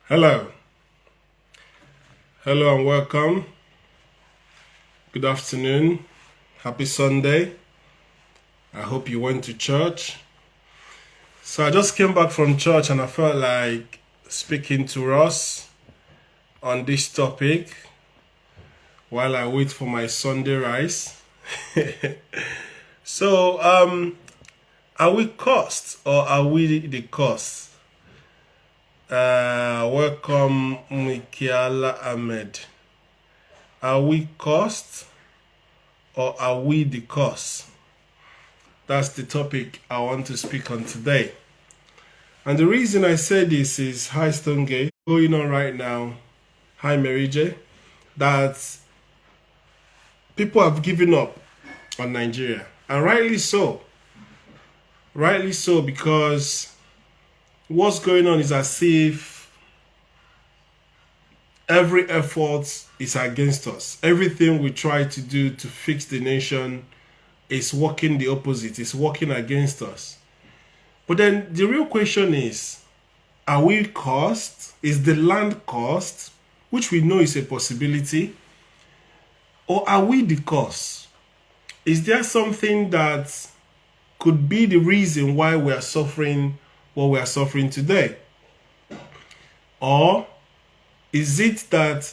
Hello. Hello and welcome. Good afternoon. Happy Sunday. I hope you went to church. So I just came back from church and I felt like speaking to us on this topic while I wait for my Sunday rice. So, are we cursed or are we the curse? Welcome, Mikiala Ahmed. Are we cursed or are we the cause? That's the topic I want to speak on today. And the reason I say this is Hi Stonegate going on right now. Hi Mary J. That people have given up on Nigeria. And rightly so. Rightly so, because what's going on is as if every effort is against us. Everything we try to do to fix the nation is working the opposite, is working against us. But then the real question is, are we cursed? Is the land cursed? Which we know is a possibility. Or are we the cause? Is there something that could be the reason why we are suffering what we are suffering today? Or is it that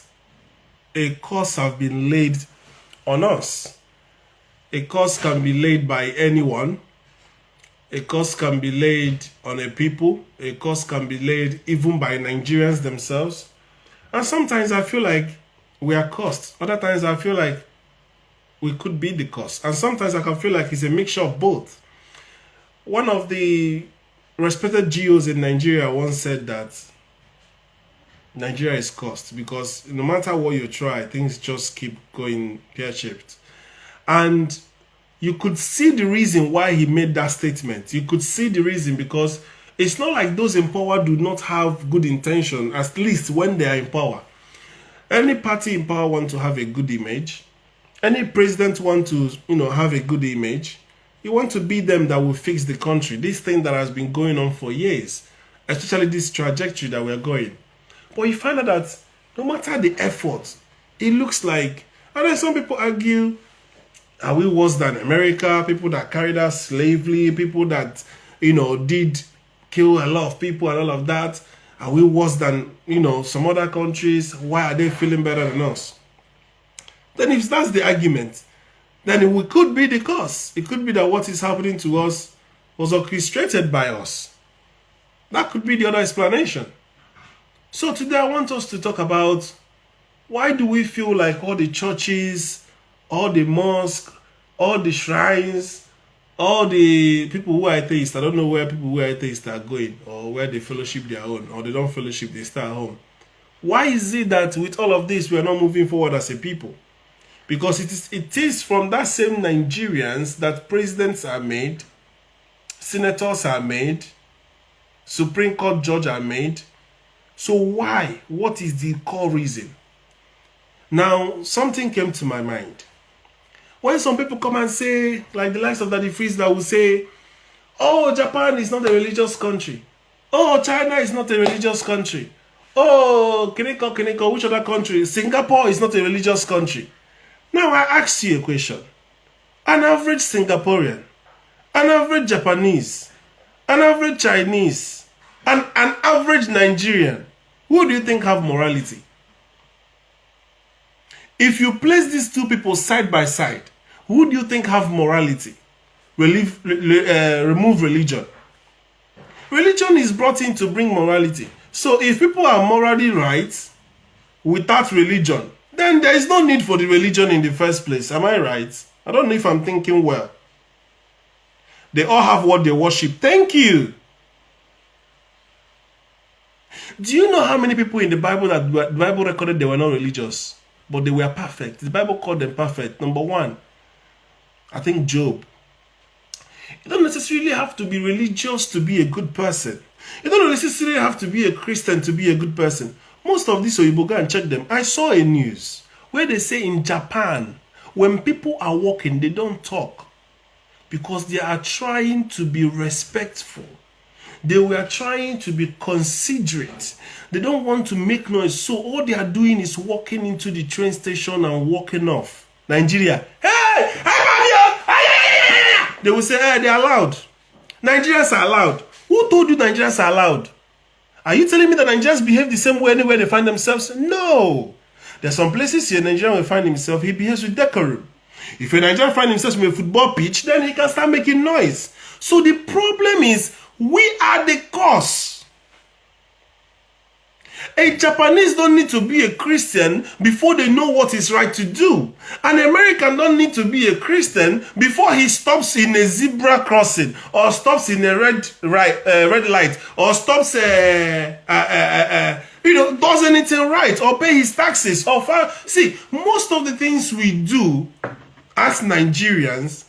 a curse has been laid on us? A curse can be laid by anyone. A curse can be laid on a people. A curse can be laid even by Nigerians themselves. And sometimes I feel like we are cursed. Other times I feel like we could be the cause. And sometimes I can feel like it's a mixture of both. One of the respected GOs in Nigeria once said that Nigeria is cursed because no matter what you try, things just keep going pear-shaped. And you could see the reason why he made that statement. You could see the reason because it's not like those in power do not have good intention, at least when they are in power. Any party in power want to have a good image. Any president want to, have a good image. You want to be them that will fix the country. This thing that has been going on for years, especially this trajectory that we're going. But you find out that no matter the effort, it looks like, and then some people argue, are we worse than America? People that carried out slavery, people that, did kill a lot of people and all of that. Are we worse than, some other countries? Why are they feeling better than us? Then if that's the argument, then we could be the cause. It could be that what is happening to us was orchestrated by us. That could be the other explanation. So today I want us to talk about why do we feel like all the churches, all the mosques, all the shrines, all the people who are atheists, I don't know where people who are atheists are going or where they fellowship their own or they don't fellowship, they stay at home. Why is it that with all of this we are not moving forward as a people? Because it is from that same Nigerians that presidents are made, senators are made, Supreme Court judges are made. So why? What is the core reason? Now, something came to my mind. When some people come and say, like the likes of Daddy Freeze that will say, oh, Japan is not a religious country. Oh, China is not a religious country. Oh, Kineko, which other country? Singapore is not a religious country. Now I ask you a question. An average Singaporean, an average Japanese, an average Chinese, and an average Nigerian, who do you think have morality? If you place these two people side by side, who do you think have morality? Remove religion. Religion is brought in to bring morality. So if people are morally right without religion, then there is no need for the religion in the first place. Am I right? I don't know if I'm thinking well. They all have what they worship. Thank you. Do you know how many people in the Bible that the Bible recorded they were not religious, but they were perfect? The Bible called them perfect. Number one, I think Job. You don't necessarily have to be religious to be a good person. You don't necessarily have to be a Christian to be a good person. Most of these Oyibo, go and check them. I saw a news where they say in Japan, when people are walking, they don't talk because they are trying to be respectful. They were trying to be considerate. They don't want to make noise. So all they are doing is walking into the train station and walking off. Nigeria, hey, they will say, hey, they are loud. Nigerians are loud. Who told you Nigerians are loud? Are you telling me that Nigerians behave the same way anywhere they find themselves? No. There's some places here Nigerian will find himself, he behaves with decorum. If a Nigerian finds himself in a football pitch, then he can start making noise. So the problem is, we are the cause. A Japanese don't need to be a Christian before they know what is right to do. An American don't need to be a Christian before he stops in a zebra crossing, or stops in a red light, or stops, does anything right, or pay his taxes, or see, most of the things we do as Nigerians,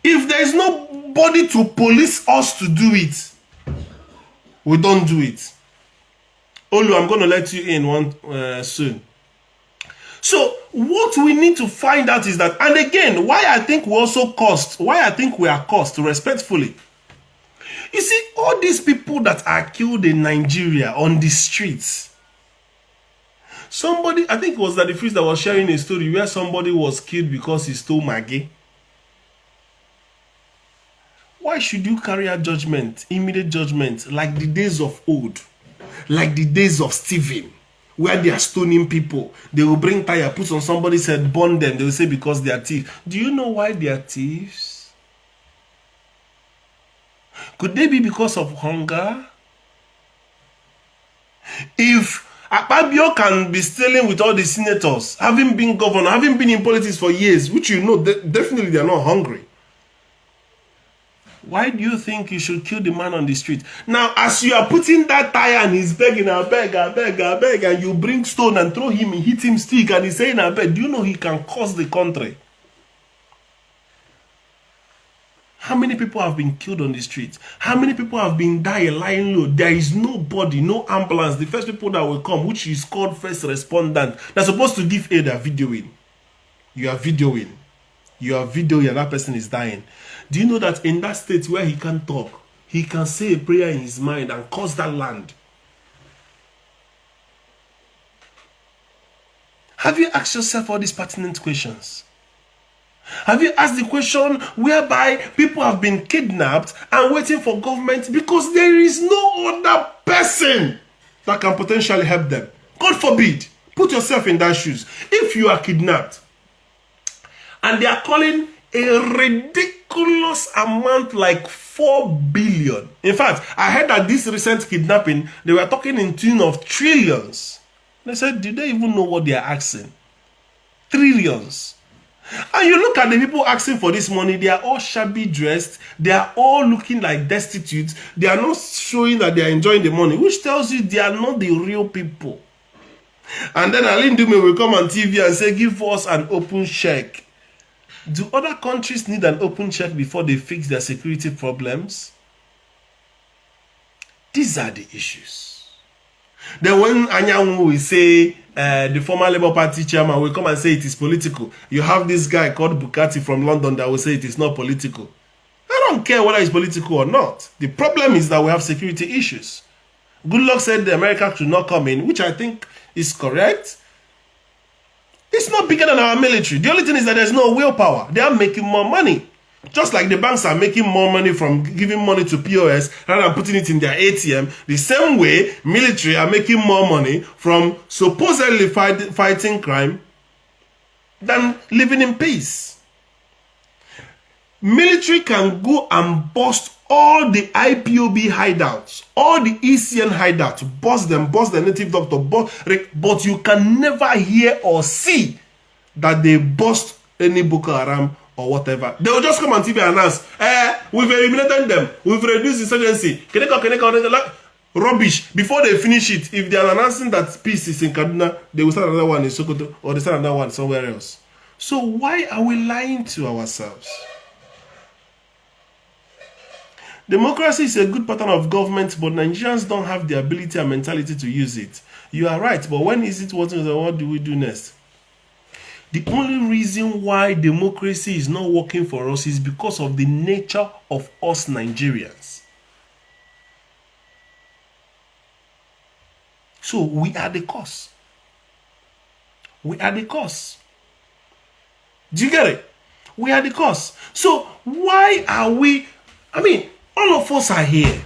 if there is nobody to police us to do it, we don't do it. Olu, I'm going to let you in soon. So what we need to find out is that, and again, why I think we are cursed, respectfully. You see, all these people that are killed in Nigeria on the streets. Somebody, I think it was that the priest that was sharing a story where somebody was killed because he stole Maggi. Why should you carry out judgment, immediate judgment, like the days of old, like the days of Stephen, where they are stoning people? They will bring tire, put on somebody's head, burn them. They will say because they are thieves. Do you know why they are thieves? Could they be because of hunger? If Akpabio can be stealing with all the senators, having been governor, having been in politics for years, which you know definitely they are not hungry, why do you think you should kill the man on the street? Now, as you are putting that tire and he's begging, I beg, and you bring stone and throw him and hit him stick and he's saying, I beg, do you know he can curse the country? How many people have been killed on the street? How many people have been dying, lying low? There is nobody, no ambulance. The first people that will come, which is called first respondent, they're supposed to give aid, are videoing. You are videoing. You are videoing and that person is dying. Do you know that in that state where he can't talk, he can say a prayer in his mind and curse that land? Have you asked yourself all these pertinent questions? Have you asked the question whereby people have been kidnapped and waiting for government because there is no other person that can potentially help them? God forbid. Put yourself in that shoes. If you are kidnapped and they are calling a ridiculous amount like 4 billion. In fact, I heard that this recent kidnapping, they were talking in tune of trillions. They said, do they even know what they are asking? Trillions. And you look at the people asking for this money, they are all shabby dressed. They are all looking like destitute. They are not showing that they are enjoying the money, which tells you they are not the real people. And then Aline Dume will come on TV and say, give us an open check. Do other countries need an open check before they fix their security problems? These are the issues. Then when Anyanwu will say, the former Labour Party chairman will come and say it is political. You have this guy called Bukati from London that will say it is not political. I don't care whether it's political or not. The problem is that we have security issues. Goodluck said the America should not come in, which I think is correct. It's not bigger than our military. The only thing is that there's no willpower. They are making more money. Just like the banks are making more money from giving money to POS rather than putting it in their ATM, the same way military are making more money from supposedly fighting crime than living in peace. Military can go and bust all the IPOB hideouts, all the ECN hideouts, bust the native doctor, but you can never hear or see that they bust any Boko Haram or whatever. They will just come on TV and announce, we've eliminated them, we've reduced insurgency, rubbish. Before they finish it, if they are announcing that peace is in Kaduna, they will start another one in Sokoto, or they start another one somewhere else. So why are we lying to ourselves? Democracy is a good pattern of government, but Nigerians don't have the ability and mentality to use it. You are right, but when is it working? What do we do next? The only reason why democracy is not working for us is because of the nature of us Nigerians. So we are the cause. We are the cause. Do you get it? We are the cause. So why are we, I mean, all of us are here.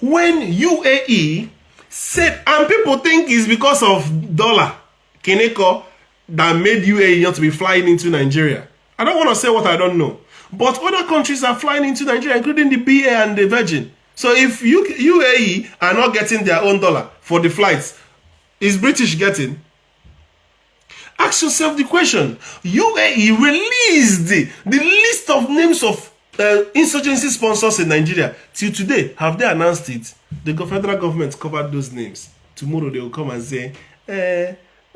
When UAE said, and people think it's because of dollar, Kineko, that made UAE not to be flying into Nigeria. I don't want to say what I don't know. But other countries are flying into Nigeria, including the BA and the Virgin. So if UAE are not getting their own dollar for the flights, is British getting? Ask yourself the question. UAE released the list of names of insurgency sponsors in Nigeria. Till today, have they announced it? The federal government covered those names. Tomorrow they will come and say,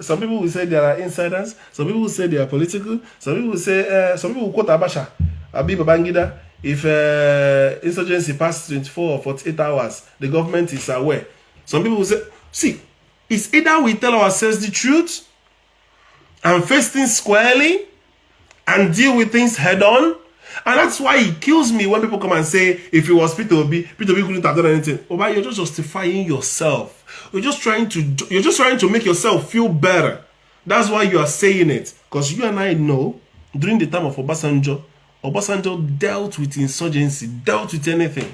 some people will say they are insiders. Some people will say they are political. Some people will say, some people will quote Abasha, Abi Babangida. If insurgency passes 24 or 48 hours, the government is aware. Some people will say, see, it's either we tell ourselves the truth and face things squarely and deal with things head on. And that's why it kills me when people come and say, if it was Peter Obi couldn't have done anything. Oba, you're just justifying yourself. You're just trying to make yourself feel better. That's why you are saying it. Because you and I know, during the time of Obasanjo dealt with insurgency, dealt with anything.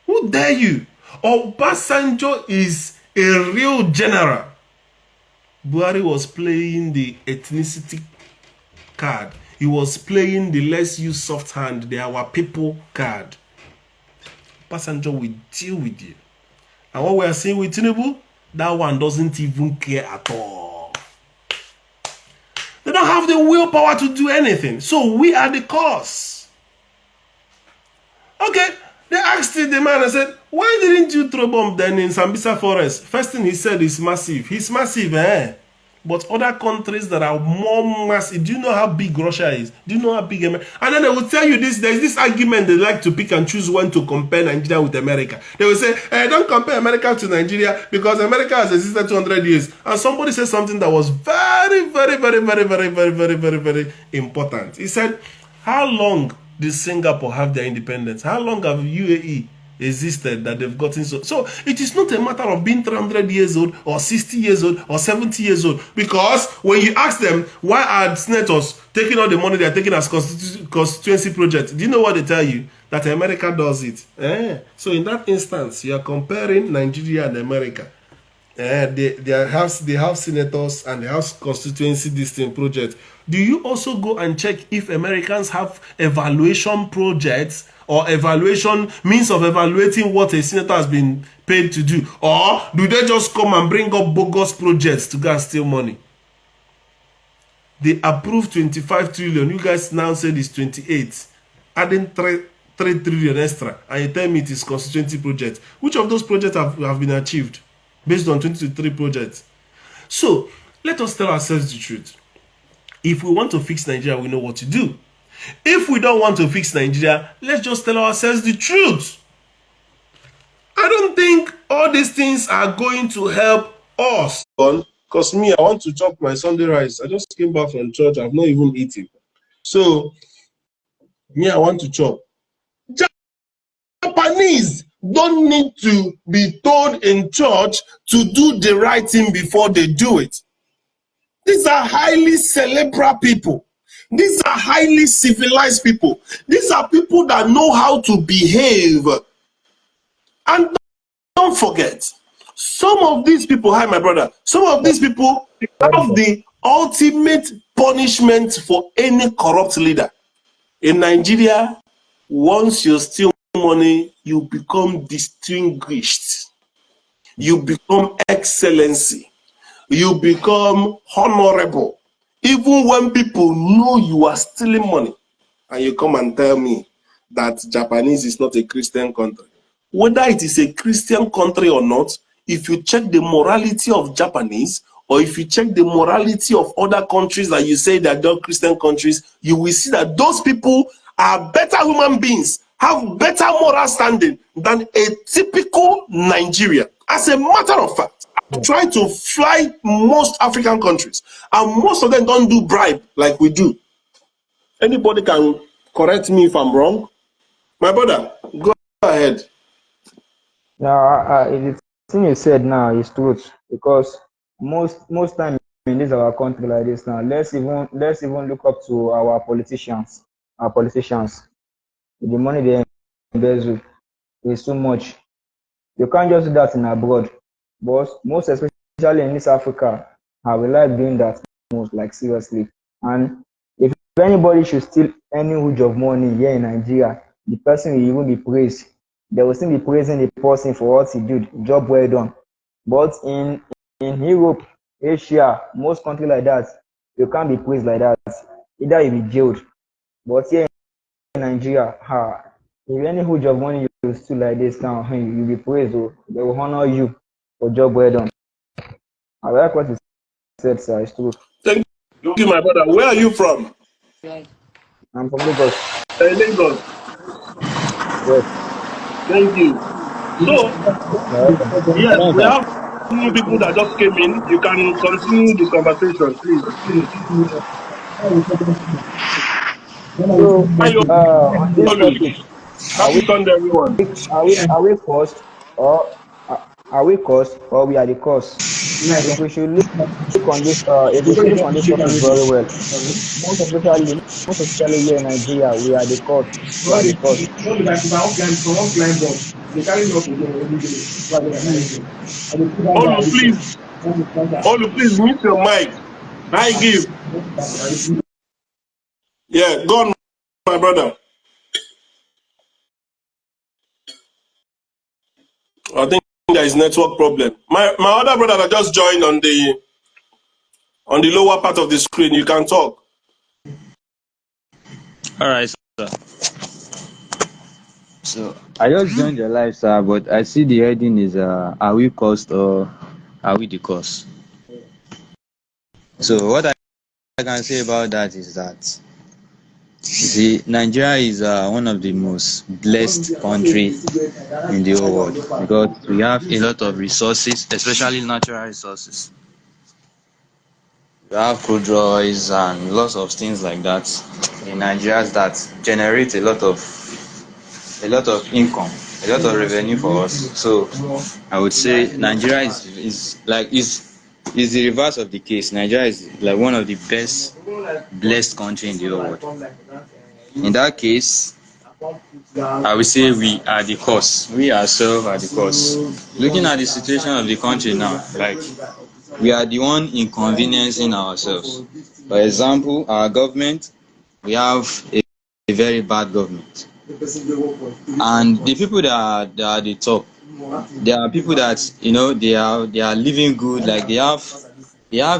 Who dare you? Obasanjo is a real general. Buhari was playing the ethnicity card. He was playing the let's use soft hand, they are our people card. Obasanjo will deal with you. And what we are seeing with Tinubu, that one doesn't even care at all. They don't have the willpower to do anything. So we are the cause. Okay, they asked the man and said, why didn't you throw bomb then in Sambisa Forest? First thing he said is massive. He's massive, eh? But other countries that are more massive, do you know how big Russia is? Do you know how big America? And then they will tell you this, there's this argument they like to pick and choose when to compare Nigeria with America. They will say, don't compare America to Nigeria because America has existed 200 years. And somebody said something that was very, very, very, very, very, very, very, very, very important. He said, how long did Singapore have their independence? How long have UAE existed that they've gotten so it is not a matter of being 300 years old or 60 years old or 70 years old, because when you ask them why are senators taking all the money they're taking as constituency project, do you know what they tell you? That America does it. So in that instance, you are comparing Nigeria and America. They have senators and they have constituency distinct projects. Do you also go and check if Americans have evaluation projects or evaluation means of evaluating what a senator has been paid to do? Or do they just come and bring up bogus projects to go and steal money? They approved 25 trillion. You guys now said it's 28. Adding 3 trillion extra. And you tell me it is constituency project. Which of those projects have been achieved based on 23 projects? So let us tell ourselves the truth. If we want to fix Nigeria, we know what to do. If we don't want to fix Nigeria, let's just tell ourselves the truth. I don't think all these things are going to help us. Because me, I want to chop my Sunday rice. I just came back from church. I've not even eaten. So, me, I want to chop. Japanese don't need to be told in church to do the right thing before they do it. These are highly cerebral people. These are highly civilized people. These are people that know how to behave. And don't forget, some of these people, hi my brother, some of these people have the ultimate punishment for any corrupt leader. In Nigeria, once you steal money, you become distinguished. You become excellency. You become honorable. Even when people know you are stealing money, and you come and tell me that Japanese is not a Christian country. Whether it is a Christian country or not, if you check the morality of Japanese, or if you check the morality of other countries that you say they are not Christian countries, you will see that those people are better human beings, have better moral standing than a typical Nigerian. As a matter of fact, try to fly most African countries, and most of them don't do bribe like we do. Anybody can correct me if I'm wrong. My brother, go ahead. Now, the thing you said now is truth because most time in this our country like this now, let's even look up to our politicians. Our politicians, the money they embezzle is too much. You can't just do that in abroad, but most especially in East Africa, I will like doing that most like seriously. And if anybody should steal any huge of money here in Nigeria, the person will even be praised. They will still be praising the person for what he did, job well done. But in Europe, Asia, most countries like that, you can't be praised like that. Either you be jailed. But here in Nigeria, if any huge of money you steal like this now, you be praised. Oh, they will honor you for job well done. I like what you said, sir. It's true. Thank you, my brother. Where are you from? I'm from Lagos. Lagos. Yes. Thank you. So, yes, we have new people that just came in. You can continue the conversation, please. So, on this topic, Happy Sunday, everyone. are we caused or are we caused or we are the cause? If we should look on this, if we should look on this topic very well, most especially here in Nigeria, we are the cause. We are the cause. Olu, please mute your mic. I give. Yeah, go on, my brother. I think there is network problem. My other brother that just joined on the lower part of the screen, you can talk. All right, sir. So I just joined the live, sir, but I see the heading is "Are we caused or are we the cause?" So what I can say about that is that you see, Nigeria is one of the most blessed countries in the whole world because we have a lot of resources, especially natural resources. We have crude oils and lots of things like that in Nigeria that generate a lot of income, a lot of revenue for us. So I would say Nigeria is the reverse of the case. Nigeria is like one of the best blessed country in the whole world. In that case, I would say we are the cause. We ourselves are the cause. Looking at the situation of the country now, like we are the one inconveniencing ourselves. For example, our government, we have a very bad government. And the people that are the top, there are people that they are living good, like they have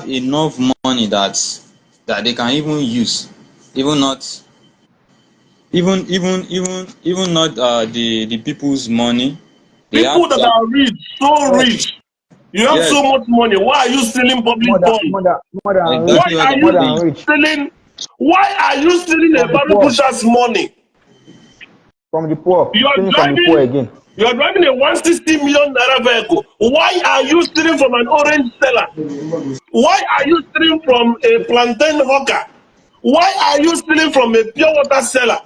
enough money that they can even use, even not the people's money. They People that are rich, so Yes. rich. You have Yes. so much money. Why are you stealing public funds? More than rich. Exactly what More I'm than saying. rich. Stealing? Why are you stealing a From the Bible poor. pusher's money? From the poor. You are Stealing from the poor driving. again. You are driving a 160 million naira vehicle. Why are you stealing from an orange seller? Why are you stealing from a plantain hawker? Why are you stealing from a pure water seller?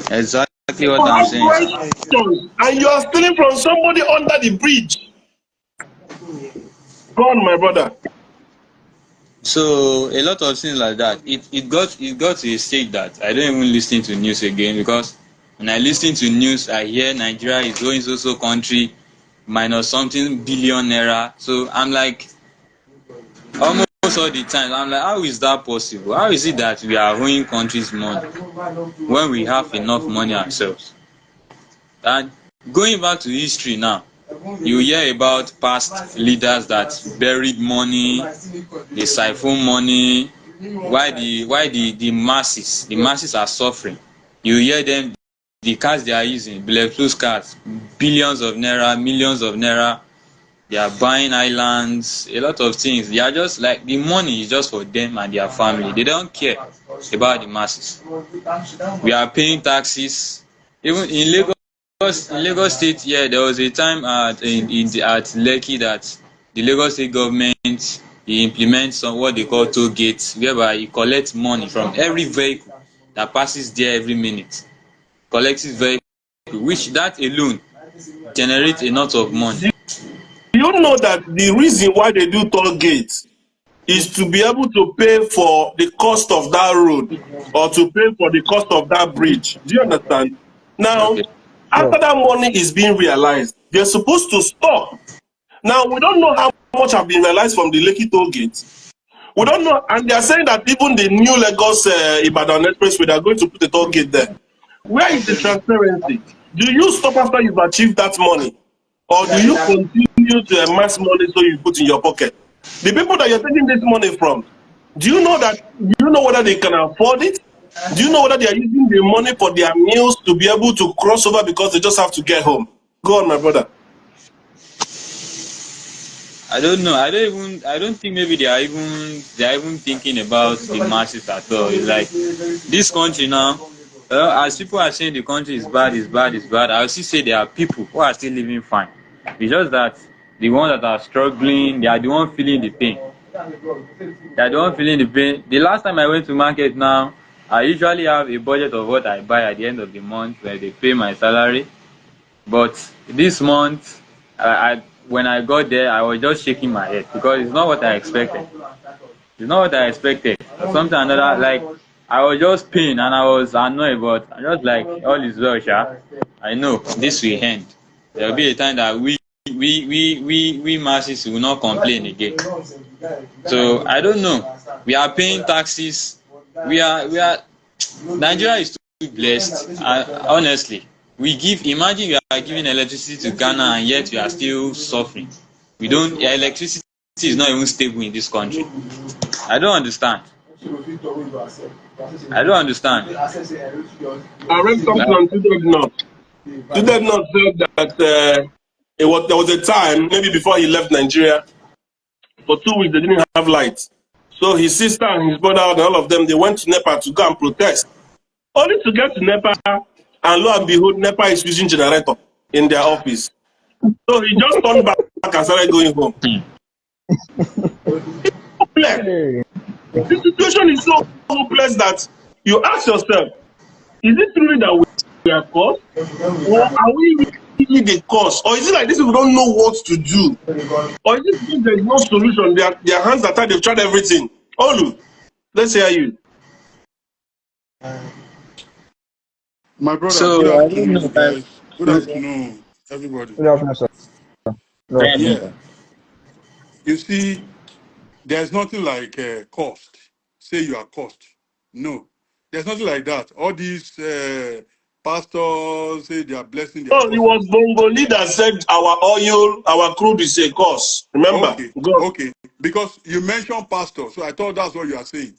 Exactly You what I'm have saying, sir. questions, and you are stealing from somebody under the bridge. Go on, my brother. So a lot of things like that. It got to a stage that I don't even listen to news again, because when I listen to news, I hear Nigeria is going so country minus something billion naira. So I'm like, almost all the time, I'm like, how is that possible? How is it that we are owing countries money when we have enough money ourselves? And going back to history now, you hear about past leaders that buried money, they siphon money, why the masses are suffering. You hear them, the cars they are using, bulletproof cars, billions of naira, millions of naira, they are buying islands, a lot of things. They are just like, the money is just for them and their family. They don't care about the masses. We are paying taxes. Even in Lagos Lagos State, yeah, there was a time at Lekki that the Lagos State government implements some what they call toll gates, whereby you collect money from every vehicle that passes there every minute. Collects vehicle, which that alone generates a lot of money. Do you know that the reason why they do toll gates is to be able to pay for the cost of that road or to pay for the cost of that bridge? Do you understand? Okay. Now, Sure. after that money is being realized, they're supposed to stop. Now, we don't know how much have been realized from the Lekki toll gate. We don't know, and they are saying that even the new Lagos Ibadan Expressway, they are going to put a toll gate there. Where is the transparency? Do you stop after you've achieved that money? Or do you continue to amass money so you put in your pocket? The people that you're taking this money from, do you know whether they can afford it? Do you know whether they are using the money for their meals to be able to cross over because they just have to get home? Go on, my brother. I don't know. I don't think maybe they are even thinking about the masses at all. It's like this country now. As people are saying the country is bad, is bad, is bad. I still say there are people who are still living fine. It's just that the ones that are struggling, they are the one feeling the pain. They are the one feeling the pain. The last time I went to market now, I usually have a budget of what I buy at the end of the month where they pay my salary. But this month, I when I got there, I was just shaking my head because it's not what I expected. It's not what I expected. Something another, like I was just pained and I was annoyed, but I just like all is well, sha. I know this will end. There will be a time that we masses will not complain again. So I don't know. We are paying taxes. We are Nigeria is too blessed. Honestly, imagine we are giving electricity to Ghana and yet we are still suffering. Electricity is not even stable in this country. I don't understand. I don't understand. I read something on Tudor North. Tudor North said that there was a time, maybe before he left Nigeria, for 2 weeks they didn't have light. So his sister and his brother and all of them, they went to NEPA to go and protest. Only to get to NEPA, and lo and behold, NEPA is using generator in their office. So he just turned back and started going home. Hey. The situation is so hopeless that you ask yourself, is it truly that we are caused? Or are we really the cause? Or is it like this people don't know what to do? Or is it because there's no solution? Their hands are tied, they've tried everything. Olu, let's hear you. My brother, So good I don't know. afternoon, guys. Good afternoon, everybody. Good afternoon, sir. Good afternoon, Yeah, sir. you see, there's nothing like cost. Say you are cost. No, there's nothing like that. All these pastors say they are blessing their Oh, it cost. was Bongoli that said our oil, our crude is a cause. Remember? Okay, God. okay. Because you mentioned pastor, so I thought that's what you are saying.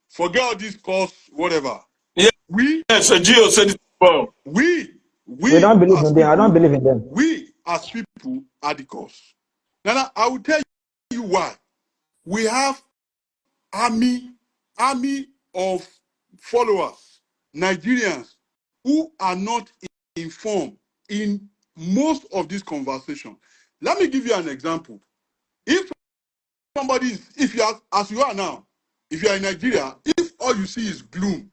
Forget all these costs, whatever. Yes, We, Gio said it well. we, We we don't believe as in them. I don't people, believe in them. we as people are the cause. Now I will tell you why. We have army of followers, Nigerians, who are not informed in most of this conversation. Let me give you an example. If if you are, as you are now, if you are in Nigeria, if all you see is gloom,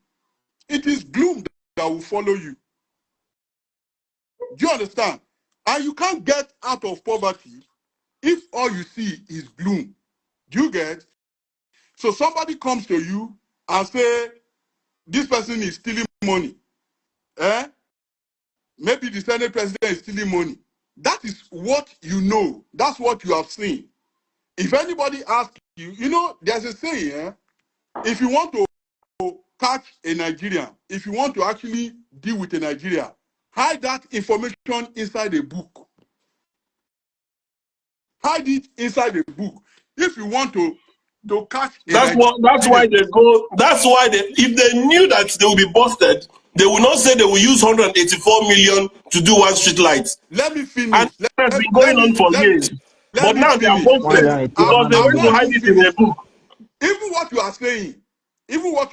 it is gloom that will follow you. Do you understand? And you can't get out of poverty if all you see is gloom. Do you get? So somebody comes to you and say, this person is stealing money. Maybe the Senate president is stealing money. That is what you know. That's what you have seen. If anybody asks you, there's a saying, if you want to catch a Nigerian, if you want to actually deal with a Nigerian, hide that information inside a book. Hide it inside a book. If you want to catch a That's Nigerian, why they go. That's why if they knew that they will be busted, they will not say they will use 184 million to do one street light. let me And finish. it has been going on for years. Let But me now they are finish. busted because they I went to want hide to it in a finish. book. Even what you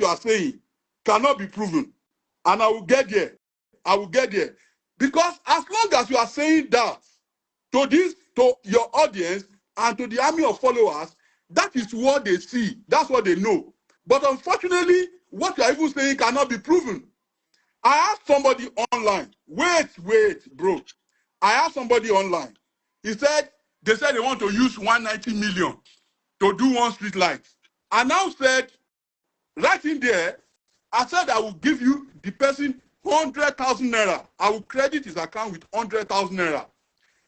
are saying cannot be proven. And I will get there. Because as long as you are saying that to your audience and to the army of followers, that is what they see. That's what they know. But unfortunately, what you are even saying cannot be proven. I asked somebody online. Wait, bro. I asked somebody online. They said they want to use 190 million to do one street light. I now said, right in there, I said I will give you the person 100,000 naira. I will credit his account with 100,000 naira.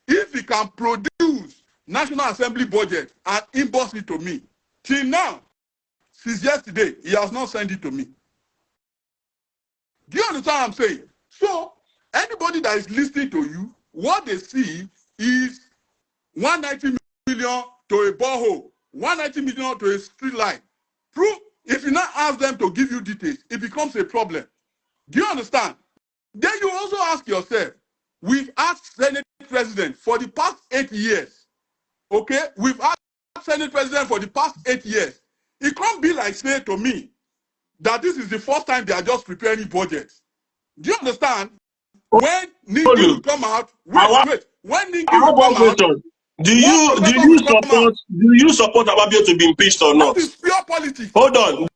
If he can produce National Assembly budget and inbox it to me, till now, since yesterday, he has not sent it to me. Do you understand what I'm saying? So, anybody that is listening to you, what they see is 190 million to a borehole, 190 million to a street light. Proof, if you not ask them to give you details, it becomes a problem. Do you understand? Then you also ask yourself, we've asked Senate President for the past 8 years. Okay? We've asked Senate President for the past 8 years. It can't be like say to me that this is the first time they are just preparing budgets. Do you understand? When Ningi will come out, wait. When Ningi will come out, do you support Ababio to be impeached or not? That is pure politics. Hold on.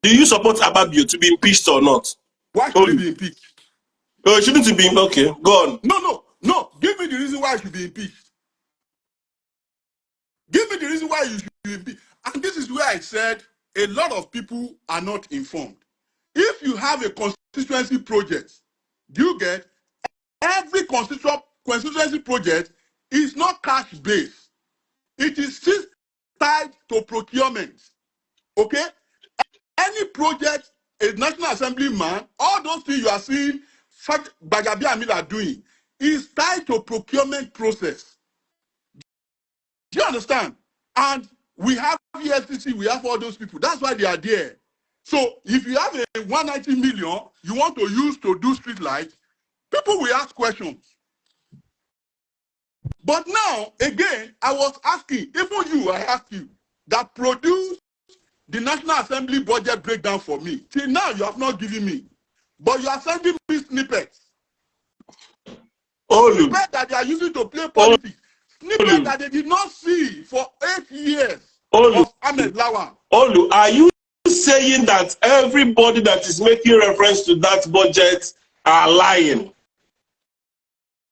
Do you support Ababio to be impeached or not? Why should he be impeached? Oh, it shouldn't be. Okay, go on. No. Give me the reason why I should be impeached. Give me the reason why you should be impeached. And this is where I said a lot of people are not informed. If you have a constituency project, do you get every constituency project is not cash based. It is still tied to procurement. Okay? Any project, a National Assembly man, all those things you are seeing Bagabi Amil are doing is tied to procurement process. Do you understand? And we have EFCC, we have all those people. That's why they are there. So if you have a 190 million you want to use to do street lights, people will ask questions. But now, again, I was asking, even I asked you, that produce the National Assembly budget breakdown for me. Till now, you have not given me. But you are sending me snippets. Snippets that they are using to play politics. Snippets that they did not see for 8 years of Ahmed Lawan. Olu, are you saying that everybody that is making reference to that budget are lying?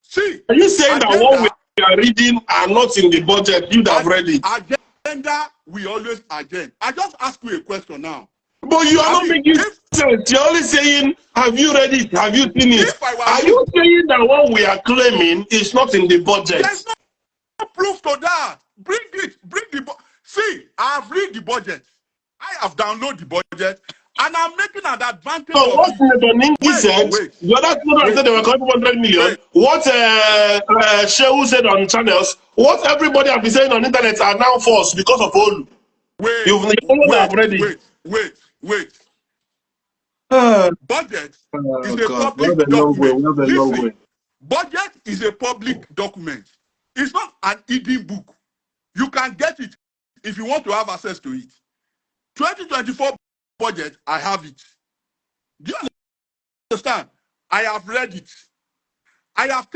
See, are you saying that what we are reading are not in the budget? You'd have read it. Agenda, we always agenda. I just ask you a question now. But you are not making sense. You're only saying, have you read it? Have you seen it? Are you saying that what we are claiming is not in the budget? There's no proof to that. Bring it. See, I have read the budget. I have downloaded the budget. And I'm making an advantage. So what Ningi said, the other people said they were coming 100 million. What Shehu said on channels, what everybody have been saying on internet are now false because of Olu. Wait. Budget is a public document. Listen, budget is a public document. It's not an hidden book. You can get it if you want to have access to it. 2024 budget, I have it. Do you understand? I have read it. I have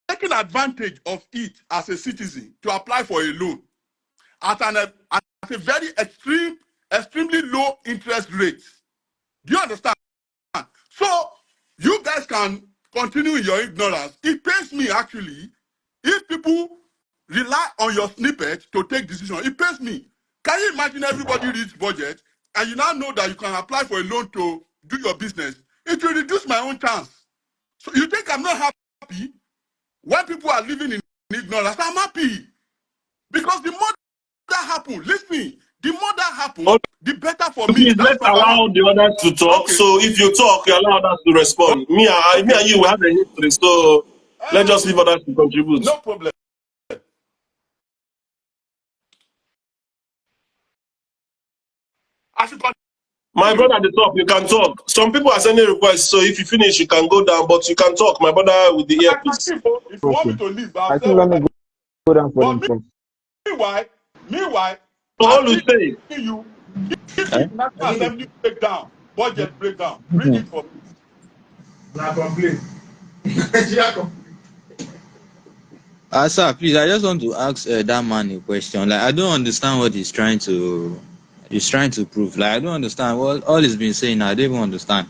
taken advantage of it as a citizen to apply for a loan at a very extremely low interest rate. Do you understand? So you guys can continue your ignorance. It pains me actually if people rely on your snippet to take decisions. It pains me. Can you imagine everybody reads budget and you now know that you can apply for a loan to do your business? It will reduce my own chance. So you think I'm not happy when people are living in ignorance? I'm happy because the more that happens, listen, the more that happens, the better for me. Please let's allow the others to talk. Okay. So if you talk, you allow others to respond. Me and you have a history, so let's just leave others to contribute. No problem. My brother at the top, you can talk. Some people are sending requests, so if you finish, you can go down, but you can talk, my brother, with the earpiece. If you want me to leave, I think let me go down for them. Meanwhile, all you say, you National Assembly breakdown, budget breakdown. Bring it for me. Now complain. Sir, please, I just want to ask that man a question. Like, I don't understand what he's trying to prove. Like, I don't understand what all he's been saying. I don't even understand.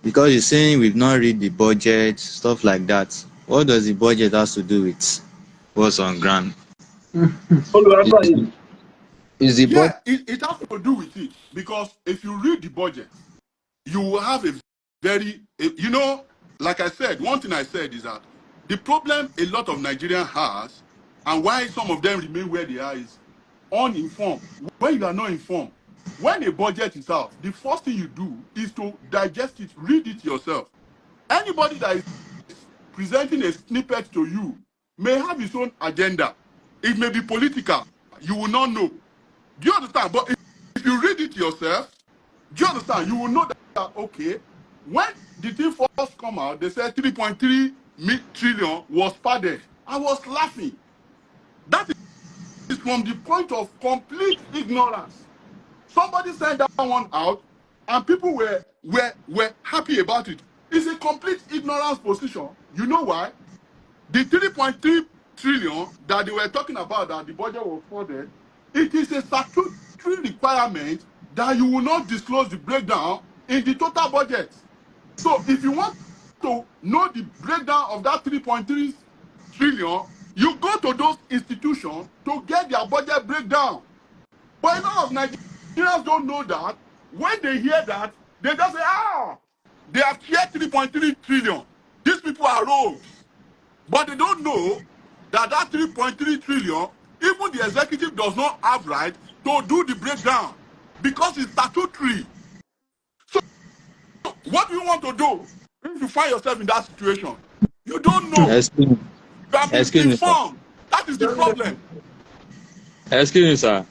Because he's saying we've not read the budget, stuff like that. What does the budget has to do with what's on ground? Is the budget? Yeah, it has to do with it because if you read the budget, you will have a very, you know, like I said, one thing I said is that the problem a lot of Nigerians has and why some of them remain where they are is uninformed. When you are not informed, when a budget is out, the first thing you do is to digest it, read it yourself. Anybody that is presenting a snippet to you may have his own agenda. It may be political. You will not know. Do you understand? But if you read it yourself, do you understand? You will know that, okay, when the thing first come out, they said 3.3 trillion was padded. I was laughing. That is from the point of complete ignorance. Somebody sent that one out, and people were happy about it. It's a complete ignorance position. You know why? The 3.3 trillion that they were talking about, that the budget was funded, it is a statutory requirement that you will not disclose the breakdown in the total budget. So if you want to know the breakdown of that 3.3 trillion, you go to those institutions to get their budget breakdown. But a lot of Nigerians don't know that. When they hear that, they just say, they have shared 3.3 trillion. These people are rogues. But they don't know that 3.3 trillion, even the executive does not have right to do the breakdown because it's statutory. So what do you want to do if you find yourself in that situation? You don't know. You have been informed. That is the problem. Excuse me, sir.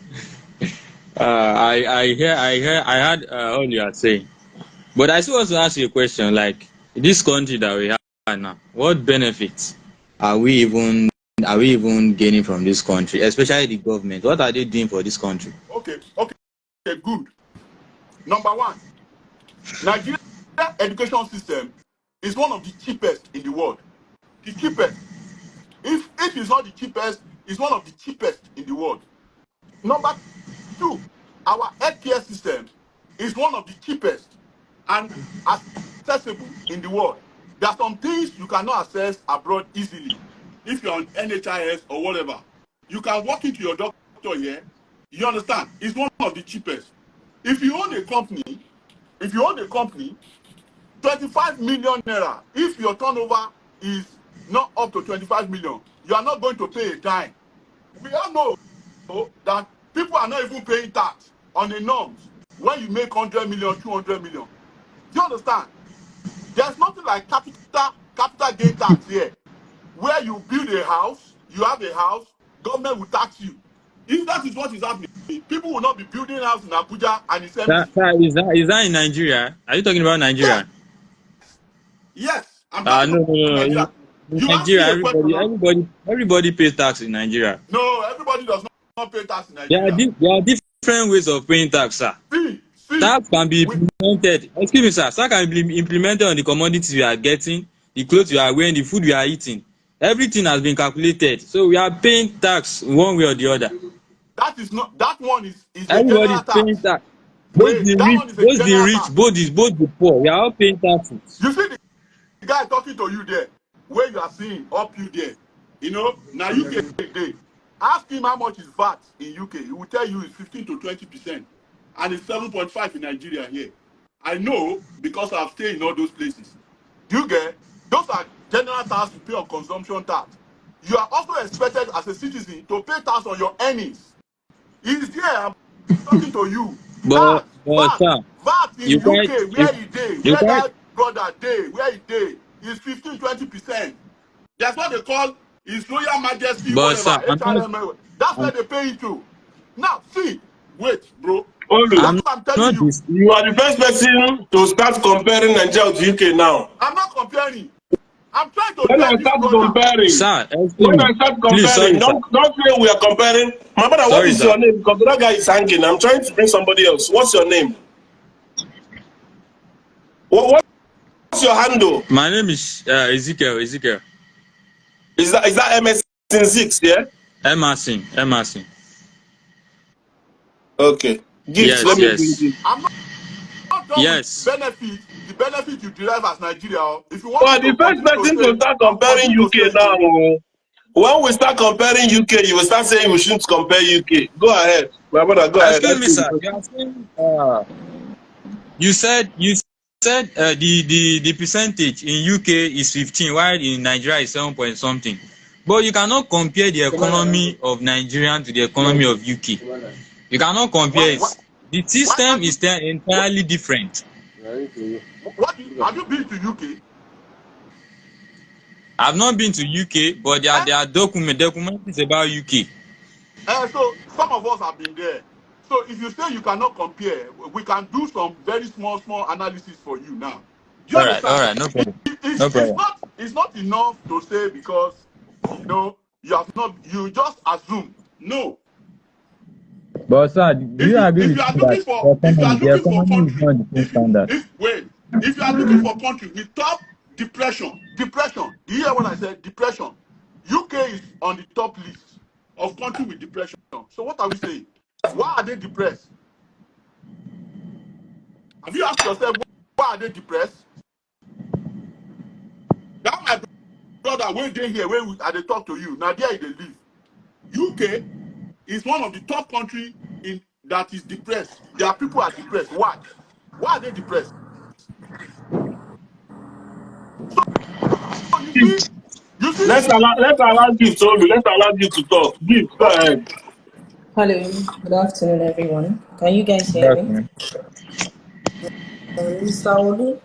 I heard all you are saying, but I still want to ask you a question. Like, this country that we have now, what benefits are we even gaining from this country, especially the government? What are they doing for this country? Okay, good. Number one, Nigeria education system is one of the cheapest in the world. The cheapest. If it's not the cheapest, it's one of the cheapest in the world. Number two, our healthcare system is one of the cheapest and accessible in the world. There are some things you cannot access abroad easily. If you're on NHIS or whatever, you can walk into your doctor here. You understand? It's one of the cheapest. If you own a company, 25 million naira, if your turnover is not up to 25 million, you are not going to pay a dime. We all know that people are not even paying tax on the norms when you make 100 million, 200 million. Do you understand? There's nothing like capital gain tax here, where you build a house, you have a house, government will tax you. If that is what is happening, people will not be building a house in Abuja and it's empty. Is that in Nigeria? Are you talking about Nigeria? Yes. I'm talking No. Nigeria. In Nigeria, everybody pays tax in Nigeria. No, everybody does not pay tax in Nigeria. There are different ways of paying tax, sir. Tax can be implemented. Excuse me, sir. Tax can be implemented on the commodities we are getting, the clothes we are wearing, the food we are eating. Everything has been calculated, so we are paying tax one way or the other. That one is everybody is paying tax. Both the rich, both the poor. We are all paying taxes. You see the guy talking to you there, where you are seeing up you there. You know, now UK day. Ask him how much is VAT in UK. He will tell you it's 15 to 20%. And it's 7.5 in Nigeria here. I know because I've stayed in all those places. Do you get? Those are general tax you pay on consumption tax. You are also expected as a citizen to pay tax on your earnings. He's there, I'm talking to you. But sir, VAT in UK, where he day, where that brother day, where he day, is 15-20%. That's what they call His Royal Majesty, but whatever, sir, that's where they pay into. Now, see, wait, bro. I'm telling you. You are the first person to start comparing Nigeria to UK now. I'm not comparing. I'm trying to when I start comparing, sir, please, sorry, don't say we are comparing. My brother, what is your name? Because that guy is hanging. I'm trying to bring somebody else. What's your name? What's your handle? My name is Ezekiel. Is that MSN 6? Yeah. Emerson. Okay. Gifts. Yes, Let me bring yes, you. I'm not done with yes. benefit. The benefit you derive as Nigeria. If you want me Well, the to first continue to person to say, start I will comparing continue to say UK it. now. When we start comparing UK, you will start saying we shouldn't compare UK. Go ahead, my brother. Go ahead. Excuse Let's me, see the sir. question. You are saying you said the percentage in UK is 15, while in Nigeria is 7 point something. But you cannot compare the economy of Nigeria to the economy of UK. You cannot compare Why it. The why system can't you? is What, entirely different. have you been to UK? I've not been to UK, but there are documents about UK. So some of us have been there. So if you say you cannot compare, we can do some very small analysis for you now. Do you All understand? right, no problem. It's, No it's problem. not it's not enough to say because you just assume. No. But sir, do you agree If with you are me that looking for the economy is not the same standard? if you are looking for country with top depression, do you hear what I said? Depression. UK is on the top list of country with depression. So what are we saying? Why are they depressed? Have you asked yourself why are they depressed? That my brother when they here when they talk to you now there they live. UK is one of the top country in that is depressed. Their people are depressed. Why? Why are they depressed? So you see, Let's allow Gift to Let's allow Gift to talk. Gift, go okay. ahead. Hello, good afternoon, everyone. Can you guys hear me? That's Mr. Olu,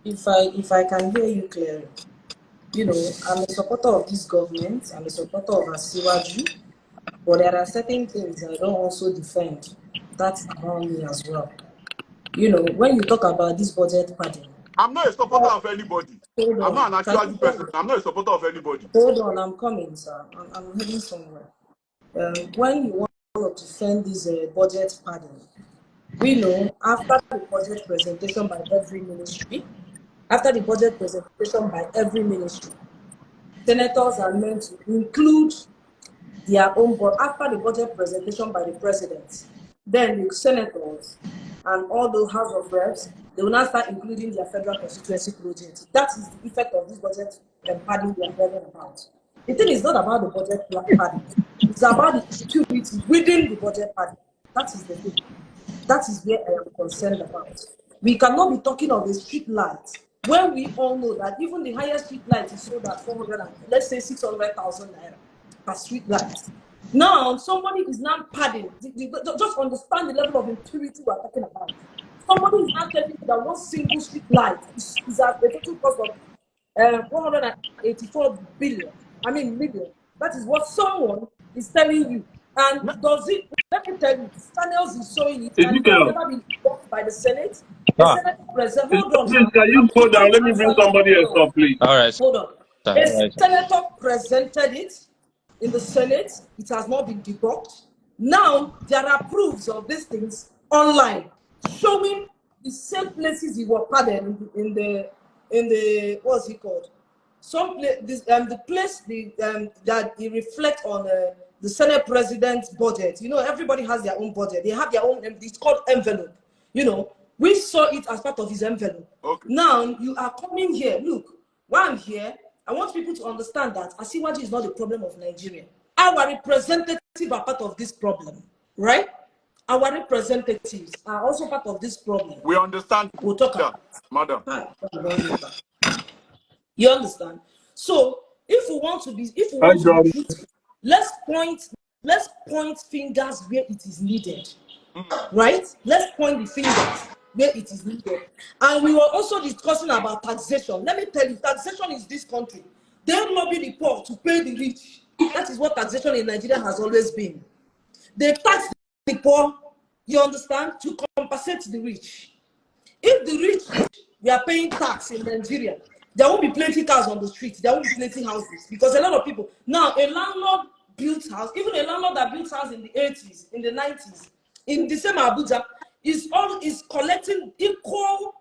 if I can hear you clearly, I'm a supporter of this government. I'm a supporter of Asiwaju, but there are certain things I don't also defend. That's around me as well. When you talk about this budget padding, I'm not a supporter of anybody. hold I'm on. not an Can you actual hear person. me? I'm not a supporter of anybody. Hold on, I'm coming, sir. I'm heading somewhere. When you want to defend this budget padding, we know after the budget presentation by every ministry, senators are meant to include their own, but after the budget presentation by the president, then the senators and all the House of Reps, they will now start including their federal constituency projects. That is the effect of this budget padding we are hearing about. The thing is not about the budget padding, it's about the impurity within the budget padding. That is the thing. That is where I am concerned about. We cannot be talking of a street light when we all know that even the highest street light is sold at 400 and let's say 600,000 naira per street light. Now somebody is now padding. Just understand the level of impurity we are talking about. Somebody is now telling you that one single street light is at a total cost of 184 billion. I mean million. That is what someone is telling you. And does it? Let me tell you, channels is showing it, and it has Ezekiel, never been blocked by the Senate. The ah, Senate president, hold on please, now. can you I'm go trying down? to Let me answer bring you. somebody Hold else on. up, please. all right, sir. Hold on. All A right, sir. senator presented it in the Senate. It has not been debunked. Now there are proofs of these things online showing the same places he was pardoned in the what's it called? Some place the place that they reflect on the Senate president's budget. Everybody has their own budget. They have their own. It's called envelope. We saw it as part of his envelope. Okay. Now you are coming here. Look, while I'm here, I want people to understand that Asiwaju is not the problem of Nigeria. Our representatives are part of this problem, right? Our representatives are also part of this problem. We understand We'll talk that, about madam. it. You understand? So if we want to Hi, be John. truthful, let's point fingers where it is needed. Right? Let's point the fingers where it is needed. And we were also discussing about taxation. Let me tell you, taxation is this country. They lobby the poor to pay the rich. That is what taxation in Nigeria has always been. They tax the poor, you understand, to compensate the rich. If the rich were paying tax in Nigeria, there won't be plenty cars on the street. There won't be plenty houses because a lot of people now a landlord built house, even a landlord that built house in the 80s, in the 90s, in the same Abuja, is collecting equal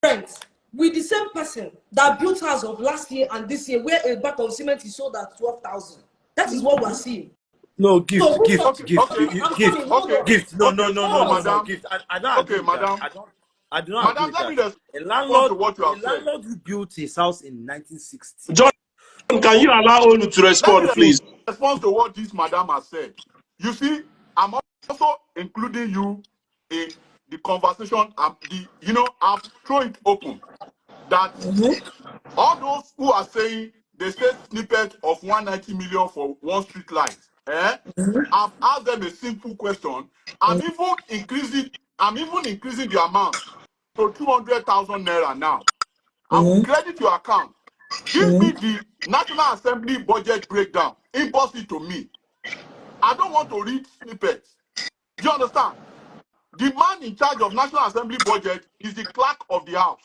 rent with the same person that built house of last year and this year, where a bag of cement is sold at 12,000. That is what we're seeing. No, gift. I'm Gift. coming. Hold on. Gift. No, madam. gift. I don't agree Okay, with that. madam. I do not agree Madam, with let me that. respond to what you A have said. landlord who built his house in 1960. John, can you allow Olu to respond, please? Respond to what this madam has said. You see, I'm also including you in the conversation. I've thrown it open that all those who are saying they say snippet of 190 million for one street light. I've asked them a simple question. I'm even increasing the amount to 200,000 naira now. I will credit your account. Give me the National Assembly budget breakdown. Inbox it to me. I don't want to read snippets. Do you understand? The man in charge of National Assembly budget is the clerk of the house.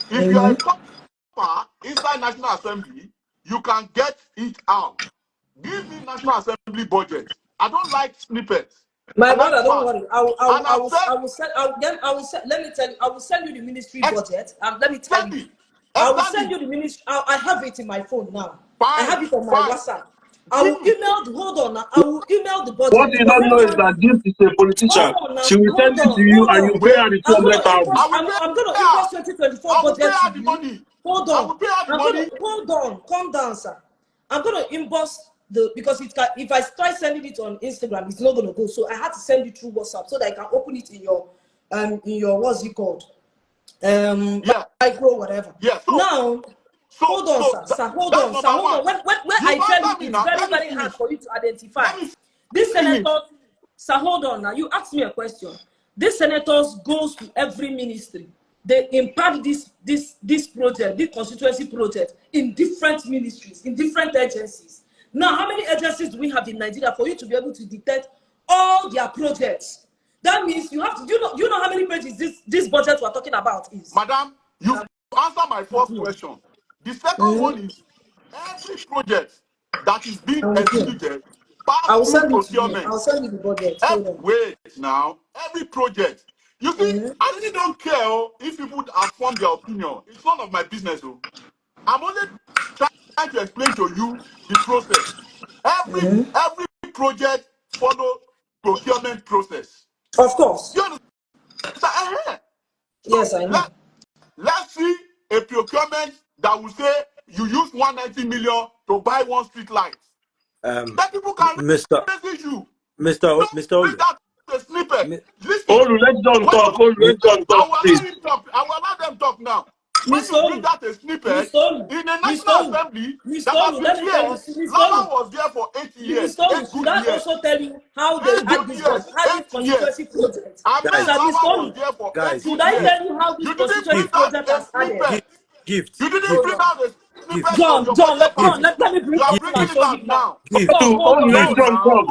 If you are a copper inside National Assembly, you can get it out. Give me National Assembly budget. I don't like snippets. My brother, don't worry. I will send you the ministry budget. And let me tell you, I will send you the ministry. I have it in my phone now. I have it on my WhatsApp. I will email the I will email the budget. What you don't know is that Gift is a politician. She will send it to you and you pay her the 200,000. I'm going to inbox 2024 budget to you. Money. Hold on. Hold on. Calm down, sir. I'm going to inbox because if I try sending it on Instagram, it's not going to go. So I had to send it through WhatsApp so that I can open it in your what's it called? Micro whatever. Yeah. Hold on, sir. Hold on. When I tell you, it's very, very hard for you to identify. This senator, sir, hold on now. You asked me a question. These senators goes to every ministry. They impart this project, this constituency project, in different ministries, in different agencies. Now, how many agencies do we have in Nigeria for you to be able to detect all their projects? That means you have to. Do you know how many pages this budget we're talking about is? Madam, you answer my first question. The second one is every project that is being executed pass through procurement. I'll send you the budget. Wait now. Every project. You see, I really don't care if people have formed their opinion. It's none of my business. I'm only trying to explain to you the process. Every project follow procurement process. Of course. You understand? Yes, I know. Let's see a procurement that will say you use 190 million to buy one street light. That people can message you. Mr. Olu. A snippet. Olu, let John talk. Please. I will allow them talk now. When you bring that a snippet in the National Assembly, Lama was there for 8 years. Should I also tell you how they had this constituency project? Should I tell you how this constituency project has started? Gift. You didn't bring out a snippet. John, let me bring it and show you now. Let John talk.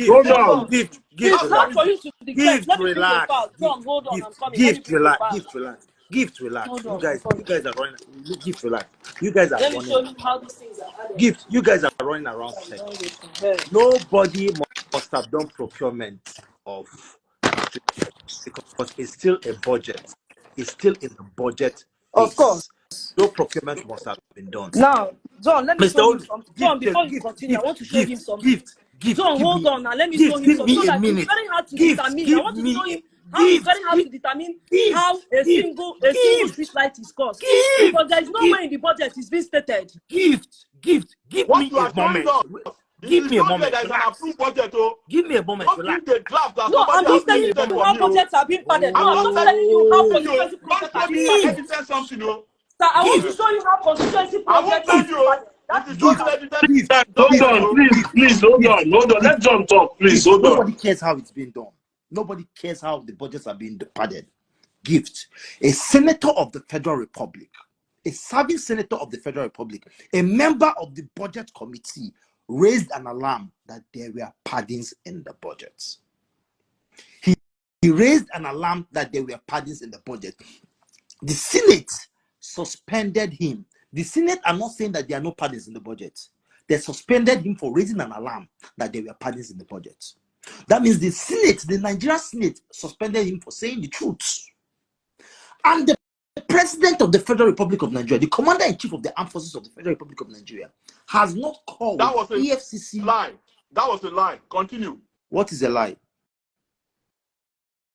Hold on. It's hard for you to declare. Let me relax. John, hold on. I'm coming. Gift, relax. Gift, relax. You guys are running. Gift, relax. You guys are running. Let me show you how these things are added. Gift, you guys are running around. Nobody must have done procurement of because it's still a budget. It's still in the budget. Of course. No procurement must have been done. Now, John, let me show you something. John, before you continue, I want to show him something. John, hold on now. Let me show him something. It's very hard to determine. I want to show him how it's very hard to determine how a single street light is cost. Because there is no way in the budget it's being stated. Gift. Give me a moment. Give me a moment. Give me a moment. No, I'm just telling you how budgets are being padded. No, I'm not telling you how constituency projects are being padded. Sir, I want to show you how constituency projects are being padded. Hold on, please, hold on. Let John talk, please. Hold on. Nobody cares how it's being done. Nobody cares how the budgets are being padded. Gift. A senator of the Federal Republic, a serving senator of the Federal Republic, a member of the budget committee raised an alarm that there were paddings in the budget. He raised an alarm that there were paddings in the budget. The Senate suspended him. The Senate are not saying that there are no paddings in the budget. They suspended him for raising an alarm that there were paddings in the budget. That means the Senate, the Nigerian Senate, suspended him for saying the truth. And the President of the Federal Republic of Nigeria, the Commander-in-Chief of the Armed Forces of the Federal Republic of Nigeria, has not called That was a EFCC. lie. That was a lie. Continue. What is a lie?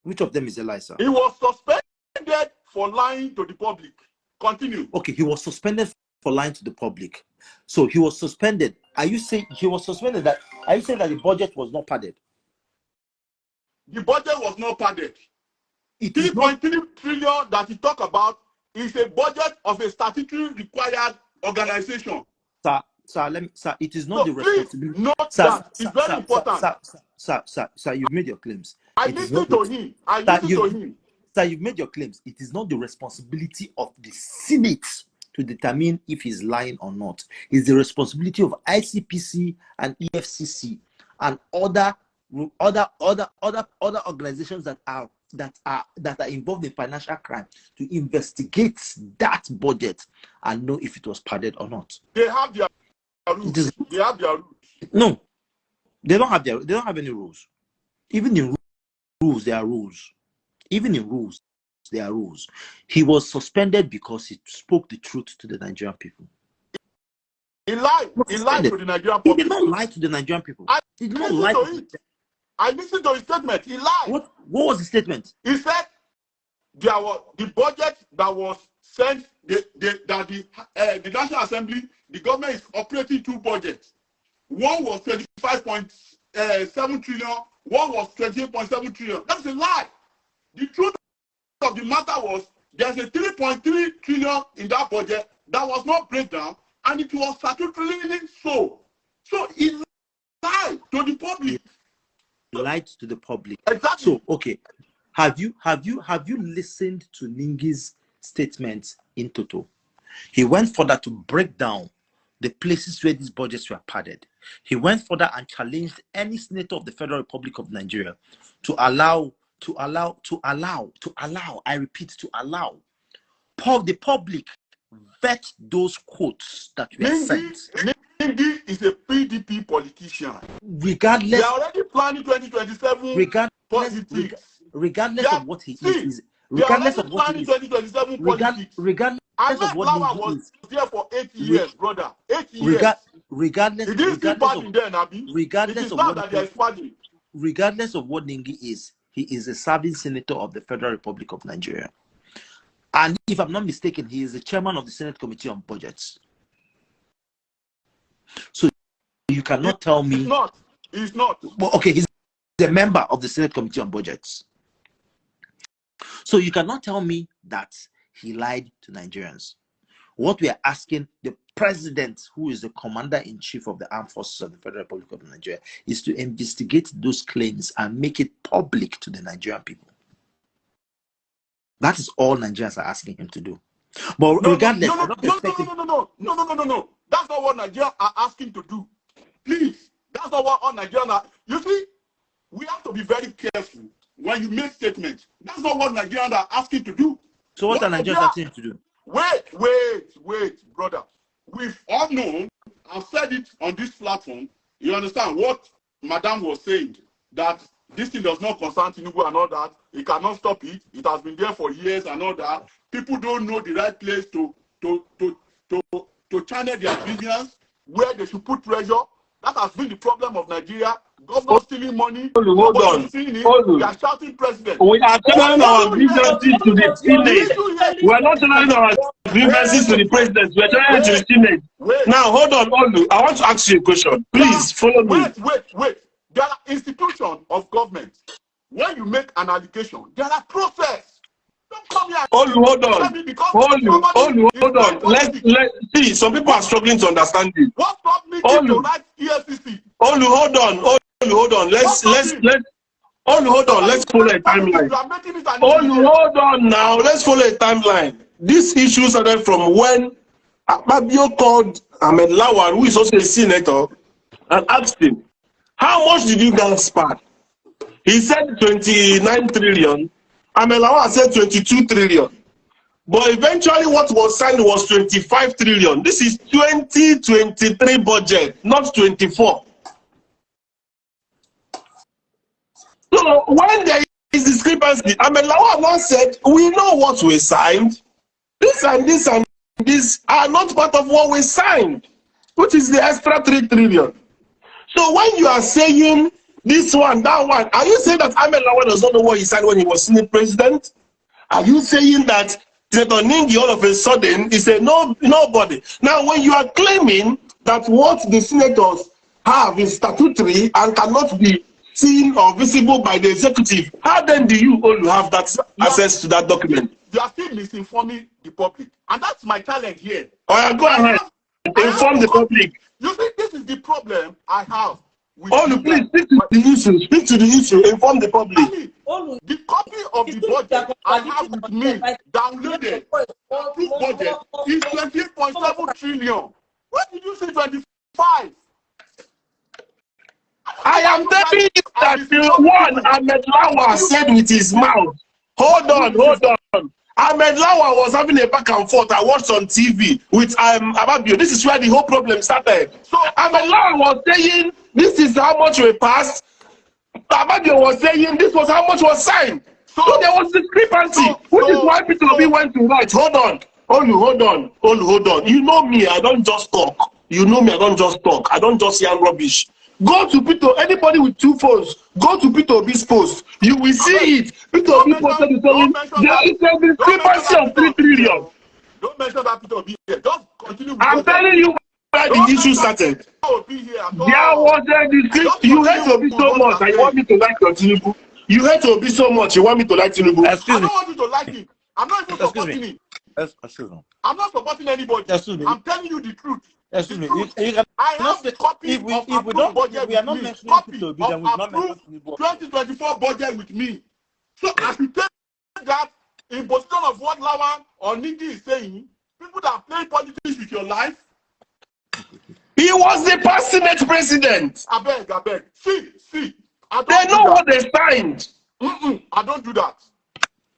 Which of them is a lie, sir? He was suspended for lying to the public. Continue. Okay, he was suspended for lying to the public. So he was suspended. Are you saying he was suspended that? Are you saying that the budget was not padded? The budget was not padded. It is not. 3.3 trillion that he talked about is a budget of a statutory required organization. Sir, it is not So the responsibility. note that. It's very important. Sir, you've made your claims. I listened to him. I listened to him. Sir, you've made your claims. It is not the responsibility of the Senate to determine if he's lying or not. It's the responsibility of ICPC and EFCC and other organizations that are involved in financial crime to investigate that budget and know if it was padded or not. They have their rules. They have their rules. No, they don't have any rules. Even in rules, there are rules. Even in rules, there are rules. He was suspended because he spoke the truth to the Nigerian people. He lied. He lied to the Nigerian people. He did not lie to the Nigerian people. He did not lie to them. I listened to his statement. He lied. What was the statement? He said there was the budget that was sent, that the National Assembly, the government is operating two budgets. One was 25.7 trillion, one was 28.7 trillion. That's a lie. The truth of the matter was there's a 3.3 trillion in that budget that was not breakdown, and it was statutorily so. So he lied to the public. He lied to the public. Exactly. So okay, have you listened to Ningi's statements in total? He went further to break down the places where these budgets were padded. He went further and challenged any senator of the Federal Republic of Nigeria to allow the public vet those quotes that were sent. Ningi is a PDP politician. Regardless, they are already planning 2027 politics. Regardless of what he is. Regardless of what he is. 2027 politics. Regardless of what Lawan was there for 8 years, brother. 8 years. Regardless of what Ningi is, he is a serving senator of the Federal Republic of Nigeria. And if I'm not mistaken, he is the chairman of the Senate Committee on Budgets. So you cannot tell me. He's not. Well, okay, he's a member of the Senate Committee on Budgets. So you cannot tell me that he lied to Nigerians. What we are asking the president, who is the commander-in-chief of the armed forces of the Federal Republic of Nigeria, is to investigate those claims and make it public to the Nigerian people. That is all Nigerians are asking him to do. But regardless, no. That's not what Nigerians are asking to do. Please, that's not what all Nigerians are. You see, we have to be very careful when you make statements. That's not what Nigerians are asking to do. So what are Nigerians asking him to do? Wait, brother. We've all known, I've said it on this platform, you understand what Madam was saying, that this thing does not concern Tinubu and all that. He cannot stop it. It has been there for years and all that. People don't know the right place to channel their grievance, where they should put pressure. That has been the problem of Nigeria. Government stealing money. Hold on. They are shouting president. We are channeling our grievances to the Senate. We are not channeling our grievances to the president. We are channeling to the Senate. Now, hold on, Olu. I want to ask you a question. Please follow me. Wait. There are institutions of government. When you make an allegation, there are process. Don't come here. Hold on. Let's see. Some people are struggling to understand it. What's up me to write EFCC? Hold on. Let's follow a timeline. Hold on now. Let's follow a timeline. This issue started from when Akpabio called Ahmed Lawan, who is also a senator, and asked him, how much did you guys spend? He said 29 trillion. Ahmed Lawan said 22 trillion. But eventually what was signed was 25 trillion. This is 2023 budget, not 24. So when there is discrepancy, Ahmed Lawal once said, we know what we signed. This and this and this are not part of what we signed, which is the extra 3 trillion. So when you are saying this one, that one, are you saying that Ahmed Lawal does not know what he signed when he was Senate president? Are you saying that Senator Ningi all of a sudden is a nobody? Now, when you are claiming that what the senators have is statutory and cannot be seen or visible by the executive, how then do you only have that access to that document? You are still misinforming the public, and that's my challenge here. Go ahead, inform the public. You see, this is the problem I have. Please speak to the issue. Speak to the issue. Inform the public. The copy of the budget I have with me downloaded approved budget is 28.7 trillion. What did you say 25? I am telling you that the one Ahmed Lawal said with his mouth. Hold on. Ahmed Lawal was having a back and forth. I watched on TV with Ababio. This is where the whole problem started. So Ahmed Lawal was saying this is how much we passed. Ababio was saying this was how much was signed. So there was discrepancy, which is why Peter Obi went to write. Hold on. You know me, I don't just talk. I don't just hear rubbish. Go to Peter, anybody with 2 phones, go to Peter Obi's post. You will see it. Peter Obi posted it saying there is a discrepancy of 3 trillion. Don't mention that Peter Obi here. Just continue. I'm telling you where the issue started. There was a discrepancy. You hate Obi so much and you want me to like your Tinubu. You hate Obi so much you want me to like Tinubu. I don't want you to like him. I'm not even supporting him. I'm not supporting anybody. I'm telling you the truth. Excuse me. I have a copy of approved budget with me. Copy of approved 2024 budget with me. So as you take that in position of what Lawal or Ningi is saying, people that play politics with your life. He was the past Senate president. I beg. See. They know what they signed. I don't do that.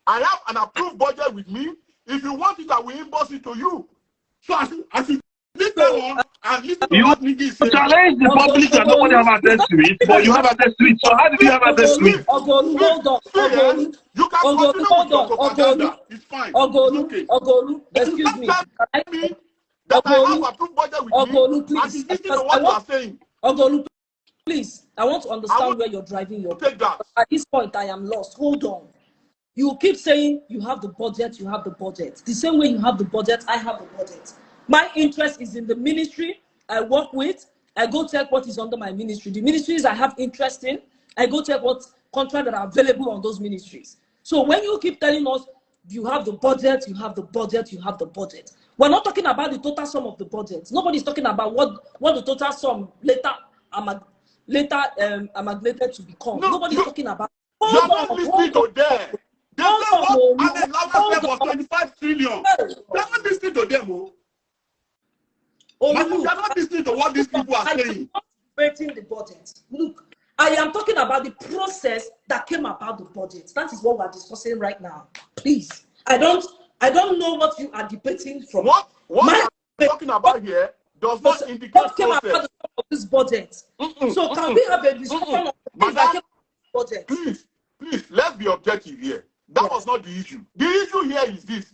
I have an approved budget with me. If you want it, I will inbox it to you. So as you you challenge the public and nobody have access to it, but you have access to it. So how did you have access to it? You can continue with your propaganda. It's fine. Ogolu, excuse me. That I have approved budget with me, please. and listen to what you are saying. Ogolu, please. I want to understand where you're driving your. Take that. At this point, I am lost. Hold on. You keep saying you have the budget. The same way you have the budget, I have the budget. My interest is in the ministry I work with. I go check what is under my ministry. The ministries I have interest in, I go check what contracts that are available on those ministries. So when you keep telling us you have the budget, we're not talking about the total sum of the budget. Nobody's talking about what the total sum later amalgamated to become. Nobody's talking about. You're not listening to them. They say what Ahmed Lawal said was 25 trillion. They're not listening to them. You're not listening to what these people are saying. I'm not debating the budget. Look, I am talking about the process that came about the budget. That is what we're discussing right now. Please, I don't know what you are debating from. What you're talking about here does not indicate what came process. about this budget. So can we have a discussion of things that came about the budget? Please, let's be objective here. That was not the issue. The issue here is this.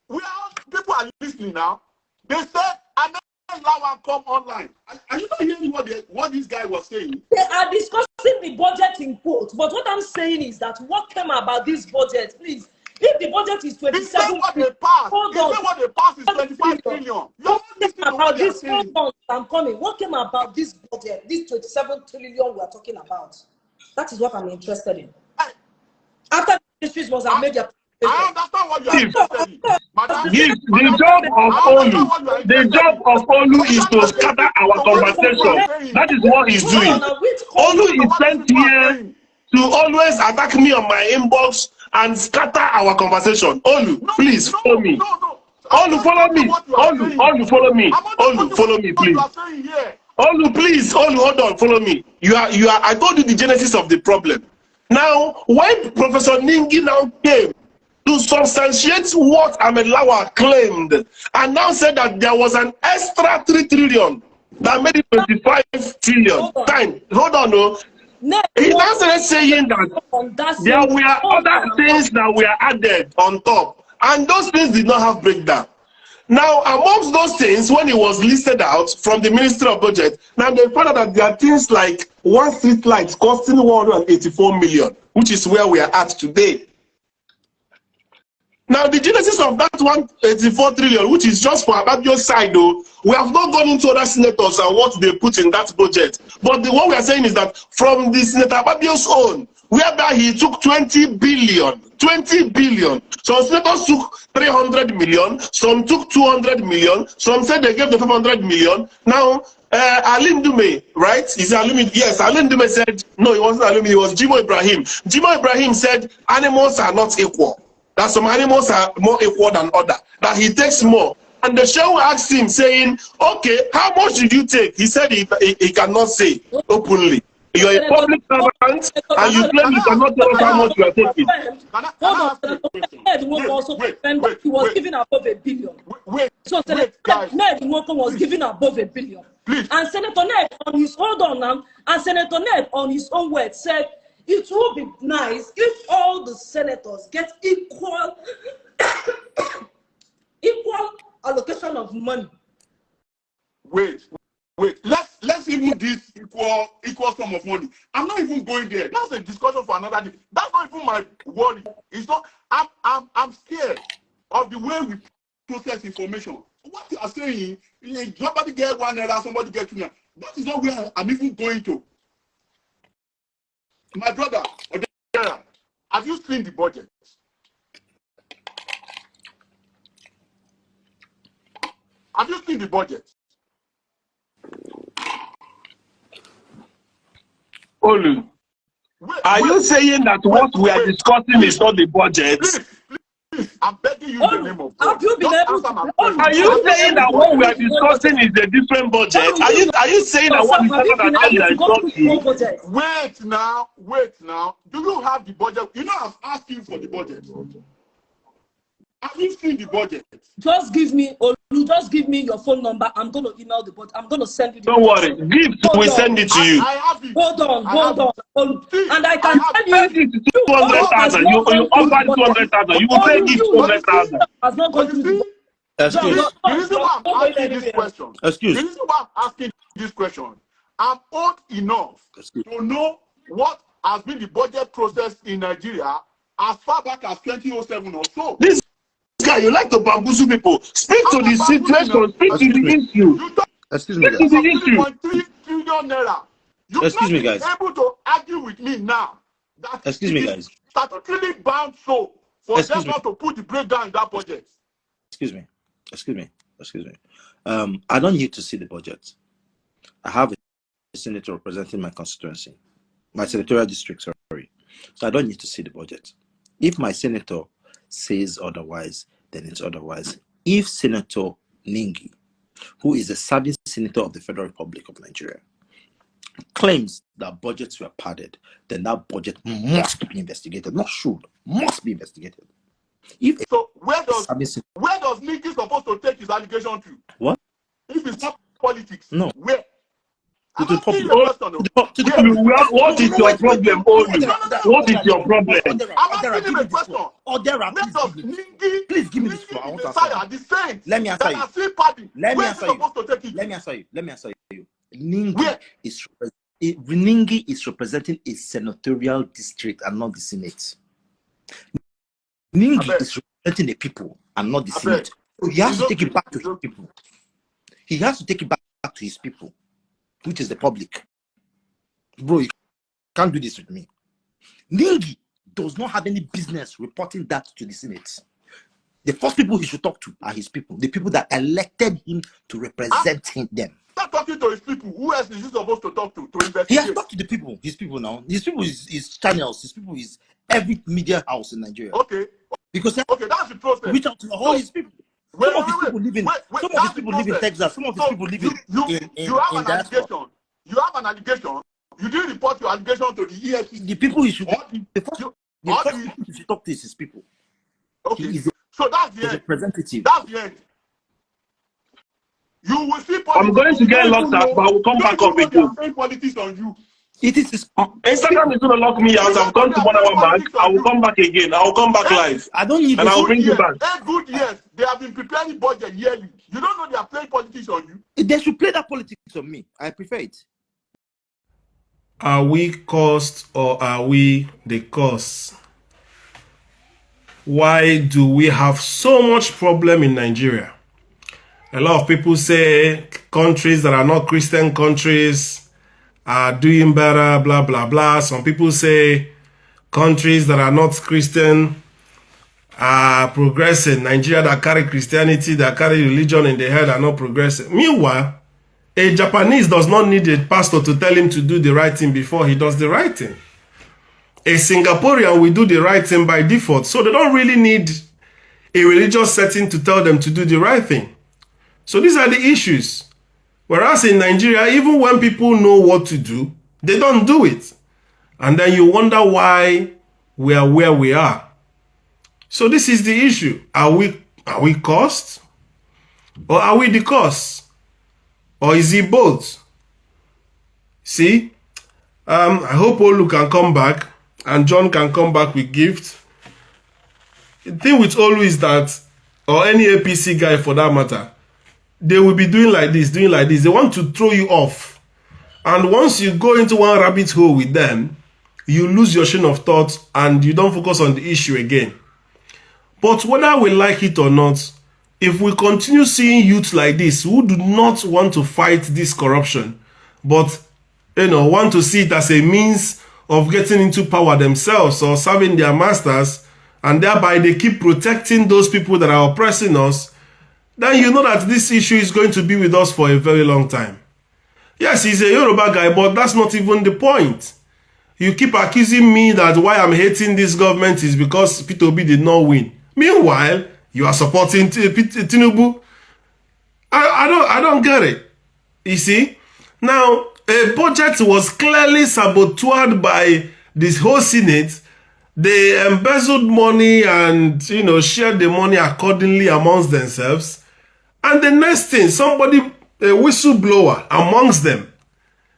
People are listening now. They said, and then Lawal come online. Are you not hearing what this guy was saying? They are discussing the budget in quotes. But what I'm saying is that what came about this budget, please, if the budget is 27 he said what they passed. What they passed is 25 trillion. What came about this? I'm coming. What came about this budget, this 27 trillion we are talking about? That is what I'm interested in. After the ministries was made their I understand what you are interested in. The job of Olu is to scatter our conversation. That is what he's doing. Olu is sent here to always attack me on my inbox and scatter our conversation. Olu, please follow me. Olu, follow me. Olu, follow me. Olu, follow me, please. Olu, please. Olu, hold on, follow me. I told you the genesis of the problem. Now, when Professor Ningi now came to substantiate what Ahmed Lawal claimed, and now said that there was an extra 3 trillion that made it 25 trillion. Hold on, no. He now started saying that there were other things that were added on top, and those things did not have breakdown. Now, amongst those things, when it was listed out from the Ministry of Budget, now they found out that there are things like one street light costing 184 million, which is where we are at today. Now, the genesis of that 184 trillion, which is just for Akpabio's side, though, we have not gone into other senators and what they put in that budget. But what we are saying is that from the Senator Akpabio's own, whereby he took 20 billion. Some senators took 300 million, some took 200 million, some said they gave the 500 million. Now, Alim Dume, right? Is Alim? Yes, Alim Dume said, no, it wasn't Alim, it was Jimo Ibrahim. Jimo Ibrahim said, animals are not equal. That some animals are more equal than others. That he takes more. And the show asked him, saying, okay, how much did you take? He said he cannot say openly. You're a public servant, and you claim you cannot tell us how much you are taking. He was given above $1 billion. So Senator Ned Nwoko was given above $1 billion. And Senator Ned on his own word said, it would be nice if all the senators get equal allocation of money. Wait. Let's even this equal sum of money. I'm not even going there. That's a discussion for another day. That's not even my worry. It's not. I'm scared of the way we process information. What you are saying, somebody get 1 naira, somebody get 2 naira. That is not where I'm even going to. My brother, have you seen the budget? Have you seen the budget? Olu, are you saying that what we are discussing is not the budget? Please, I'm begging you in the name of God. Have you been able to? Are you saying that what we are discussing is a different budget? Are you saying that what is budget? Wait now. Do you have the budget? You know, I'm asking for the budget. Have you seen the budget? Just give me your phone number. I'm going to email the budget. I'm going to send you the Don't worry. We send it to you. I have it. Hold on. And I can tell you. 200,000. You offer 200,000. You will take it 200,000. Has not gone through the The reason why I'm asking this question. The reason why I'm asking this question. I'm old enough to know what has been the budget process in Nigeria as far back as 2007 or so. This guy, you like to bamboozle people. Speak to the situation. Speak to the issue. Excuse me, guys. 3.3 trillion naira. You've not been able to argue with me now. That excuse me, guys. Statutorily bound so for them not to put the breakdown in that budget. Excuse me. I don't need to see the budget. I have a senator representing my constituency, my senatorial district, sorry. So I don't need to see the budget. If my senator says otherwise, then it's otherwise. If Senator Ningi, who is a serving senator of the Federal Republic of Nigeria, claims that budgets were padded, then that budget must be investigated. Not should, must be investigated. So where does Ningi supposed to take his allegation to? What? If it's not politics, no. Where? To the public. What is your problem, Olu? What is your problem? I'm asking him a question. Please give me this floor. I want to answer you. Let me answer you. Let me answer you. Ningi is representing a senatorial district and not the Senate. Ningi is representing the people and not the Senate. So he has to take it back to his people. He has to take it back to his people, which is the public. Bro, you can't do this with me. Ningi does not have any business reporting that to the Senate. The first people he should talk to are his people, the people that elected him to represent them. Start talking to his people. Who else is he supposed to talk to investigate? He has talked to the people. His people now. His people is his channels. His people is every media house in Nigeria. Okay. Because that's the process. Reach out to all his people. Some of his people live in Texas. Some of his people live in diaspora. You have an allegation. You didn't report your allegation to the EFCC. The people you should the first people you should talk to is his people. Okay. So that's the end. Representative. That's the end. You will see politics. I'm going to get locked up, but I will come back up again. Politics on you. It is. Instagram is going to lock me out. I've gone to 1 hour mark. I will come back again. I will come back live. I don't need and this. I'll bring you back. 8 good years, they have been preparing budget yearly. You don't know they are playing politics on you. They should play that politics on me. I prefer it. Are we caused or are we the cause? Why do we have so much problem in Nigeria? A lot of people say countries that are not Christian countries are doing better, blah, blah, blah. Some people say countries that are not Christian are progressing. Nigeria that carry Christianity, that carry religion in the head are not progressing. Meanwhile, a Japanese does not need a pastor to tell him to do the right thing before he does the right thing. A Singaporean will do the right thing by default. So they don't really need a religious setting to tell them to do the right thing. So these are the issues. Whereas in Nigeria, even when people know what to do, they don't do it. And then you wonder why we are where we are. So this is the issue. Are we caused? Or are we the cause? Or is it both? See? I hope Olu can come back and John can come back with gifts. The thing with Olu is that, or any APC guy for that matter, they will be doing like this, doing like this. They want to throw you off. And once you go into one rabbit hole with them, you lose your chain of thought and you don't focus on the issue again. But whether we like it or not, if we continue seeing youth like this who do not want to fight this corruption, but want to see it as a means of getting into power themselves or serving their masters, and thereby they keep protecting those people that are oppressing us, then you know that this issue is going to be with us for a very long time. Yes, he's a Yoruba guy, but that's not even the point. You keep accusing me that why I'm hating this government is because Peter Obi did not win. Meanwhile, you are supporting Tinubu. I don't get it. You see? Now, a budget was clearly saboteured by this whole Senate. They embezzled money and, shared the money accordingly amongst themselves. And the next thing, somebody, a whistleblower amongst them.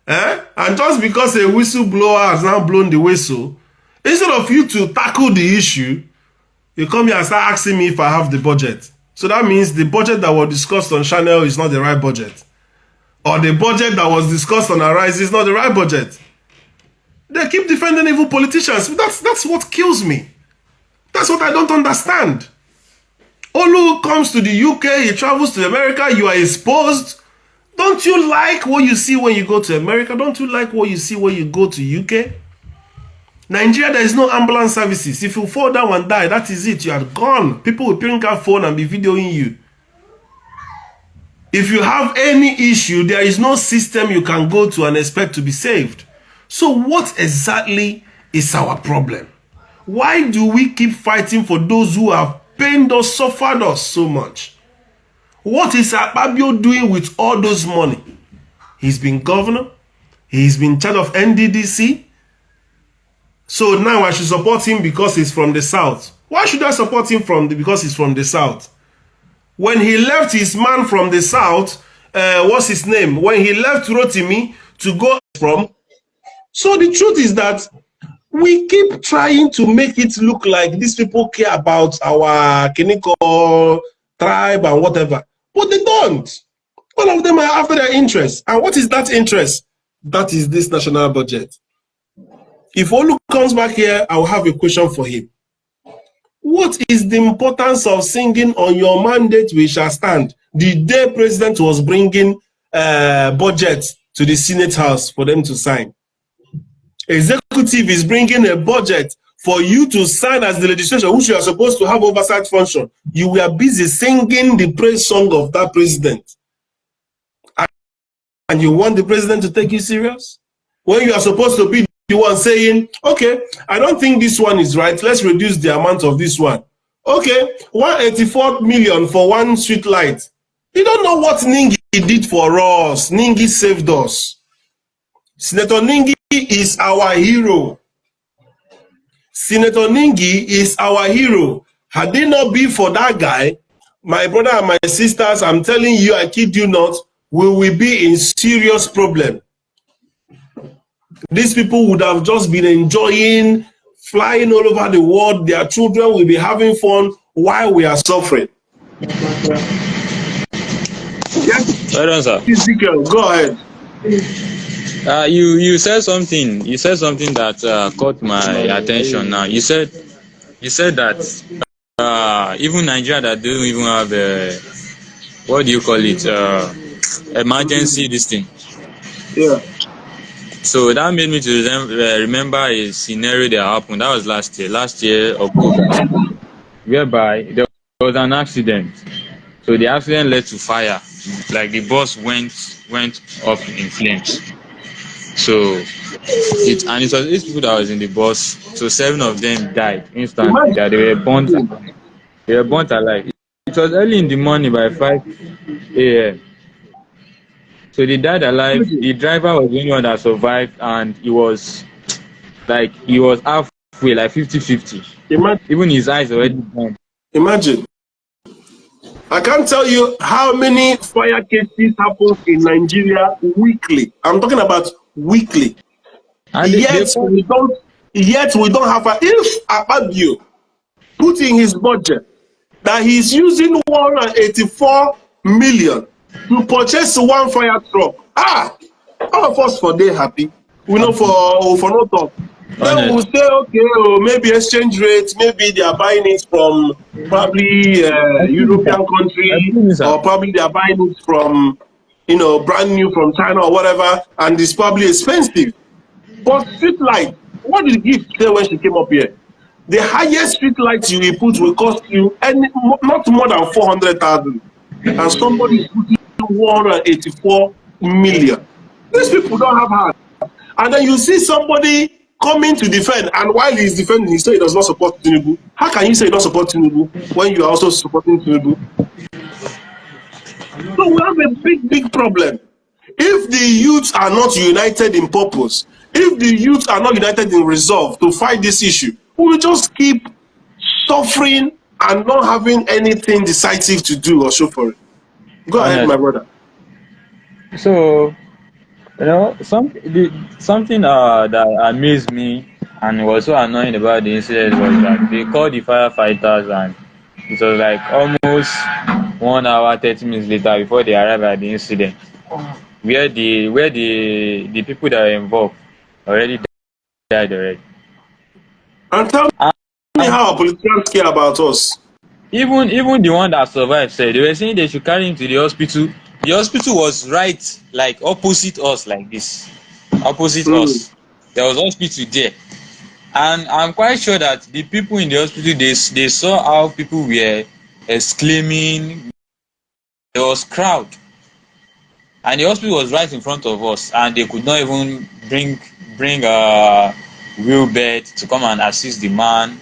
And just because a whistleblower has now blown the whistle, instead of you to tackle the issue, you come here and start asking me if I have the budget. So that means the budget that was discussed on Channel is not the right budget. Or the budget that was discussed on Arise is not the right budget. They keep defending evil politicians. That's what kills me. That's what I don't understand. Olu comes to the UK, he travels to America, you are exposed. Don't you like what you see when you go to America? Don't you like what you see when you go to UK? Nigeria, there is no ambulance services. If you fall down and die, that is it. You are gone. People will bring out phone and be videoing you. If you have any issue, there is no system you can go to and expect to be saved. So what exactly is our problem? Why do we keep fighting for those who have pained us, suffered us so much? What is Akpabio doing with all those money? He's been governor. He's been in charge of NDDC. So now I should support him because he's from the south. Why should I support him because he's from the south? When he left his man from the south, what's his name? When he left Rotimi to go from. So the truth is that we keep trying to make it look like these people care about our Kiniko tribe and whatever. But they don't. All of them are after their interest. And what is that interest? That is this national budget. If Olu comes back here, I will have a question for him. What is the importance of singing on your mandate we shall stand? The day president was bringing budget to the Senate House for them to sign. Executive is bringing a budget for you to sign as the legislation, which you are supposed to have oversight function. You were busy singing the praise song of that president. And you want the president to take you serious? When you are supposed to be the one saying, okay, I don't think this one is right. Let's reduce the amount of this one. Okay, 184 million for one street light. You don't know what Ningi did for us. Ningi saved us. Senator Ningi is our hero. Senator Ningi is our hero. Had it not been for that guy, my brother and my sisters, I'm telling you, I kid you not, we will be in serious problem. these people would have just been enjoying, flying all over the world. Their children will be having fun while we are suffering. Yes, Well done, sir. Ezekiel, go ahead. You said something. You said something that caught my attention. Now you said that even Nigeria that don't even have what do you call it, emergency this thing. Yeah. So that made me to remember a scenario that happened. That was last year October, whereby there was an accident. So the accident led to fire. Like the bus went up in flames. So it was 8 people that was in the bus. So 7 of them died instantly. That they were burnt alive. It was early in the morning by 5 a.m. So they died alive. The driver was the only one that survived, and he was halfway, like 50-50. Even his eyes already burned. Imagine. I can't tell you how many fire cases happen in Nigeria weekly. I'm talking about weekly. And yet we don't have if Akpabio put in his budget that he's using 184 million to purchase 1 fire truck. All of us for day happy. We know for no talk. Then we'll say, okay, maybe exchange rates, maybe they are buying it from probably European country, or probably they are buying it from, brand new from China or whatever, and it's probably expensive. But street light, what did Gift say when she came up here? The highest street light you will put will cost you not more than 400,000, and somebody is putting 184 million. These people don't have heart. And then you see somebody coming to defend, and while he's defending, he says he does not support Tinubu. How can you say you don't support Tinubu when you are also supporting Tinubu? So we have a big problem. If the youths are not united in purpose, if the youths are not united in resolve to fight this issue, we will just keep suffering and not having anything decisive to do or show for it. Go ahead, my brother. So, something that amazed me and was so annoying about the incident was that they called the firefighters, and it was like almost 1 hour 30 minutes later before they arrived at the incident, where the people that were involved already died already. And tell me how our politicians care about us. Even the one that survived said they were saying they should carry him to the hospital. The hospital was right, like opposite us, like this. Opposite us. There was hospital there. And I'm quite sure that the people in the hospital, they saw how people were exclaiming. There was crowd. And the hospital was right in front of us, and they could not even bring a wheelbed to come and assist the man.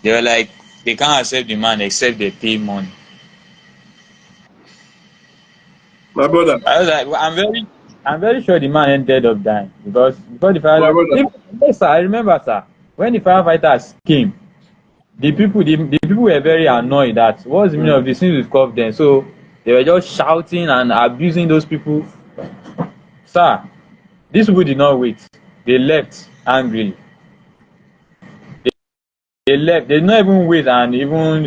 They were like, they can't accept the man except they pay money. My brother. I was like, I'm very sure the man ended up dying because before the firefighters. Yes, sir, I remember, sir. When the firefighters came, the people were very annoyed that what's the meaning of this thing we've called them. So they were just shouting and abusing those people. Sir, these people did not wait. They left angrily. They left. They did not even wait, and even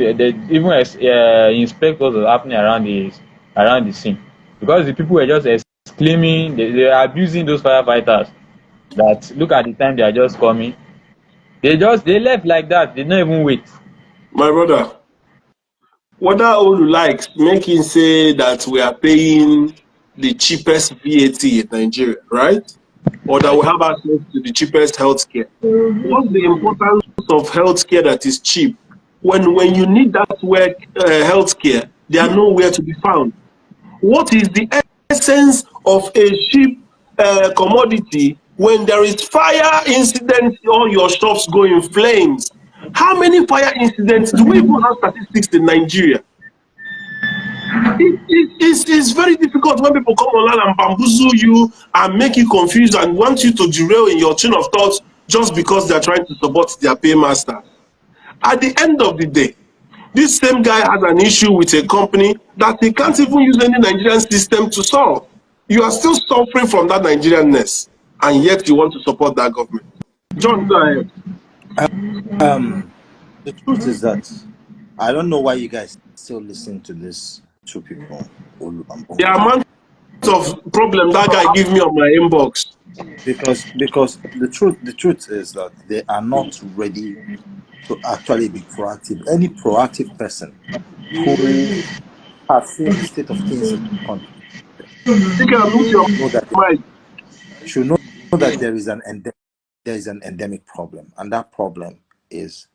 inspect what was happening around the scene, because the people were just exclaiming. They were abusing those firefighters. That look at the time they are just coming. They left like that. They did not even wait. My brother, whether Olu likes making say that we are paying the cheapest VAT in Nigeria, right? Or that we have access to the cheapest healthcare. What's the importance of healthcare that is cheap? When you need that healthcare, they are nowhere to be found. What is the essence of a cheap commodity when there is fire incidents, all your shops go in flames? How many fire incidents do we even have statistics in Nigeria? It's very difficult when people come online and bamboozle you and make you confused and want you to derail in your chain of thoughts just because they're trying to support their paymaster. At the end of the day, this same guy has an issue with a company that he can't even use any Nigerian system to solve. You are still suffering from that Nigerianness. and yet you want to support that government. John, go ahead. The truth is that I don't know why you guys still listen to these two people, Olu and The Bongo. amount of problem that guy give me on my inbox. Because the truth is that they are not ready to actually be proactive. Any proactive person who has seen the state of things in the country You can mute your know that mic. should know that there is an endemic problem, and that problem is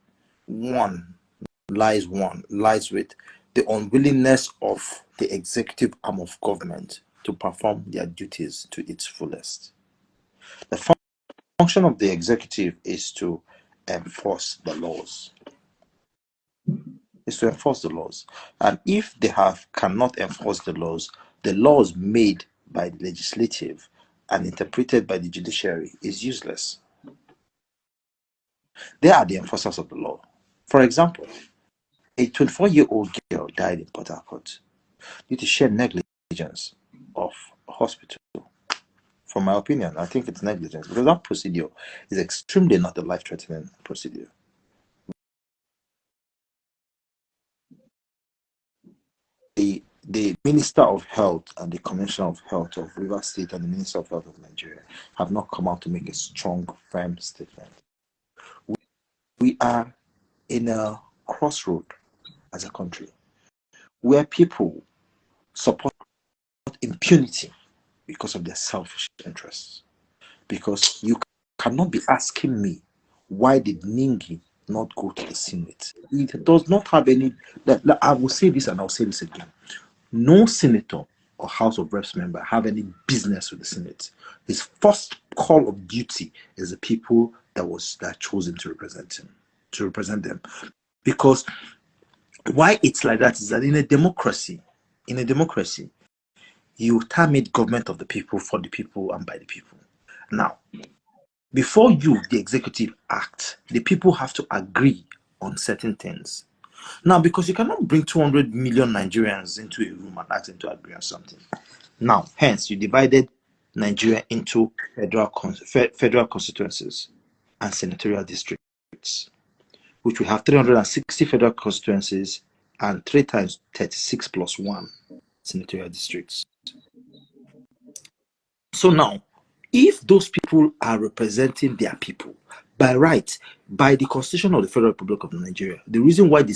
lies with the unwillingness of the executive arm of government to perform their duties to its fullest. The function of the executive is to enforce the laws. And if they cannot enforce the laws made by the legislative and interpreted by the judiciary is useless. They are the enforcers of the law. For example, a 24-year-old girl died in Port Harcourt due to sheer negligence of a hospital. From my opinion, I think it's negligence because that procedure is extremely not a life-threatening procedure. The Minister of Health and the Commissioner of Health of Rivers State and the Minister of Health of Nigeria have not come out to make a strong, firm statement. We are in a crossroad as a country where people support impunity because of their selfish interests. Because you cannot be asking me, why did Ningi not go to the Senate? It does not have any. I will say this and I'll say this again. No senator or House of Reps member have any business with the Senate. His first call of duty is the people that are chosen to represent them. Because why it's like that is that in a democracy, you terminate government of the people, for the people, and by the people. Now, before you, the executive, act, the people have to agree on certain things. Now, because you cannot bring 200 million Nigerians into a room and ask them to agree on something. Now, hence, you divided Nigeria into federal constituencies and senatorial districts, which we have 360 federal constituencies and 3 times 36 plus 1 senatorial districts. So now, if those people are representing their people by right, by the Constitution of the Federal Republic of Nigeria, the reason why the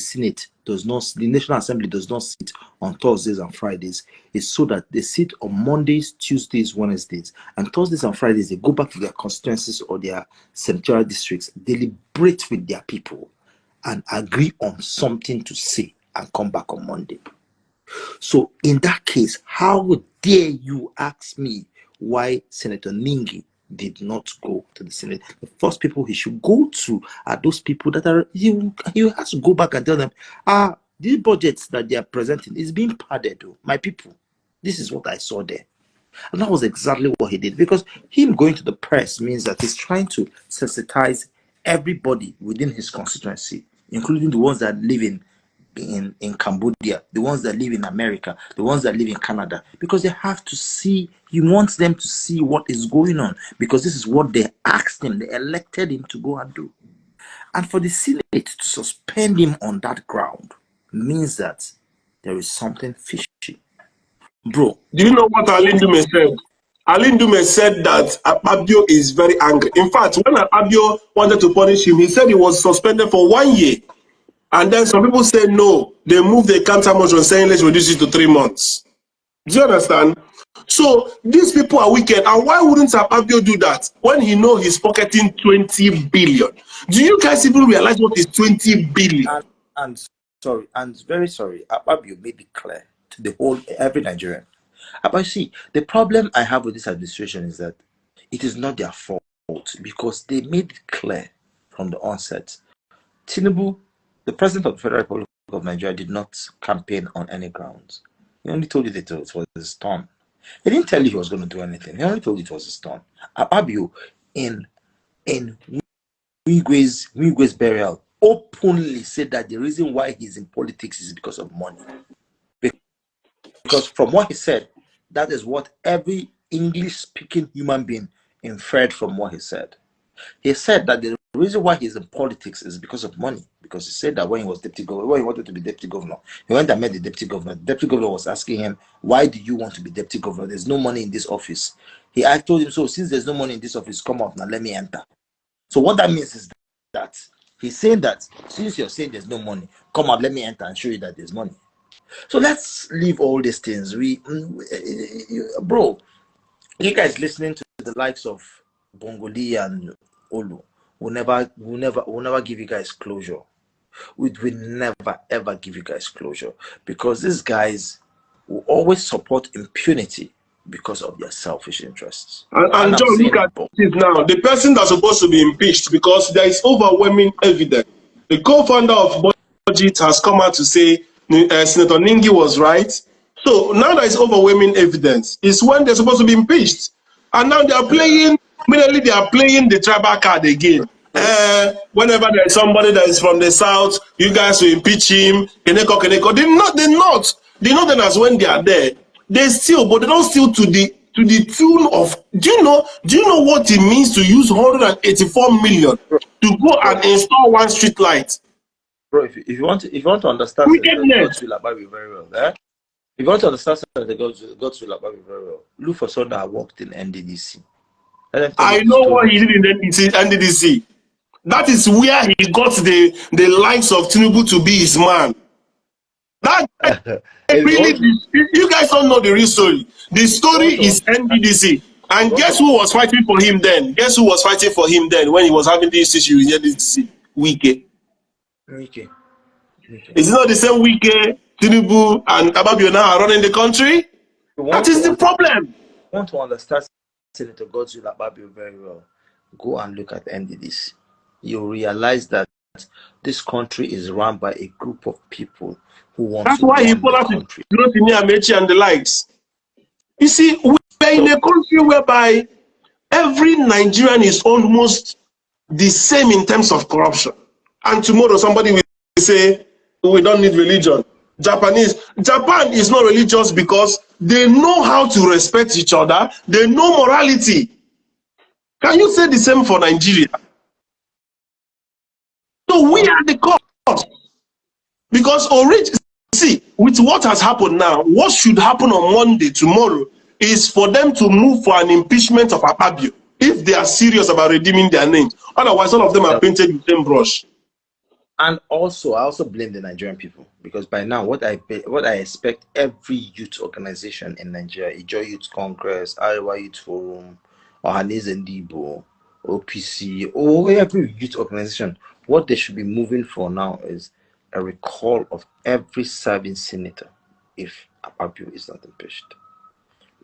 National Assembly does not sit on Thursdays and Fridays is so that they sit on Mondays, Tuesdays, Wednesdays, and Thursdays and Fridays they go back to their constituencies or their senatorial districts, deliberate with their people, and agree on something to say and come back on Monday. So in that case, how dare you ask me why Senator Ningi did not go to the Senate? The first people he should go to are those people that are, he has to go back and tell them, these budgets that they are presenting is being padded. My people, this is what I saw there. And that was exactly what he did, because him going to the press means that he's trying to sensitize everybody within his constituency, including the ones that live in Cambodia, the ones that live in America, the ones that live in Canada, because they have to see, he wants them to see what is going on, because this is what they asked him, they elected him to go and do. And for the Senate to suspend him on that ground means that there is something fishy. Bro. Do you know what Alin Dume said? Alin Dume said that Akpabio is very angry. In fact, when Akpabio wanted to punish him, he said he was suspended for 1 year. And then some people said no, they moved the counter motion saying let's reduce it to 3 months. Do you understand? So these people are wicked. And why wouldn't Akpabio do that when he know he's pocketing 20 billion? Do you guys even realize what is 20 billion? And very sorry, Akpabio made it clear to every Nigerian. But see, the problem I have with this administration is that it is not their fault, because they made it clear from the onset. Tinubu, the president of the Federal Republic of Nigeria, did not campaign on any grounds. He only told you that it was a storm. He didn't tell you he was going to do anything. He only told you it was a storm. Akpabio, in Wigwe's burial, openly said that the reason why he's in politics is because of money. Because from what he said, that is what every English-speaking human being inferred from what he said. He said that the reason why he's in politics is because of money. Because he said that when he was deputy governor, when he wanted to be deputy governor, he went and met the deputy governor. The deputy governor was asking him, "Why do you want to be deputy governor? There's no money in this office." I told him, "So since there's no money in this office, come out now, let me enter." So what that means is that he's saying that since you're saying there's no money, come out, let me enter and show you that there's money. So let's leave all these things. Bro, you guys listening to the likes of Bongoli and Olu will never give you guys closure. We will never ever give you guys closure, because these guys will always support impunity because of their selfish interests. And John, look at it now. The person that's supposed to be impeached, because there is overwhelming evidence. The co-founder of Budget has come out to say Senator Ningi was right. So now there is overwhelming evidence. It's when they're supposed to be impeached. And now they are playing, immediately they are playing the tribal card again. Whenever there is somebody that is from the south, you guys will impeach him. Keneko. They're not as when they are there. They steal, but they don't steal to the tune of. Do you know what it means to use 184 million to go and install one street light? Bro, if you want to understand Godswill Akpabio very well, if you want to understand the Godswill Akpabio very well, look for someone that worked in NDDC. I know what he did in NDDC. That is where he got the likes of Tinubu to be his man. That really, you guys don't know the real story. The story is NDDC. And guess who was fighting for him then? Guess who was fighting for him then when he was having this issue in NDDC? Wike. Is it not the same Wike, Tinubu, and Akpabio now are running the country? That is the problem. I want to understand Senator Godswill Akpabio very well. Go and look at NDDC. You realize that this country is run by a group of people who want That's to why he run pulled the out country. Rotimi Amechi and the likes. You see, we are in a country whereby every Nigerian is almost the same in terms of corruption. And tomorrow somebody will say, we don't need religion. Japan is not religious because they know how to respect each other. They know morality. Can you say the same for Nigeria? So we are the cause. Because see, with what has happened now, what should happen on Monday, tomorrow, is for them to move for an impeachment of Akpabio if they are serious about redeeming their names. Otherwise, all of them are painted with the same brush. And also, I also blame the Nigerian people, because by now, what I expect every youth organization in Nigeria, Ijo Youth Congress, Arewa Youth Forum, Ohanaeze Ndigbo, OPC, or every youth organization, what they should be moving for now is a recall of every serving senator if Akpabio is not impeached.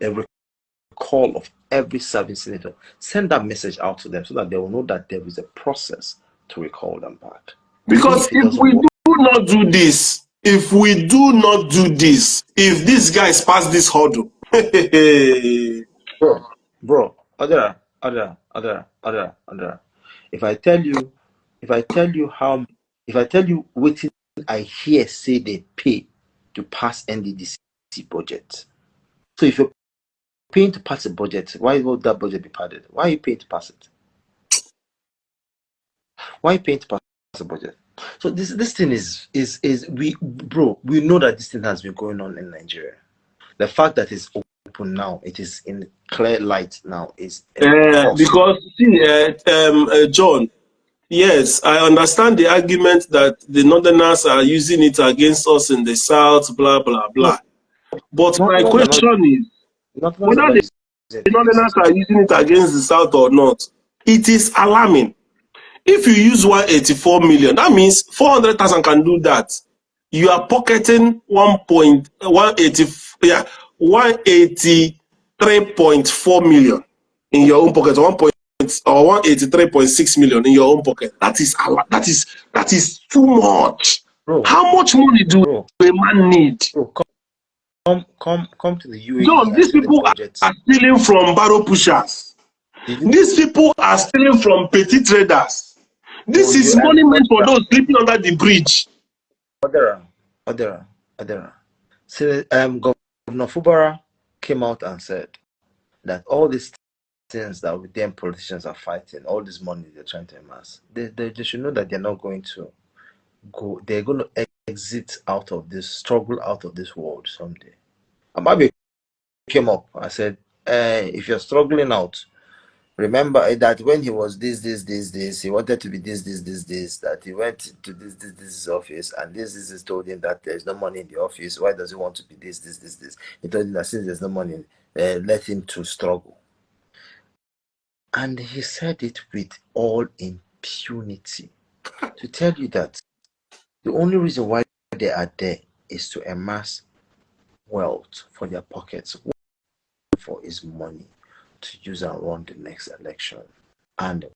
A recall of every serving senator. Send that message out to them so that they will know that there is a process to recall them back. Because if we do not do this, if these guys pass this hurdle, bro, other. If I tell you what I hear say they pay to pass NDDC budget. So if you're paying to pass a budget, why would that budget be padded? Why are you paying to pass it? Why are you paying to pass a budget? So this thing is we know that this thing has been going on in Nigeria. The fact that it's open now, it is in clear light now, is because see, John, yes, I understand the argument that the Northerners are using it against us in the South, blah blah blah. But my question is, whether the Northerners are using it against the South or not, it is alarming. If you use 184 million, that means 400,000 can do that. You are pocketing 183.4 million in your own pocket, or 183.6 million in your own pocket. That is too much. Bro, how much money do a man need? Bro, come to the UAE. John, these people are stealing from barrow pushers. These people are stealing from petty traders. This is money meant for those sleeping under the bridge. Odera. So, Governor Fubara came out and said that all these things that with them politicians are fighting, all this money they're trying to amass, they should know that they're not going to go. They're going to exit out of this struggle, out of this world someday. Amabi came up. I said, if you're struggling out, remember that when he was this, he wanted to be this, that he went to this office, and this told him that there's no money in the office. Why does he want to be this? He told him that since there's no money, let him to struggle. And he said it with all impunity to tell you that the only reason why they are there is to amass wealth for their pockets, for his money to use and run the next election. And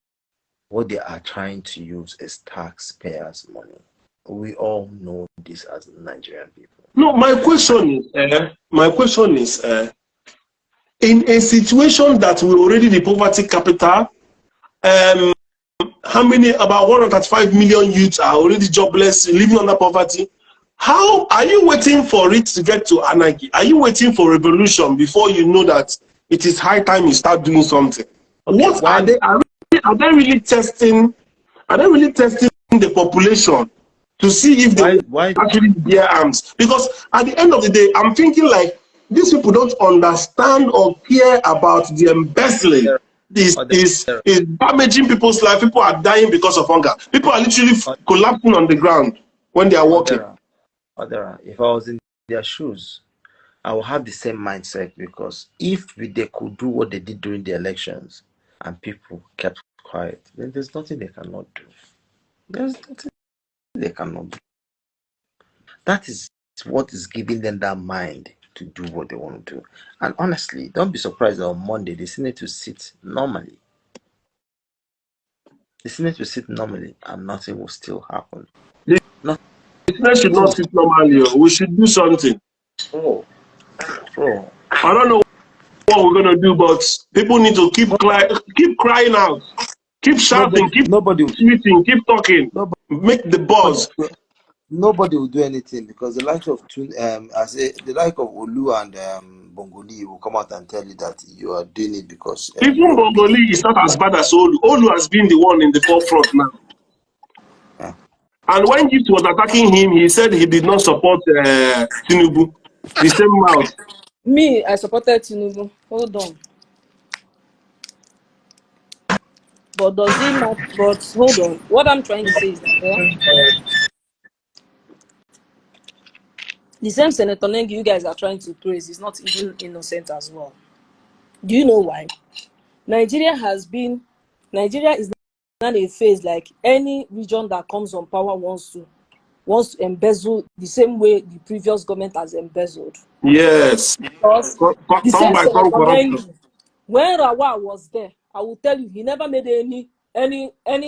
what they are trying to use is taxpayers' money. We all know this as Nigerian people. No, my question is, in a situation that we're already the poverty capital, how many, about 135 million youths are already jobless, living under poverty? How are you waiting for it to get to anarchy? Are you waiting for revolution before you know that it is high time you start doing something? Okay, what are they? Are they really testing? Are they really testing the population to see if they actually bear arms? Because at the end of the day, I'm thinking like these people don't understand or care about the embezzling. This is damaging people's life. People are dying because of hunger. People are literally collapsing on the ground when they are walking. Odera, if I was in their shoes, I would have the same mindset, because if they could do what they did during the elections and people kept quiet, then there's nothing they cannot do. There's nothing they cannot do. That is what is giving them that mind to do what they want to do. And honestly, don't be surprised that on Monday the Senate will sit normally. The Senate will sit normally and nothing will still happen. The Senate should not sit normally. We should do something. Bro. I don't know what we're gonna do, but people need to keep crying out, keep shouting, keep tweeting, keep talking, make the buzz. Nobody will do anything, because the likes of Olu and Bongoli will come out and tell you that you are doing it because even Bongoli is not as bad as Olu. Olu has been the one in the forefront now. And when Gift was attacking him, he said he did not support Tinubu. The same mouth. Me, I supported Tinubu. Hold on. But does it matter? But hold on. What I'm trying to say is that the same Senator Nengi you guys are trying to praise is not even innocent as well. Do you know why? Nigeria is not a phase like any region that comes on power wants to embezzle the same way the previous government has embezzled. Yes. Because the same Senator Nengi, when Rawa was there, I will tell you, he never made any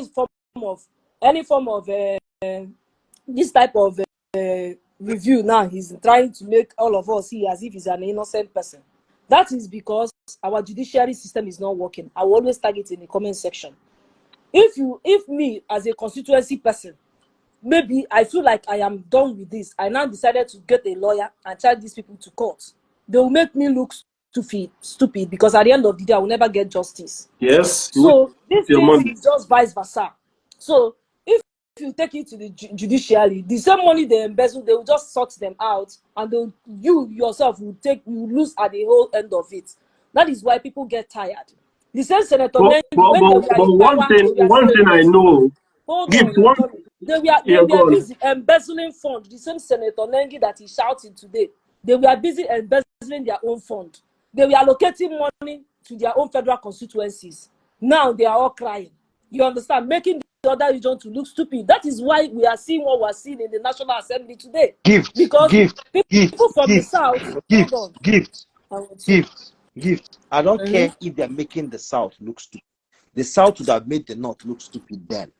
form of this type of review. Now he's trying to make all of us see as if he's an innocent person. That is because our judiciary system is not working. I will always tag it in the comment section. If me as a constituency person, maybe I feel like I am done with this, I now decided to get a lawyer and charge these people to court, they will make me look stupid, because at the end of the day I will never get justice. Yes. So this thing is just vice versa. So if you take it to the judiciary, the same money they embezzle, they will just sort them out, and you yourself will lose at the whole end of it. That is why people get tired. The same Senator one thing I know. They were busy embezzling fund. The same Senator Nengi that is shouting today, they were busy embezzling their own fund. They were allocating money to their own federal constituencies. Now they are all crying. You understand? Making the other region to look stupid. That is why we are seeing what we're seeing in the National Assembly today. Because people from the South. Gift. I don't care if they're making the South look stupid. The South would have made the North look stupid then.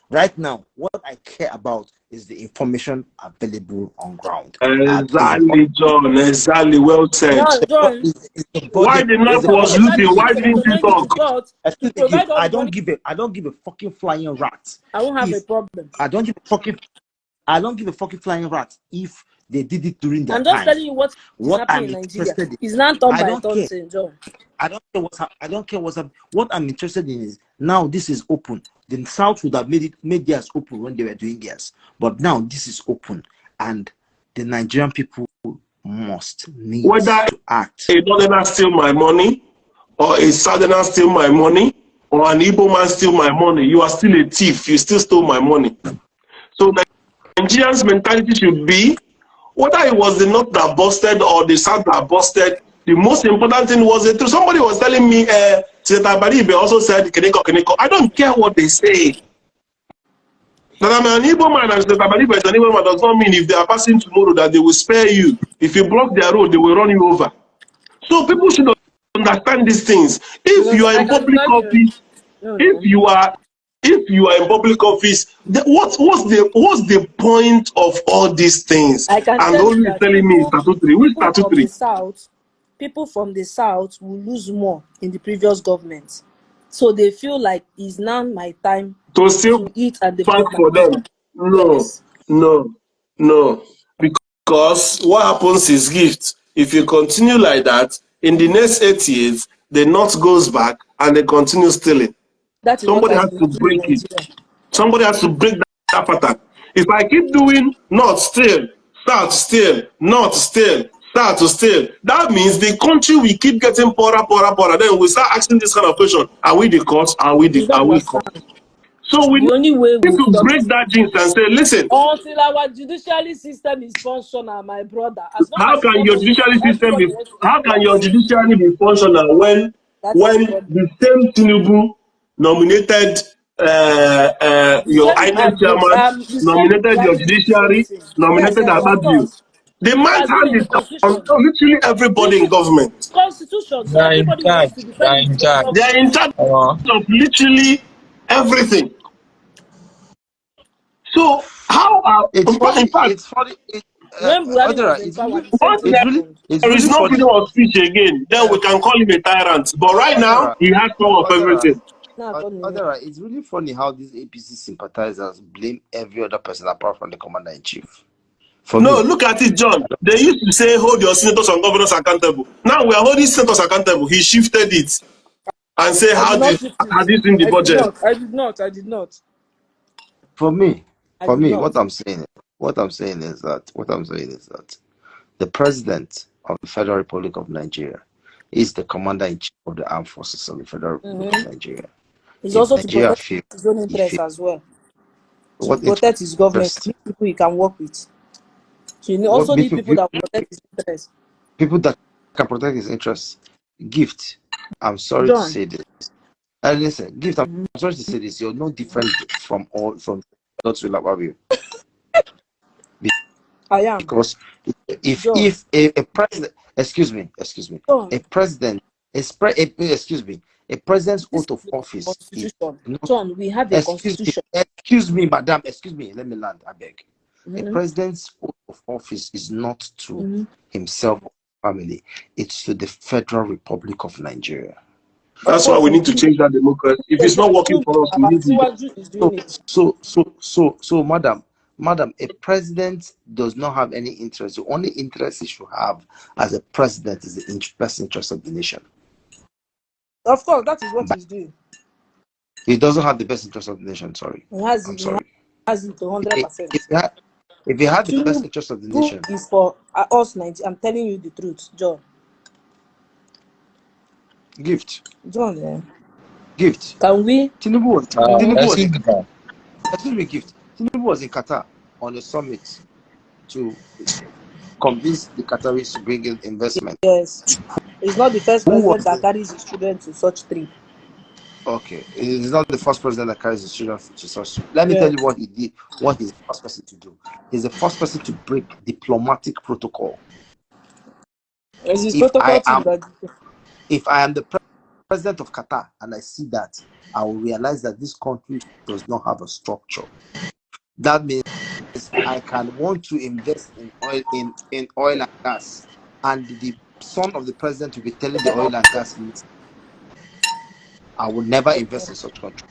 Right now, what I care about is the information available on ground. Exactly, John. Exactly. Well said. John. Why the North was looting? Why didn't you talk? I don't give a fucking flying rat. I won't have a problem. I don't give a fucking flying rat if they did it during their I'm just telling you what happening in Nigeria. It's not done by Thompson, John. I don't care what's I don't care what's up. What I'm interested in is now this is open. The South would have made theirs open when they were doing theirs, but now this is open, and the Nigerian people must need Whether to act. a northerner steal my money, or a southerner steal my money, or an Igbo man steal my money, you are still a thief. You still stole my money. So the Nigerians' mentality should be, whether it was the north that busted or the south that busted, the most important thing was the truth. Somebody was telling me, Senator Baribe also said, Keneko. I don't care what they say. That I'm an Igbo man and Senator Baribe is an Igbo man does not mean if they are passing tomorrow that they will spare you. If you block their road, they will run you over. So people should understand these things. If you are in public office, if you are in public office, what's the point of all these things? I can And tell you only that telling me statutory. Which statutory? People from the south will lose more in the previous government, so they feel like it's now my time To still to eat and fight develop my for them? people. No, Yes, no. Because what happens is gift. If you continue like that, in the next 8 years, the North goes back and they continue stealing. that is what Somebody has has been to happening in break it. Nigeria. Somebody has to break that pattern. If I keep doing North still, South still, North still, South to still, that means the country will keep getting poorer. Then we start asking this kind of question: Are we the cause? Are we You don't cause? understand. So we The only way need we to stop break that jinx and say, listen, until our judiciary system is functional, my brother. As long how as it's can not your judiciary functional, system everybody be wants to how keep can your quiet. judiciary be functional when That is the problem. the same Tinubu nominated The your same INEC chairman, the same nominated your Buhari did the same judiciary, thing. Yes, nominated of Abadu? course. The It man's has been hand in the is on constitution. literally everybody in government. Constitution. They So are in everybody charge. wants to They defend are his in charge. They are government. in charge Uh, of literally everything. So how are It's funny. in fact It's funny. When Buhari was Odera, in it's power, really, the same once thing it's really, happened. it's there is really no freedom funny. of speech again, then we can call him a tyrant. But right now Odera, he has power of Odera, everything. Now, Odera, it's really funny how these APC sympathizers blame every other person apart from the commander in chief. For No, me, look at it, John. They used to say, hold your senators and governors accountable. Now we are holding senators accountable. He shifted it and say, I did not shift has it. this in the I did budget? not. I did not. I did not. for me, I did not. what I'm saying is that the president of the Federal Republic of Nigeria is the commander in chief of the armed forces of the Federal Republic of Nigeria. It's If also to Nigeria protect fails, his own he interests fails. as well. To What protect his government, interest? he need people he can work with. So you What also need people that will protect his interests. people that can protect his interests? Gift. I'm sorry to John, say this. And listen, Gift. I'm sorry to say this. You're no different from Dr. Lababio. I am. Because John, if a president, excuse me, John, a president, excuse me, a president's this oath of is the office is constitution. not, John, we have a constitution. excuse me, madam, excuse me, let me land, I beg. A Mhm. president's oath of office is not to Mhm. himself or family, it's to the Federal Republic of Nigeria. Of That's why course, we need to change that democracy. If it's not working for us, we need to. Asiwaju is doing it. So, madam, a president does not have any interest. The only interest he should have as a president is the best interest of the nation. Of course, that is what But he's doing. he doesn't have the best interest of the nation. Sorry, He has I'm it. sorry. He has it to If 100%. he had the best Tinubu interest of the nation, is for us, Nigeria. I'm telling you the truth, John. gift. Can we? Tinubu was excuse me, sir. excuse me, gift. Tinubu was in Qatar on a summit to convince the Qataris to bring in investment. Yes. He's not the first Who president was that carries his children to such trip. Okay, he's not the first president that carries his children to such. Let me tell Yes. you what he did. What he's the first person to do. He's the first person to break diplomatic protocol. It's his If protocol I team am, that the president of Qatar and I see that, I will realize that this country does not have a structure. That means I can want to invest in oil and gas, and the son of the president will be telling the oil and gas minister, I will never invest in such country.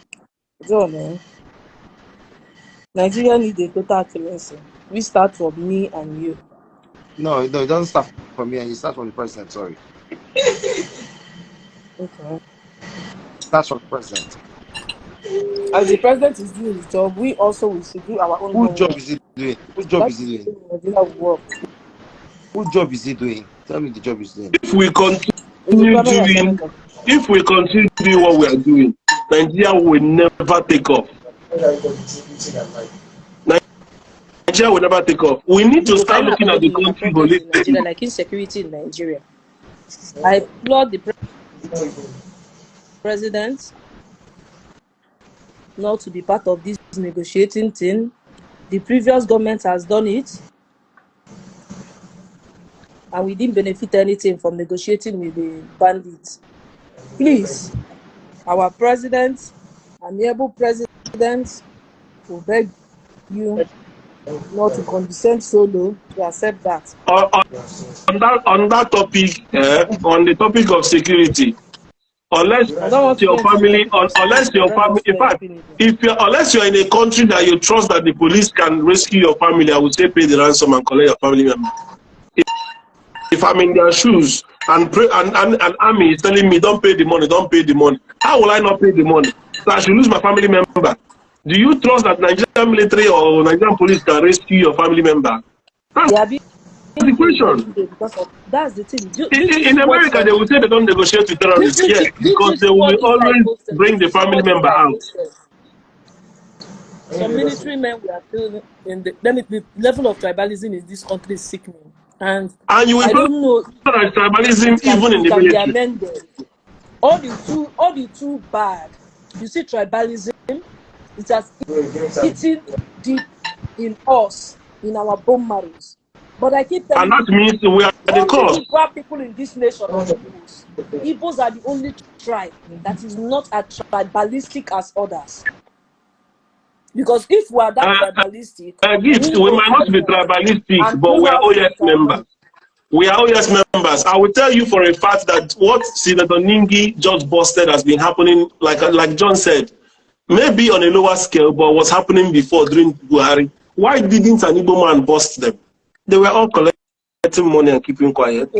John, Nigeria needs a total cleansing. We start from me and you. No, it doesn't start from me, and it starts from the president. Sorry. Okay. That's from the president. As the president is doing his job, we should do our own Whose job homework. is he doing? Whose job That is he is doing? the Nigeria work. Whose job is he doing? Tell me the job he's doing. If we It's a continue permanent doing, assignment. if we continue doing what we are doing, Nigeria will never take off. Nigeria will never take off. We need to start looking at the country Problems in Nigeria, holistically. like insecurity in Nigeria. I applaud the president not to be part of this negotiating thing. The previous government has done it, and we didn't benefit anything from negotiating with the bandits. Please, our president, amiable president, will beg you not to condescend so low to accept that. On that topic, on the topic of security, unless I don't want to your get into family, politics. unless I your don't family, in want fact, to get unless you're in a country that you trust that the police can rescue your family, I would say pay the ransom and collect your family member. If I'm in their shoes and army is telling me don't pay the money, don't pay the money, how will I not pay the money? So I should lose my family member. Do you trust that Nigerian military or Nigerian police can rescue your family member? That's the question. That's the thing. In America, they will say they don't negotiate with terrorists, yes, because they will always bring the family member out. Some military men we are feeling in the level of tribalism in this country is sickening. And you will I don't know that tribalism even in the can be military. amended. All the too bad. You see tribalism, it has eaten deep in us, in our bone marrows. But I keep telling you, and that means we are the cause. Only black people in this nation are Igbos. Igbos are the only tribe that is not as tribalistic as others. Because if we are that tribalistic, we might not be tribalistic, but we are OS members. We are OS members. I will tell you for a fact that what Senator Ningi just busted has been happening, like John said, maybe on a lower scale, but what's happening before during Buhari. Why didn't an Igbo man bust them? They were all collecting money and keeping quiet.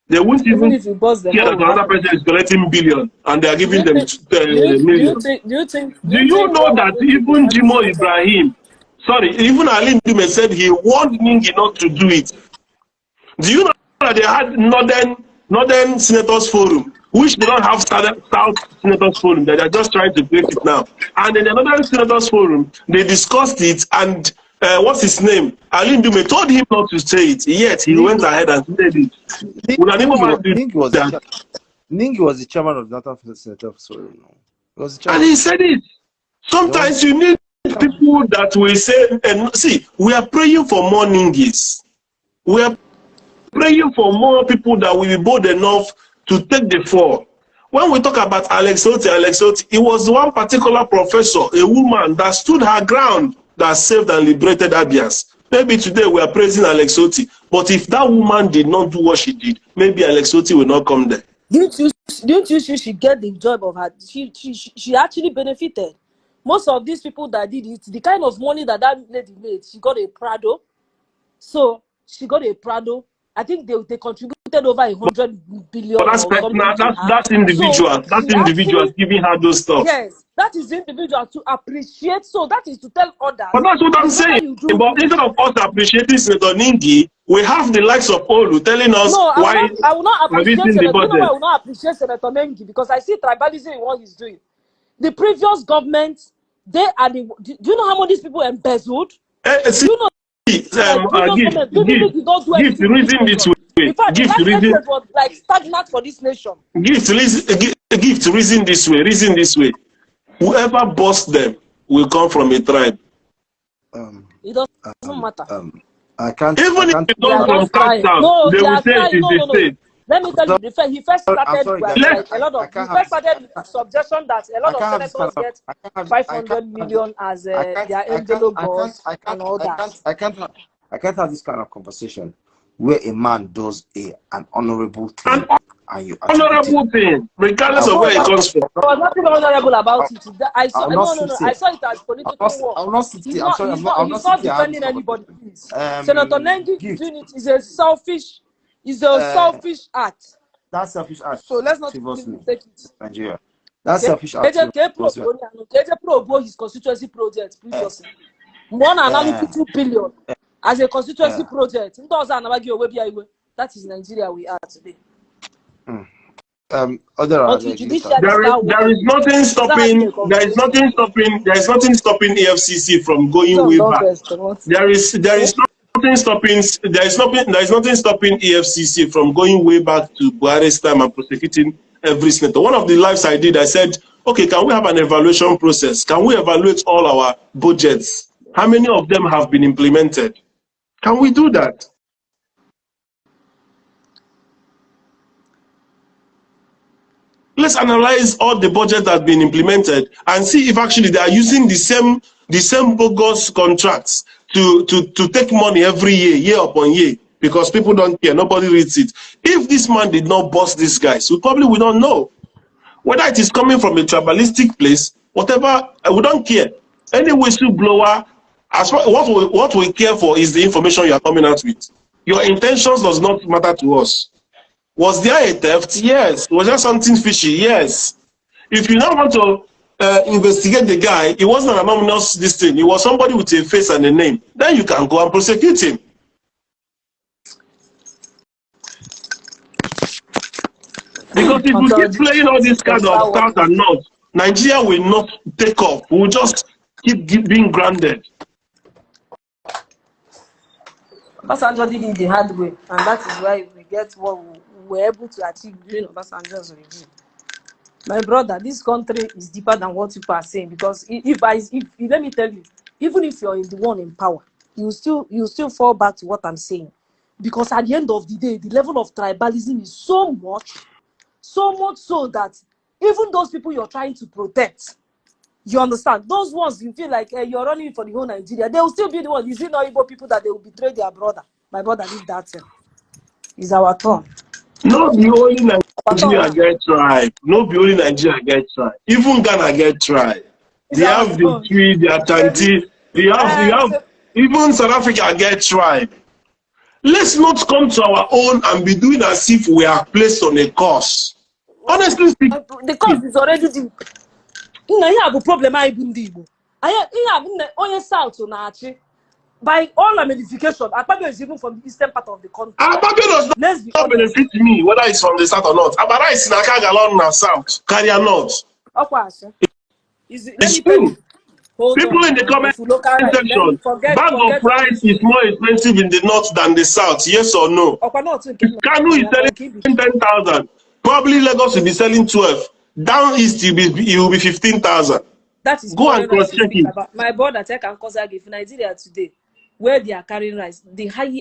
They won't even hear that another person is collecting billion and they are giving them millions. Do you know that even Jimo Ibrahim, even Ali Ndume said he warned Ningi not to do it? Do you know that they had Northern Senators Forum, which they don't have South Senators Forum, that they're just trying to create it now? And in another Senators Forum, they discussed it, and what's his name? Ali Ndume told him not to say it, yet he went ahead and said it. Ningi was the chairman of the Northern Senators Forum. And he said it. Sometimes you need people that will say, and see, we are praying for more Ningis. We are praying for more people that will be bold enough to take the fall. When we talk about Alex Oti, it was one particular professor, a woman that stood her ground, that saved and liberated Abias. Maybe today we are praising Alex Oti, but if that woman did not do what she did, maybe Alex Oti will not come there. Didn't you see she get the job of her? She actually benefited. Most of these people that did it, the kind of money that lady made, she got a Prado. So she got a Prado. I think they contributed over 100 billion. But that's personal. That's individual. So that individual is giving her those stuff. Yes, that is individual to appreciate. So that is to tell others. But that's what I'm saying. But instead of us appreciating Senator Ningi, we have the likes of Olu telling us why. I will not appreciate Senator. You know why I will not appreciate Senator Ningi? Because I see tribalism in what he's doing. The previous government, they are the. Do you know how much these people embezzled? Do you know? Gift reason this way. In fact, gift reason was like stagnant for this nation. Gift reason this way. Reason this way. Whoever busts them will come from a tribe. It doesn't matter. I can't. Even if you come from Pakistan, they will say it is the state. Let me tell you, he first started with a lot of. He first started with suggestion that a lot of senators get 500 million as their envelope boss and all that. I can't have this kind of conversation where a man does an honorable thing. Honorable thing, regardless of where it comes from. There was nothing honorable about it. I saw it as political work. I'm not sitting. I'm sorry. I'm not defending anybody. Senator Nengi doing it is a selfish act. that selfish act So let's not favors even me, take it. Nigeria. That Okay? selfish act favors me. KJ Pro his constituency project previously. More than Yeah. 2 billion as a constituency Yeah. project. That is Nigeria we are today. Other Until judiciary start There is nothing stopping. There is nothing stopping. There is nothing stopping EFCC from going way back. There is nothing stopping. There is nothing stopping EFCC from going way back to Buhari's time and prosecuting every senator. One of the lives I did, I said, okay, can we have an evaluation process? Can we evaluate all our budgets? How many of them have been implemented? Can we do that? Let's analyze all the budget that have been implemented and see if actually they are using the same bogus contracts to take money every year upon year, because people don't care, nobody reads it. If this man did not boss these guys, we probably would not know. Whether it is coming from a tribalistic place, whatever, we don't care. Any whistleblower, what we care for is the information you are coming out with. Your intentions does not matter to us. Was there a theft? Yes. Was there something fishy? Yes. If you now want to investigate the guy, he wasn't an anonymous this thing. He was somebody with a face and a name. Then you can go and prosecute him. Because if we keep playing all this kind of south and north, Nigeria will not take off. We'll just keep being grounded. Obasanjo did it the hard way, and that is why we get what we were able to achieve during Obasanjo's regime. My brother, this country is deeper than what people are saying, because if let me tell you, even if you're the one in power, you still fall back to what I'm saying. Because at the end of the day, the level of tribalism is so much so that even those people you're trying to protect, you understand, those ones you feel like you're running for the whole Nigeria, they will still be the ones. You see, not Igbo people that they will betray their brother. My brother did that. It's our turn. Not the only Nigeria get tried. Not the only Nigeria get tried. Even Ghana get tried. They have the tree, the Ashanti. They have even South Africa get tried. Let's not come to our own and be doing as if we are placed on a course. Honestly speaking, the course is already deep. You have a problem. I have South by all ramification. Akpabio is even from the eastern part of the country. Akpabio does not benefit me, whether it's from the south or not. Abara is in Akagalon na south, Carrier north. It's true. People in the comment section, bag of rice is more expensive in the north than the south, yes or no? Kanu is selling 10,000. Probably Lagos will be selling 12. Down east, it will be 15,000. That is go and cross-check it. My brother Tech and Kozag, if Nigeria today, where they are carrying rice,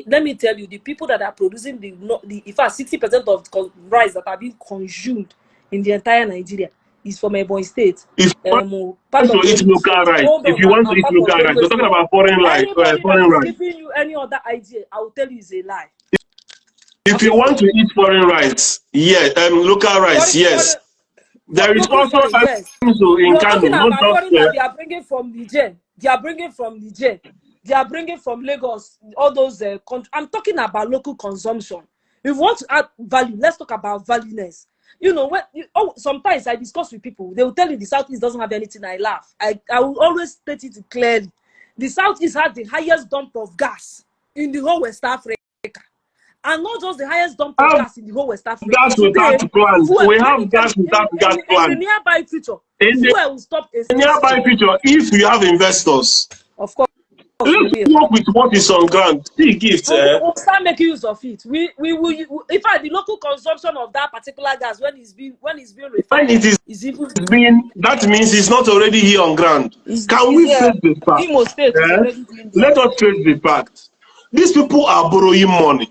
let me tell you, the people that are producing in fact 60% of the rice that are being consumed in the entire Nigeria is from Ebonyi State. If you want to eat local rice, we're talking about foreign rice. Giving you any other idea, I will tell you is a lie. If you want to eat foreign rice, local rice, yes. There is also in Kano, not just they are bringing from Niger. They are bringing from Niger. They are bringing from Lagos. All those I'm talking about local consumption. If you want to add value, let's talk about valueness. You know, sometimes I discuss with people, they will tell you the Southeast doesn't have anything. I laugh. I will always state it clearly. The Southeast had the highest dump of gas in the whole West Africa. And not just the highest dump of gas in the whole West Africa. Gas without plant. We have gas without gas plant. In the nearby future, if you have investors. Of course. Let's work with what is on ground. See gifts. We'll start making use of it. We will. In fact, the local consumption of that particular gas when it's being refined, when it is even being, that means it's not already here on ground. Can we face the fact? Imo State let us face the fact. These people are borrowing money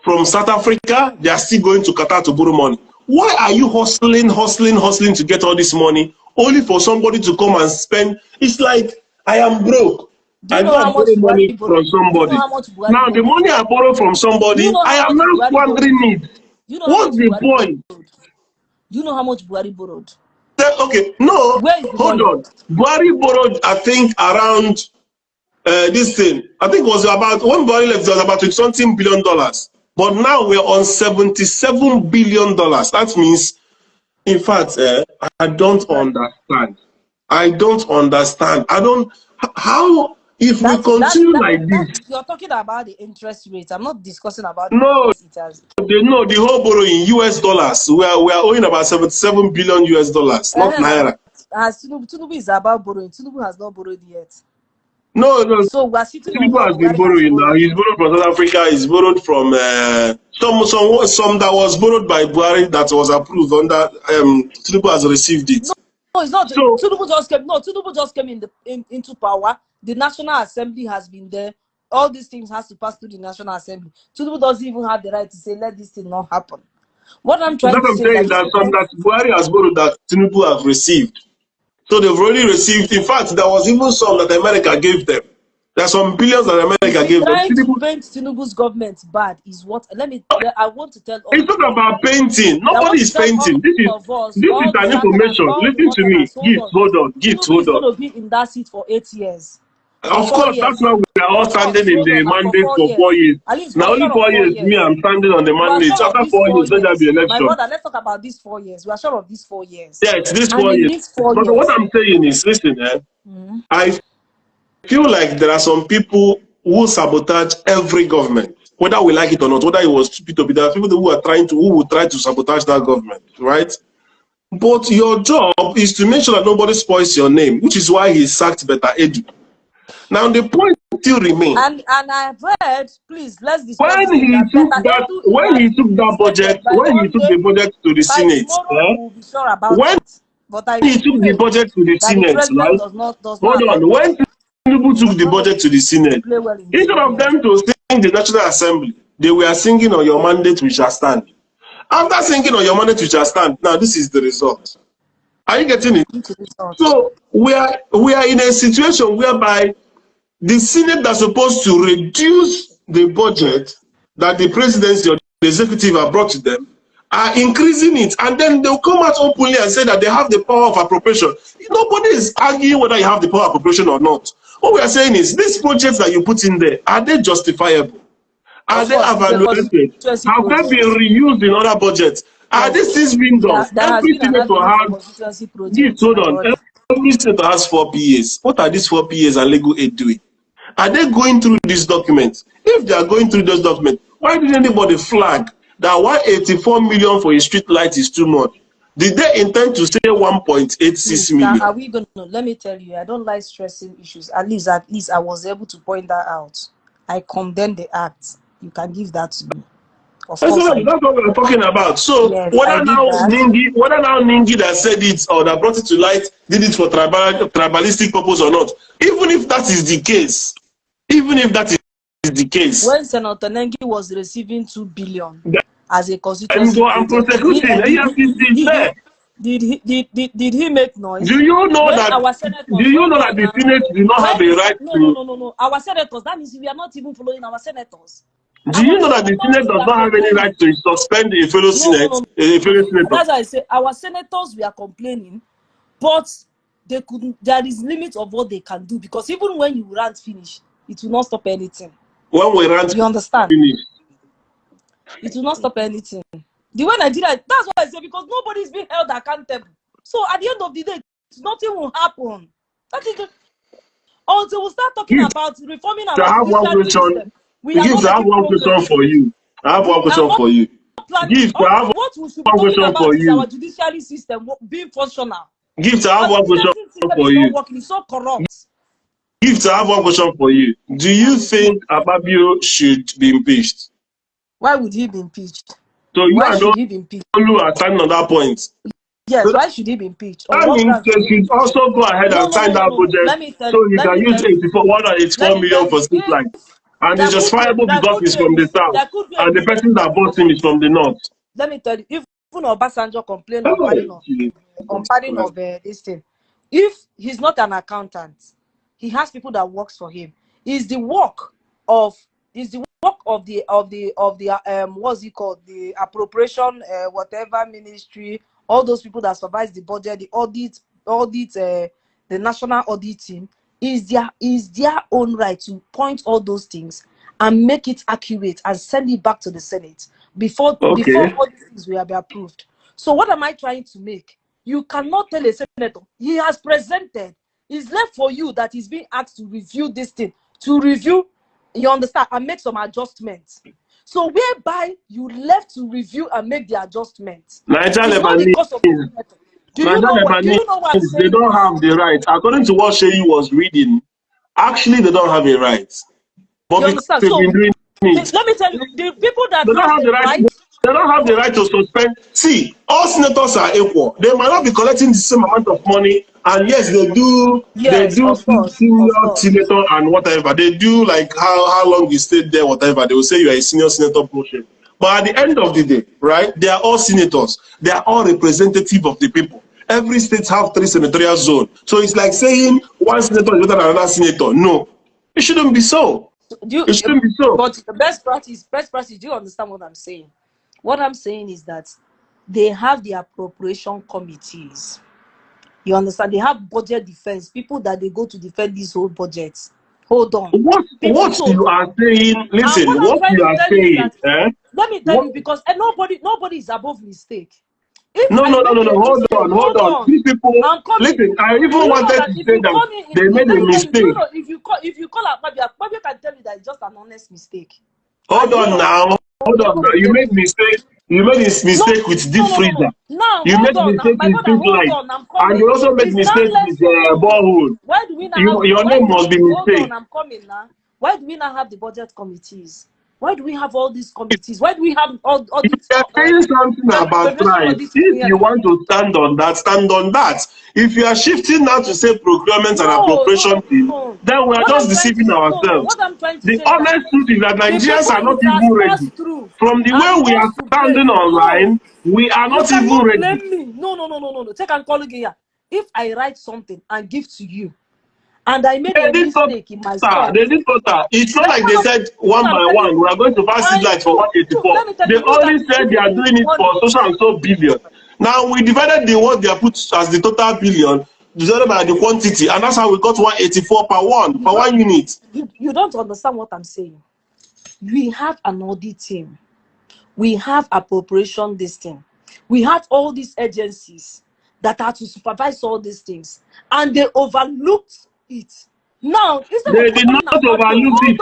from South Africa. They are still going to Qatar to borrow money. Why are you hustling to get all this money only for somebody to come and spend? It's like I am broke. I don't borrow money from somebody. Now the money I borrow from somebody, I am now squandering it. What's the point? Do you know how much Buhari borrowed? Okay, no, hold on. Buhari borrowed, I think, around this thing. I think it was about, when Buhari left, it was about $20 billion. But now we're on $77 billion. That means, in fact, I don't understand. I don't understand. I don't, how, if we continue like this, you're talking about the interest rate. I'm not discussing about the no, interest it has. they know the whole borrowing US dollars. We are owing about 77 billion US dollars, not naira. As Tinubu is about borrowing, Tinubu has not borrowed yet. No. So we're sitting on Tinubu what has been Buhari borrowing now. borrowed. He's borrowed from South Africa. He's borrowed from some that was borrowed by Buhari that was approved under Tinubu has received it. No, it's not. So Tinubu just came. No, Tinubu just came into power. The National Assembly has been there. All these things has to pass through the National Assembly. Tinubu doesn't even have the right to say, let this thing not happen. What I'm trying to say is that some that Buhari has borrowed that Tinubu have received. So they've already received. In fact, there was even some that America gave them. There are some billions that America gave them. Trying to paint Tinubu's government bad is what. I want to tell. It's not about painting. Nobody is painting. This is an information. Listen to me. Hold on. Tinubu is going to be in that seat for 8 years. Of course, that's why we are all standing in the mandate for 4 years. Now only 4 years, me, I'm standing on the mandate. After 4 years, let there be election. My brother, let's talk about these 4 years. We are sure of these 4 years. Yeah, it's these 4 years. But what I'm saying is, listen, I feel like there are some people who sabotage every government, whether we like it or not, whether it was stupid or there are people who will try to sabotage that government, right? But your job is to make sure that nobody spoils your name, which is why he sacked Betta Edu. Now the point still remains. And I've heard, please let's discuss when he took the budget to the Senate. We'll be sure about when it. But he took the budget to the Senate, right? Hold on. When Tinubu took the budget to the Senate, instead of them to sing the National Assembly, they were singing on your mandate we shall stand. After singing on your mandate we shall stand, now this is the result. Are you getting it? So we are in a situation whereby the Senate that's supposed to reduce the budget that the presidency or the executive have brought to them are increasing it, and then they'll come out openly and say that they have the power of appropriation. Nobody is arguing whether you have the power of appropriation or not. What we are saying is, these projects that you put in there, are they justifiable? Are they evaluated? Have they been reused in other budgets? Are these things being done? Every senator has, hold on, every senator has 4 PAs. What are these 4 PAs and legal aid doing? Are they going through these documents? If they are going through those documents, why did anybody flag that 184 million for a street light is too much? Did they intend to say 1.86 million? Are we going to, let me tell you, I don't like stressing issues. At least I was able to point that out. I condemn the act. You can give that to me. Of course, that's what we're talking about. So yes, whether now Ningi that said it or that brought it to light did it for tribalistic purpose or not, even if that is the case, when Senator Nengi was receiving 2 billion as a constituency, did he make noise? Do you know that the Senate do not have a right to? No. Our senators, that means we are not even following our senators. Do you know that the Senate does not have any right to suspend a fellow senator? That's why I say our senators, we are complaining, but they couldn't. There is limit of what they can do, because even when you rant finish, it will not stop anything. When we rant, you understand? Finish. It will not stop anything. The way Nigeria, that's why I say, because nobody is being held accountable. So at the end of the day, nothing will happen. That is until we start talking about reforming our judiciary system. I have one question for you. Gift, what we should be talking about is our judiciary system being functional. Gift, I have one question for you. It's so corrupt. Gift, I have one question for you. Do you think Akpabio should be impeached? Why would he be impeached? So you are standing on that point. Yes, why should he be impeached? That means they should also go ahead and sign that budget so you can use 184 million for street lights. And it's justifiable because he's from the south, and the person that bought him is from the north. Let me tell you, even Obasanjo complained on pardon of this thing. If he's not an accountant, he has people that works for him. It's the work of the what's it called, the appropriation whatever ministry, all those people that supervise the budget, the audit the national audit team. Is their own right to point all those things and make it accurate and send it back to the Senate before all these things will be approved. So what am I trying to make? You cannot tell a senator, he has presented, it's left for you that he's being asked to review this thing, to review, you understand, and make some adjustments. So whereby you left to review and make the adjustments. Nigerian It's not because of the senator. Do you know what I'm saying? They don't have the right. According to what Sheyi was reading, actually they don't have a right. But You understand? they've So been doing it. let me tell you, the people that They don't have the right. They don't have the right to suspend. See, all senators are equal. They might not be collecting the same amount of money, and yes, they do. Yes, they do of course, senior of course. senator and whatever. They do like how long you stayed there, whatever. They will say you are a senior senator portion. But at the end of the day, right? They are all senators. They are all representative of the people. Every state have 3 senatorial zones. So it's like saying one senator is better than another senator. No, it shouldn't be so. It shouldn't be so. But the best practice, do you understand what I'm saying? What I'm saying is that they have the appropriation committees. You understand? They have budget defense, people that they go to defend these whole budgets. Hold on. What you are saying, listen, what you are saying, let me tell you, because nobody is above mistake. No, hold on. These people, listen, I even wanted to say that they made a mistake. If you call up Fabio can tell you that it's just an honest mistake. Hold on now. You made mistake. You made this mistake with deep freezer. No, you made mistake with deep light, and you also made mistake with borehole. Why do we not your name must be mistake. Hold on, I'm coming now. Why do we not have the budget committees? Why do we have all these committees? Why do we have all these? You're saying something about price. If you want to stand on that, stand on that. If you are shifting now to say procurement and appropriation team, then we are just deceiving ourselves. What I'm trying to the say honest truth is that Nigerians are not even ready. From the way we are standing online, we are not even ready. No. Take and call again here. If I write something and give to you, and I made a mistake in my stuff. They did total. It's not like they said one by one, we are going to pass it like for 184. They only said they are doing it for social and so billion. Now we divided the what they are put as the total billion divided by the quantity, and that's how we got 184 per one unit. You don't understand what I'm saying. We have an audit team. We have appropriation this thing. We have all these agencies that are to supervise all these things, and they overlooked it. Now, they did not overlook it.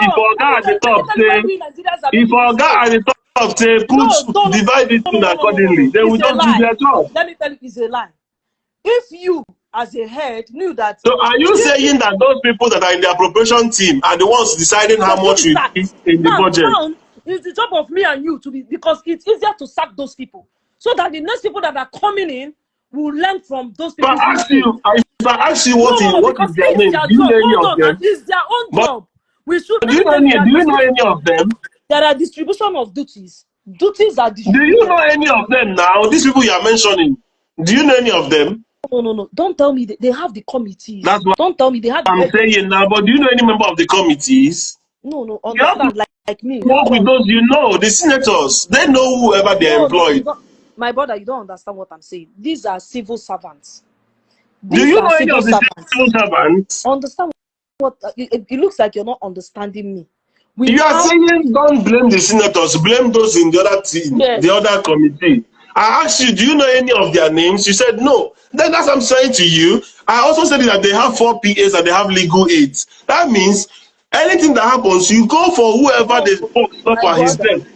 If Oga at the top say, divide it accordingly, they will not do their job. Let me tell you, it's a lie. If you, as a head, knew that. So, are you saying that those people that are in the appropriation team are the ones deciding how much we give in the budget? Now, it's the job of me and you to be, because it's easier to sack those people, so that the next people that are coming in will learn from those people. But if I ask you what is their name, do you know any of them? It's their own job. We should. Do you know any of them? There are distribution of duties. Duties are distributed. Do you know any of them now? These people you are mentioning. Do you know any of them? No. Don't tell me they have the committees. That's what Don't tell me they have. I'm saying now. But do you know any member of the committees? No. Understand, like me. Work with those the senators. They know whoever they employ. My brother, you don't understand what I'm saying. These are civil servants. Do you know any of the civil servants? Understand what? It looks like you're not understanding me. You are saying don't blame the senators, blame those in the other team, the other committee. I asked you, do you know any of their names? You said no. Then that's what I'm saying to you. I also said that they have 4 PAs and they have legal aids. That means anything that happens, you go for whoever they stop at his desk.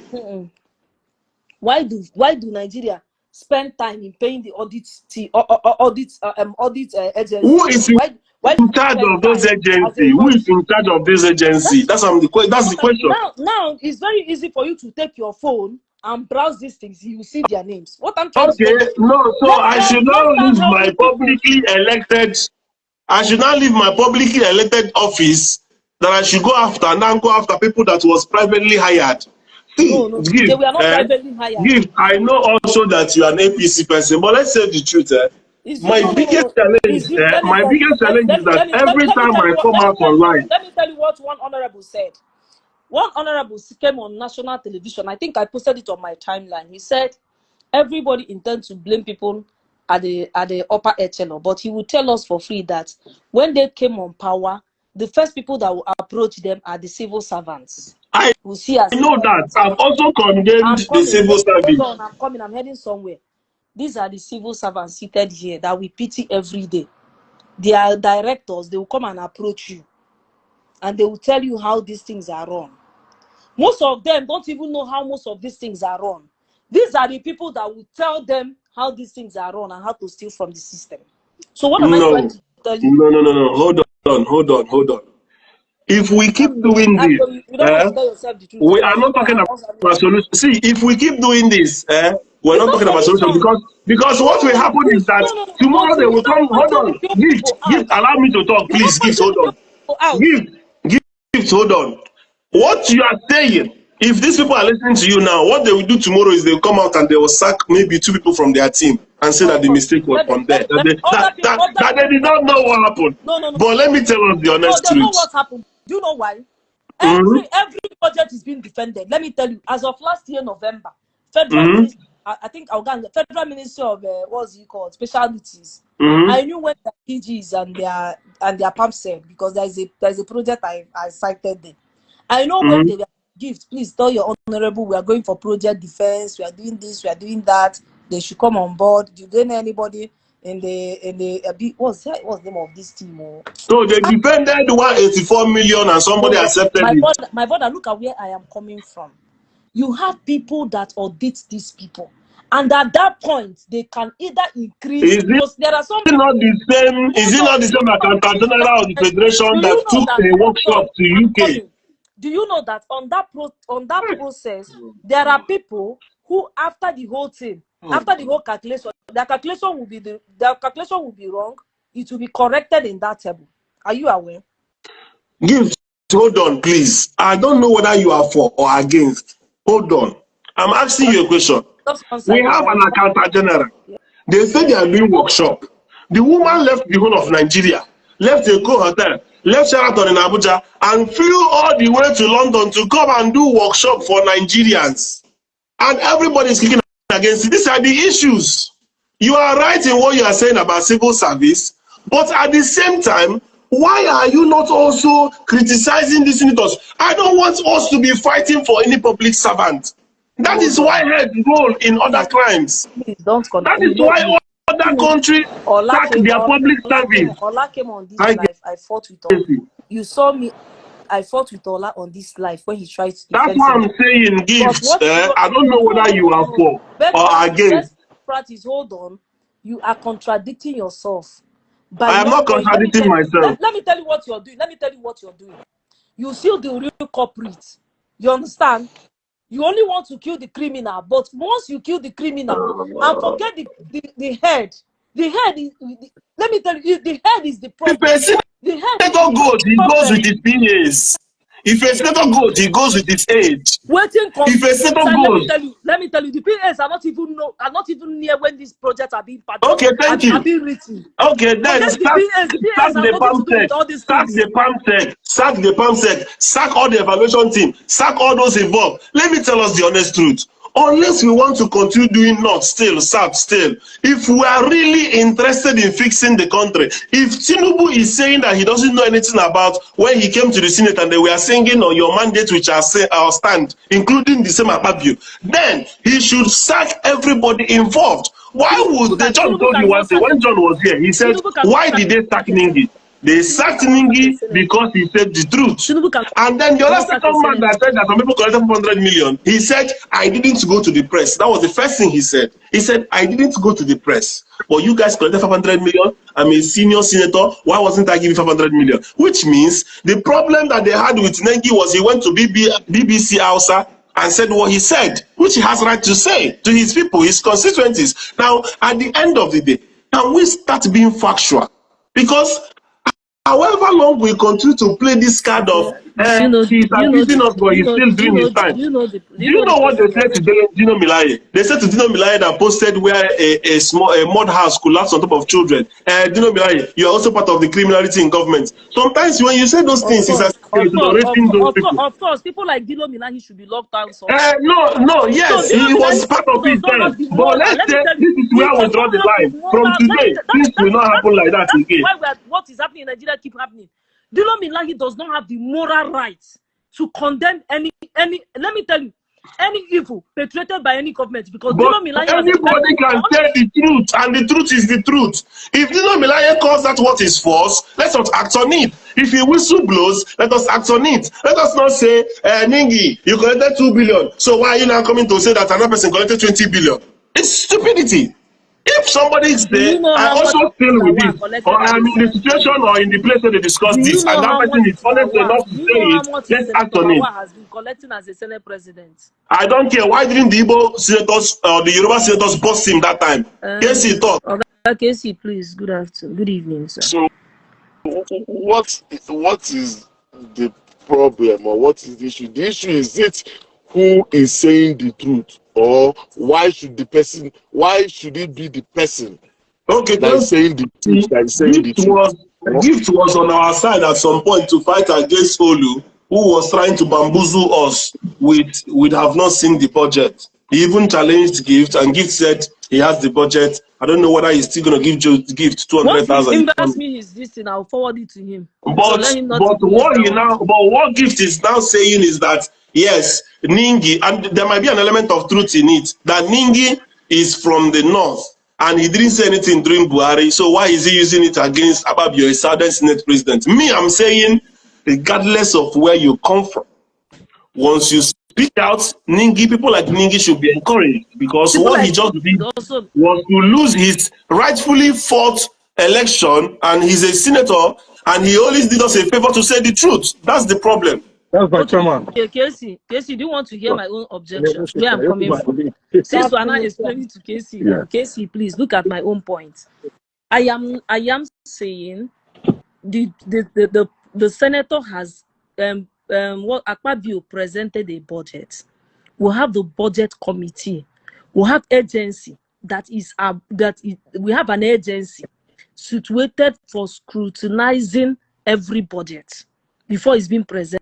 Why do Nigeria spend time in paying the audit agency? Who is in charge of those agencies? Who is in charge of this agency? That's the question. Now it's very easy for you to take your phone and browse these things. You will see their names. What I'm trying to say. I should not leave my publicly elected. I should not leave my publicly elected office. That I should go after people that was privately hired. No, Gift, they were not privately hired. Gift, I know also that you are an APC person, but let's say the truth. My biggest challenge is that every time I come out online. Let me tell you what one honorable said. One honorable came on national television. I think I posted it on my timeline. He said, everybody intends to blame people at the upper echelon, but he will tell us for free that when they came on power, the first people that will approach them are the civil servants. I We'll see as know that. I've also condemned I'm the coming. civil service. Hold on, I'm coming. I'm heading somewhere. These are the civil servants seated here that we pity every day. They are directors. They will come and approach you, and they will tell you how these things are run. Most of them don't even know how most of these things are run. These are the people that will tell them how these things are run and how to steal from the system. So what am I trying No, to tell you? no. Hold on. If we keep doing So this, you don't want to tell yourself the truth. we Now are you not know talking I also about solution. See, if we keep doing this, we're it's not not talking about solution solution. because what will happen is that No. tomorrow they Until you will start come. Hold pointing the on, young gift, people out. allow me to talk, You're not please. Gift, pointing hold the young on. people out. Gift, hold on. What you are saying, if these people are listening to you now, what they will do tomorrow is they will come out and they will sack maybe 2 people from their team and say that the mistake was from there. That they did not know what happened. No. But let me tell us the No, honest they know truth. what happened. Do you know why? Mm-hmm. Every budget is being defended. Let me tell you, as of last year, November, Federal Mm-hmm. Ministry, I think the Federal Ministry of what's it called? Specialties. Mm-hmm. I knew when the PGs and their pump said, because there's a project I cited there. I know when they were gift, please tell your honorable we are going for project defense, we are doing this, we are doing that. They should come on board. Do they know anybody in the what's the name of this team? So they defended 184 million and somebody accepted it. My brother, look at where I am coming from. You have people that audit these people, and at that point they can either increase because there are some Not the same? Is it not the same accountant general of the federation that took a workshop to UK? Do you know that on that process there are people who after the whole thing, after the whole calculation, their calculation will be wrong. It will be corrected in that table. Are you aware? Hold on, please. I don't know whether you are for or against. Hold on. I'm asking you a question. We have an accountant general. They say they are doing workshop. The woman left the whole of Nigeria, left a hotel, left Sheraton in Abuja, and flew all the way to London to come and do workshop for Nigerians. And everybody is kicking against it. These are the issues. You are right in what you are saying about civil service, but at the same time, why are you not also criticizing the senators? I don't want us to be fighting for any public servant. That is why heads roll in other crimes. Please don't That is why other countries sack their public service. Ola came on this life. I fought with Ola. You saw me. I fought with Ola on this life when he tried to defend. That's why I'm saying gifts. I don't know whether you are for or against. Practice. Hold on. You are contradicting yourself. I am not contradicting myself. Let me tell you what you're doing. You still the real culprit. You understand? You only want to kill the criminal, but once you kill the criminal and forget the head, let me tell you, the head is the problem. The head goes, he goes with his PAs. If a senator goes, he goes with his age. If a senator goes, let me tell you, the PAs are not even near when these projects are being passed. Okay, thank you. Are being written. Okay, then sack the PAM sec, sack all the evaluation team, sack all those involved. Let me tell us the honest truth. Unless we want to continue doing if we are really interested in fixing the country, if Tinubu is saying that he doesn't know anything about when he came to the Senate and they were singing on your mandate which are stand, including the same Akpabio, then he should sack everybody involved. Why would they? John told you one thing when John was here. He said, why did they sack Ningi? They sacked Ningi because he said the truth. And then the other second man that said that some people collected 400 million, he said, I didn't go to the press. That was the first thing he said. He said, I didn't go to the press. But you guys collected 500 million. I'm a senior senator. Why wasn't I giving 500 million? Which means the problem that they had with Nengi was he went to BBC Hausa and said what he said, which he has right to say to his people, his constituencies. Now, at the end of the day, can we start being factual? Because however long we continue to play this card of he's accusing us, but he's still doing his time. Do you know what they said to Dino Milaye? They said to Dino Milaye that posted where a mud house collapsed on top of children. Dino Milaye, you are also part of the criminality in government. Sometimes when you say those things, it's as exonerating those people. Of course, people like Dino Milaye should be locked down. Yes, he was part of his time. But let's say this is where we draw the line. From today, things will not happen like that again. What is happening in Nigeria keep happening. Dino Milaye does not have the moral right to condemn any. Let me tell you, any evil perpetrated by any government, because But Dino Melaye has anybody can tell the truth, and the truth is the truth. If Dino Melaye calls that what is false, let us act on it. If he whistle blows, let us act on it. Let us not say, Ningi, you collected 2 billion, so why are you now coming to say that another person collected 20 billion? It's stupidity. If somebody is there, I also feel with it, or I'm in the situation or in the place where they discuss this, and that person is honest enough to say it, let's act on it. has been collecting as a Senate president? I don't care. Why didn't the Igbo senators or the Yoruba senators bust him that time? Casey talk. Okay, Casey, please. Good afternoon. Good evening, sir. So, what is the problem, or what is the issue? The issue is it who is saying the truth, or why should it be the person Okay, that is saying the truth? That is saying the truth. Gift was on our side at some point to fight against Olu, who was trying to bamboozle us with have not seen the budget. He even challenged Gift, and Gift said he has the budget. I don't know whether he's still going to give Gift 200,000. Invest me his this thing, I'll forward it to him. But what Gift is now saying is that yes, Ningi, and there might be an element of truth in it, that Ningi is from the north, and he didn't say anything during Buhari, so why is he using it against Ababio, a Southern Senate president? Me, I'm saying, regardless of where you come from, once you speak out, Ningi, people like Ningi should be encouraged, because people what he just did was to lose his rightfully fought election, and he's a senator, and he always did us a favor to say the truth. That's the problem. That's my chairman. Okay, Casey, do you want to hear my own objections? Where I'm coming from? Since we're not explaining to Casey, Casey, please look at my own point. I am saying the senator has what Akpabio presented a budget. We'll have the budget committee. We'll have agency we have an agency situated for scrutinizing every budget before it's being presented.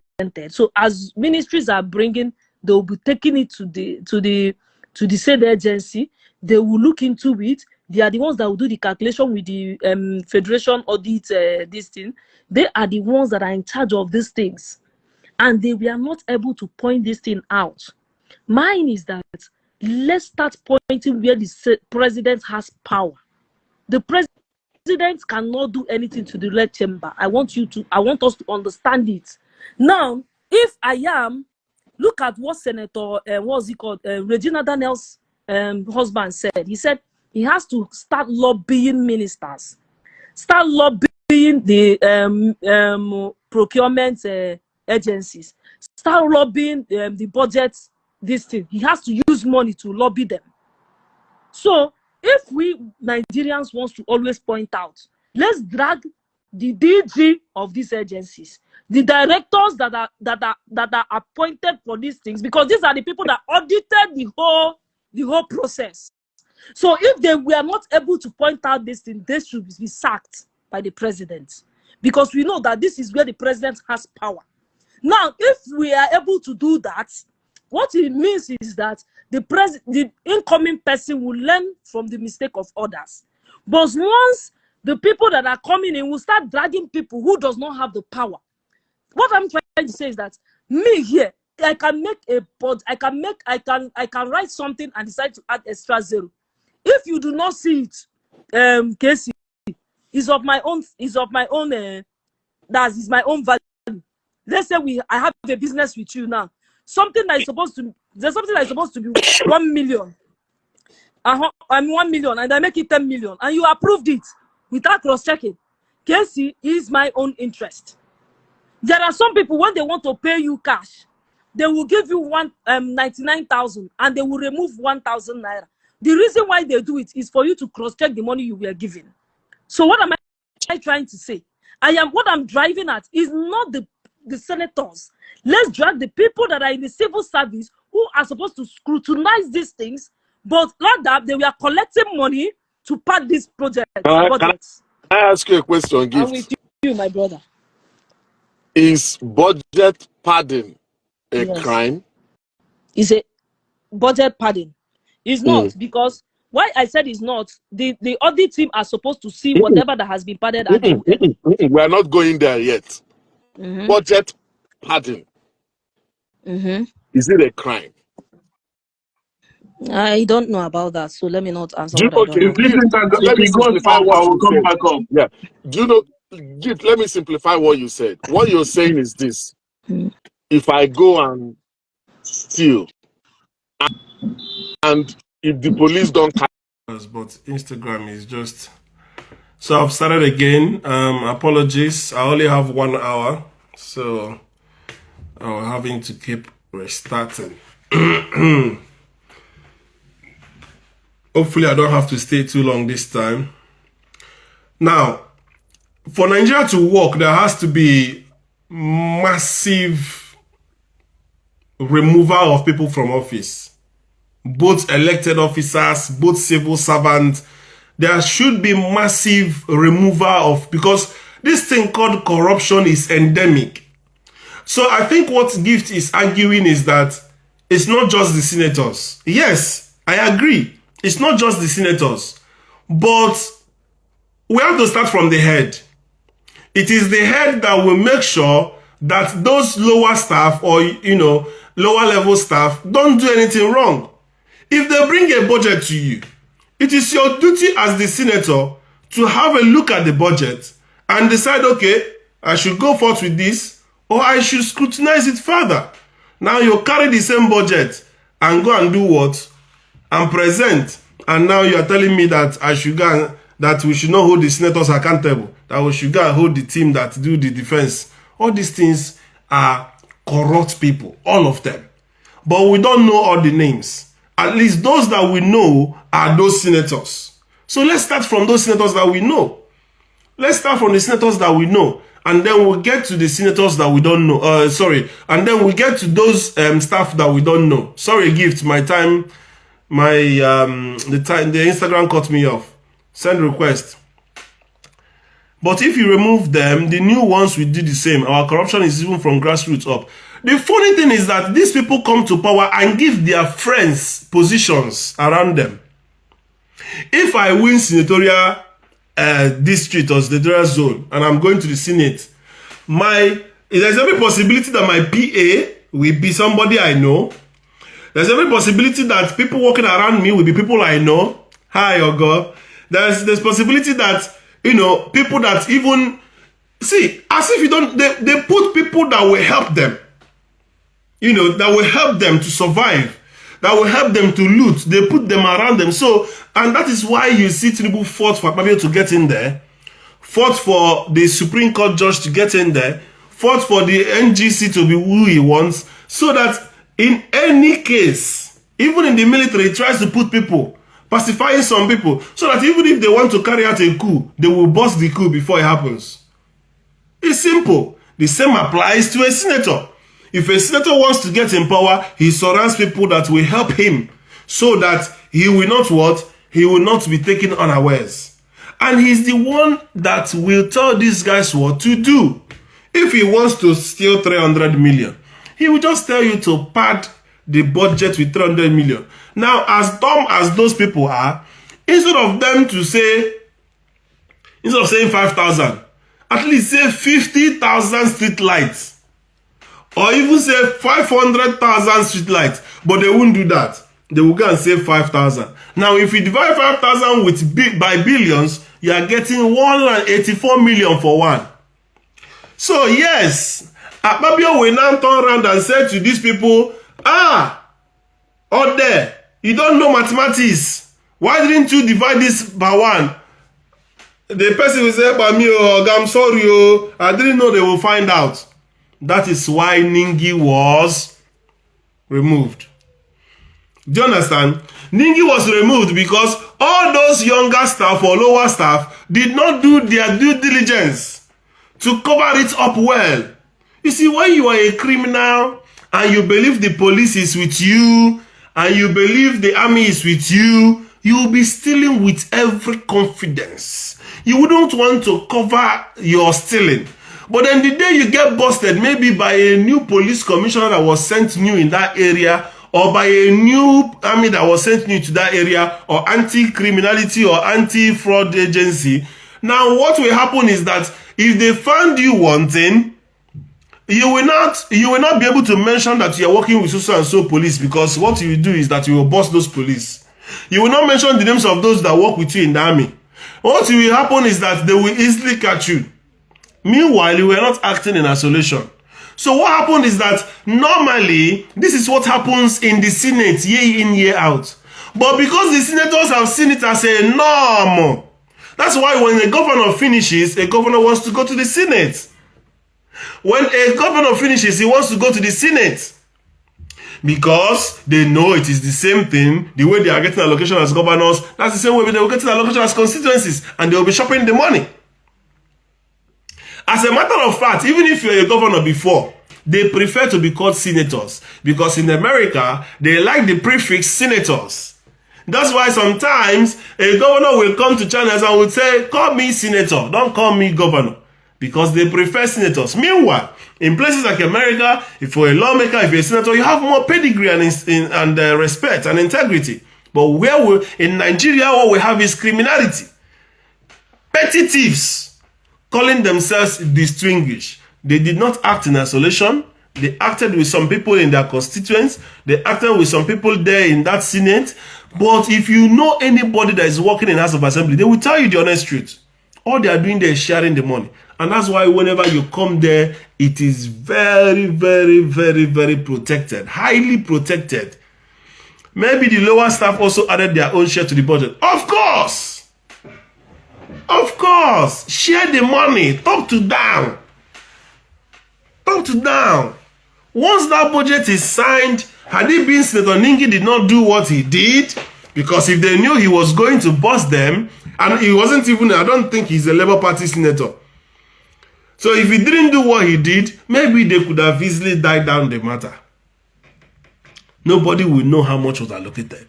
So as ministries are bringing, they will be taking it to the said agency. They will look into it. They are the ones that will do the calculation with the federation audit this thing. They are the ones that are in charge of these things, and they were not able to point this thing out. Mine is that let's start pointing where the president has power. The president cannot do anything to the red chamber. I want us to understand it. Now, if I am, look at what Senator, Regina Daniels' husband said. He said he has to start lobbying ministers, start lobbying the procurement agencies, start lobbying the budget, this thing. He has to use money to lobby them. So, if we Nigerians want to always point out, let's drag the DG of these agencies, the directors that are appointed for these things, because these are the people that audited the whole process. So if they were not able to point out this thing, they should be sacked by the president, because we know that this is where the president has power. Now, if we are able to do that, what it means is that the incoming person will learn from the mistake of others. But once the people that are coming in will start dragging people who does not have the power. What I'm trying to say is that me here, I can make a pod, I can write something and decide to add extra zero. If you do not see it, Casey, is of my own, that is my own value. Let's say I have a business with you now. Something that is supposed to, there's something that is supposed to be 1 million. I'm 1 million, and I make it 10 million, and you approved it without cross-checking. Casey is my own interest. There are some people, when they want to pay you cash, they will give you 99,000 and they will remove 1,000 naira. The reason why they do it is for you to cross-check the money you were given. So what am I trying to say? What I'm driving at is not the senators. Let's drag the people that are in the civil service who are supposed to scrutinize these things, but not that they were collecting money to pad this project. Can I ask you a question, Gift? I'm with you, my brother. Is budget padding a crime? Is a budget padding? It's not, because why I said it's not, the audit team are supposed to see whatever that has been padded. We are not going there yet. Budget padding. Mm-hmm. Is it a crime? I don't know about that, so let me not answer Do you what I okay, don't If know. this Gift, let if me he goes simplify off, I what will you come said. back up. Yeah. Do you know, Gift, let me simplify what you said. What you're saying is this. Mm. If I go and steal, and if the police don't catch, but Instagram is just... So I've started again. Apologies. I only have 1 hour, so I'm having to keep restarting. Hopefully I don't have to stay too long this time. Now, for Nigeria to work, there has to be massive removal of people from office. Both elected officers, both civil servants. There should be massive removal of, because this thing called corruption is endemic. So I think what Gift is arguing is that it's not just the senators. Yes, I agree. It's not just the senators. But we have to start from the head. It is the head that will make sure that those lower staff or, lower level staff don't do anything wrong. If they bring a budget to you, it is your duty as the senator to have a look at the budget and decide, okay, I should go forth with this or I should scrutinize it further. Now you carry the same budget and go and do what? And present. And now you are telling me that I should go and, that we should not hold the senators accountable, that we should go and hold the team that do the defense. All these things are corrupt people, all of them. But we don't know all the names. At least those that we know are those senators. So let's start from those senators that we know. Let's start from the senators that we know. And then we'll get to the senators that we don't know. And then we'll get to those staff that we don't know. Sorry, Gift, my time, the Instagram cut me off. Send request. But if you remove them, the new ones will do the same. Our corruption is even from grassroots up. The funny thing is that these people come to power and give their friends positions around them. If I win senatorial district or senatorial zone and I'm going to the Senate, there's every possibility that my PA will be somebody I know. There's every possibility that people walking around me will be people I know. Hi, Ogo. There's possibility that, people that even... See, as if you don't... They put people that will help them. That will help them to survive, that will help them to loot. They put them around them. So, and that is why you see Tinubu fought for Akpabio to get in there, fought for the Supreme Court judge to get in there, fought for the NGC to be who he wants, so that in any case, even in the military, he tries to put people, pacifying some people, so that even if they want to carry out a coup, they will bust the coup before it happens. It's simple. The same applies to a senator. If a senator wants to get in power, he surrounds people that will help him so that he will not what? He will not be taken unawares. And he's the one that will tell these guys what to do. If he wants to steal 300 million, he will just tell you to pad the budget with 300 million. Now, as dumb as those people are, instead of saying 5,000, at least say 50,000 street lights. Or even say 500,000 street lights, but they won't do that. They will go and say 5,000. Now, if you divide 5,000 by billions, you are getting 184 million for one. So yes, Akpabio will now turn around and say to these people, out there, you don't know mathematics. Why didn't you divide this by one? The person will say, I'm sorry, I didn't know they will find out. That is why Ningi was removed. Do you understand? Ningi was removed because all those younger staff or lower staff did not do their due diligence to cover it up well. You see, when you are a criminal and you believe the police is with you and you believe the army is with you, you will be stealing with every confidence. You wouldn't want to cover your stealing. But then the day you get busted, maybe by a new police commissioner that was sent new in that area, or by a new army that was sent new to that area, or anti-criminality or anti-fraud agency, now what will happen is that if they find you wanting, you will not be able to mention that you are working with so and so police, because what you will do is that you will bust those police. You will not mention the names of those that work with you in the army. What will happen is that they will easily catch you. Meanwhile, you were not acting in isolation. So what happened is that normally, this is what happens in the Senate year in, year out. But because the senators have seen it as a norm, that's why when a governor finishes, a governor wants to go to the Senate. When a governor finishes, he wants to go to the Senate. Because they know it is the same thing, the way they are getting allocation as governors, that's the same way they will get allocation as constituencies, and they will be shopping the money. As a matter of fact, even if you're a governor before, they prefer to be called senators, because in America, they like the prefix senators. That's why sometimes a governor will come to China and will say, call me senator, don't call me governor, because they prefer senators. Meanwhile, in places like America, if you're a lawmaker, if you're a senator, you have more pedigree and respect and integrity. But in Nigeria, what we have is criminality. Petty thieves calling themselves distinguished. They did not act in isolation. They acted with some people in their constituents. They acted with some people there in that Senate. But if you know anybody that is working in House of Assembly, they will tell you the honest truth. All they are doing there is sharing the money. And that's why whenever you come there, it is very, very, very, very protected. Highly protected. Maybe the lower staff also added their own share to the budget. Of course! Of course! Share the money, top to down. Top to down. Once that budget is signed, had it been Senator Ningi did not do what he did, because if they knew he was going to bust them, and he wasn't even, I don't think he's a Labour Party senator. So if he didn't do what he did, maybe they could have easily died down the matter. Nobody will know how much was allocated.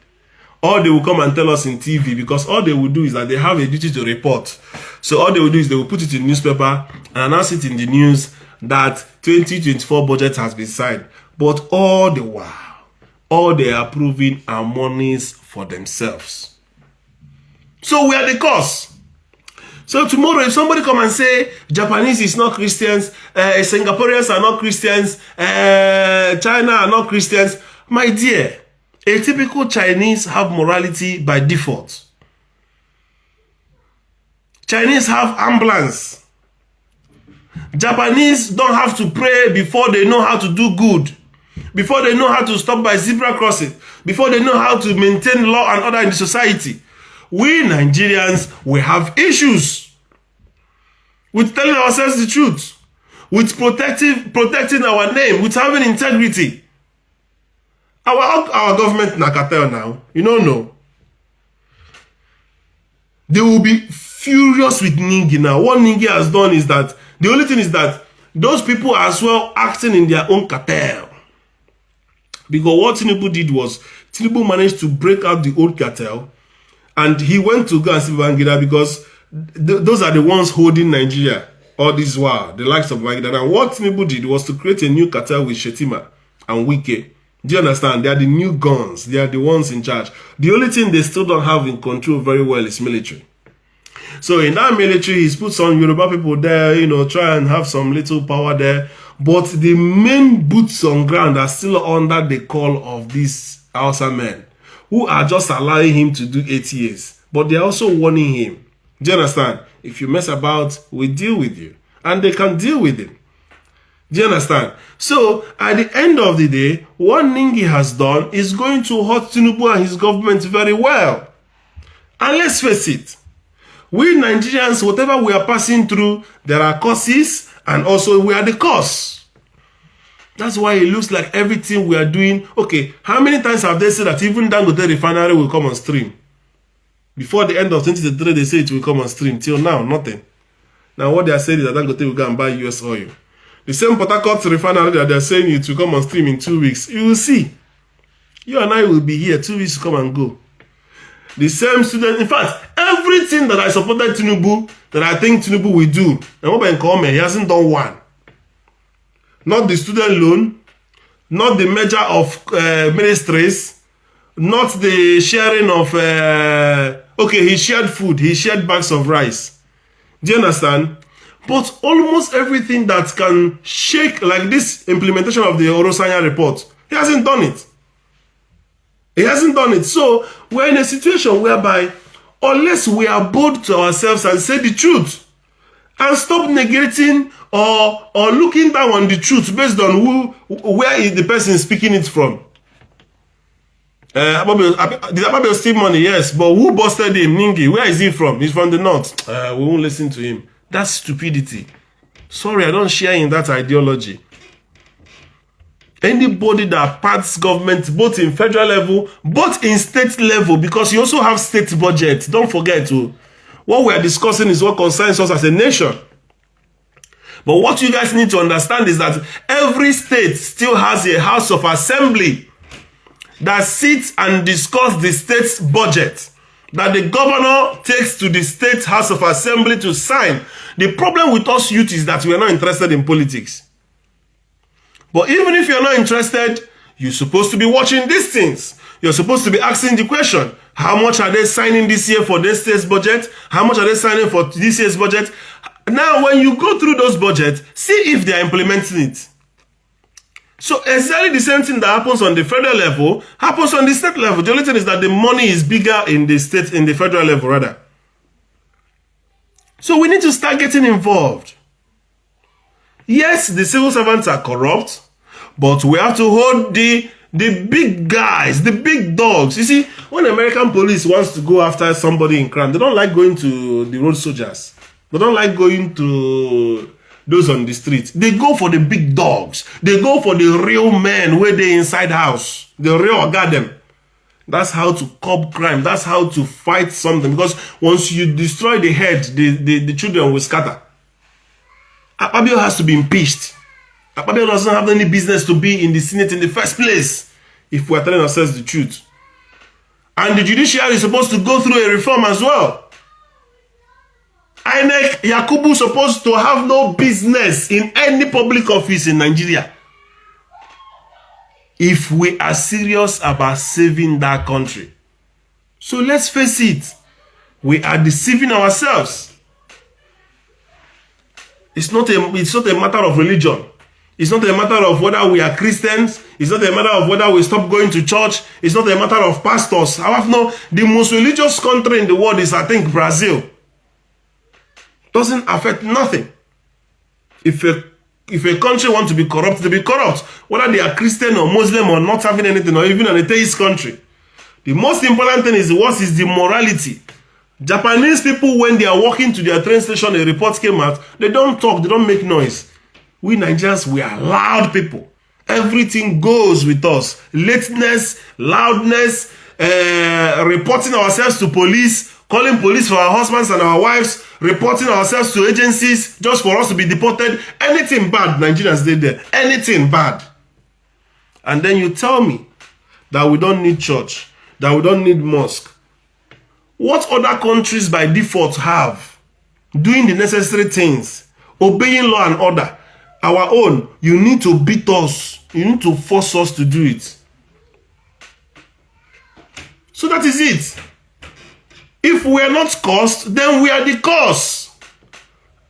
Or they will come and tell us in TV, because all they will do is that they have a duty to report. So all they will do is they will put it in the newspaper and announce it in the news that 2024 budget has been signed. But all the while, all they are approving are monies for themselves. So we are the cause. So tomorrow, if somebody come and say Japanese is not Christians, Singaporeans are not Christians, China are not Christians, my dear, a typical Chinese have morality by default. Chinese have ambulance. Japanese don't have to pray before they know how to do good, before they know how to stop by zebra crossing, before they know how to maintain law and order in the society. We Nigerians, we have issues with telling ourselves the truth, with protecting our name, with having integrity. Our government na cartel now, you don't know. They will be furious with Ningi now. What Ningi has done is that, the only thing is that those people are as well acting in their own cartel. Because what Tinubu did was, Tinubu managed to break out the old cartel, and he went to go and see Babangida, because those are the ones holding Nigeria all this while, the likes of Babangida. And what Tinubu did was to create a new cartel with Shetima and Wike. Do you understand? They are the new guns. They are the ones in charge. The only thing they still don't have in control very well is military. So in that military, he's put some Yoruba people there, try and have some little power there. But the main boots on ground are still under the call of these Hausa men, who are just allowing him to do 8 years. But they're also warning him. Do you understand? If you mess about, we deal with you. And they can deal with him. Do you understand? So, at the end of the day, what Ningi has done is going to hurt Tinubu and his government very well. And let's face it, we Nigerians, whatever we are passing through, there are causes, and also we are the cause. That's why it looks like everything we are doing. Okay, how many times have they said that even Dangote refinery will come on stream? Before the end of 2023, they say it will come on stream. Till now, nothing. Now what they are saying is that Dangote will go and buy US oil. The same Port Harcourt refinery that they are saying it will come on stream in 2 weeks. You will see. You and I will be here 2 weeks to come and go. The same student, in fact, everything that I supported Tinubu, that I think Tinubu will do, and he hasn't done one. Not the student loan, not the merger of ministries, not the sharing of, okay, he shared food, he shared bags of rice. Do you understand? But almost everything that can shake, like this implementation of the Orosanya report, he hasn't done it. He hasn't done it. So we're in a situation whereby, unless we are bold to ourselves and say the truth, and stop negating or looking down on the truth based on where is the person speaking it from. Did Akpabio steal money? Yes, but who busted him? Ningi. Where is he from? He's from the north. We won't listen to him. That's stupidity. Sorry, I don't share in that ideology. Anybody that parts government, both in federal level, both in state level, because you also have state budget. Don't forget to. What we are discussing is what concerns us as a nation. But what you guys need to understand is that every state still has a House of Assembly that sits and discusses the state's budget, that the governor takes to the state House of Assembly to sign. The problem with us youth is that we are not interested in politics. But even if you're not interested, you're supposed to be watching these things. You're supposed to be asking the question, how much are they signing this year for this state's budget? How much are they signing for this year's budget? Now, when you go through those budgets, see if they are implementing it. So exactly the same thing that happens on the federal level happens on the state level. The only thing is that the money is bigger in the state, in the federal level rather. So we need to start getting involved. Yes, the civil servants are corrupt, but we have to hold the big guys, the big dogs. You see, when American police wants to go after somebody in crime, they don't like going to the road soldiers. They don't like going to those on the street. They go for the big dogs. They go for the real men where they inside house. The real garden. That's how to curb crime. That's how to fight something. Because once you destroy the head, the children will scatter. Akpabio has to be impeached. Akpabio doesn't have any business to be in the Senate in the first place, if we're telling ourselves the truth. And the judiciary is supposed to go through a reform as well. INEC Yakubu is supposed to have no business in any public office in Nigeria. If we are serious about saving that country. So let's face it, we are deceiving ourselves. It's not a matter of religion. It's not a matter of whether we are Christians. It's not a matter of whether we stop going to church. It's not a matter of pastors. The most religious country in the world is, I think, Brazil. Doesn't affect nothing. If a country wants to be corrupt, they be corrupt. Whether they are Christian or Muslim or not having anything, or even an atheist country. The most important thing is what is the morality. Japanese people, when they are walking to their train station, a report came out, they don't talk, they don't make noise. We Nigerians, we are loud people. Everything goes with us. Lateness, loudness, reporting ourselves to police, calling police for our husbands and our wives, reporting ourselves to agencies just for us to be deported. Anything bad, Nigerians did there. Anything bad. And then you tell me that we don't need church, that we don't need mosque. What other countries by default have? Doing the necessary things, obeying law and order. Our own, you need to beat us. You need to force us to do it. So that is it. If we are not caused, then we are the cause.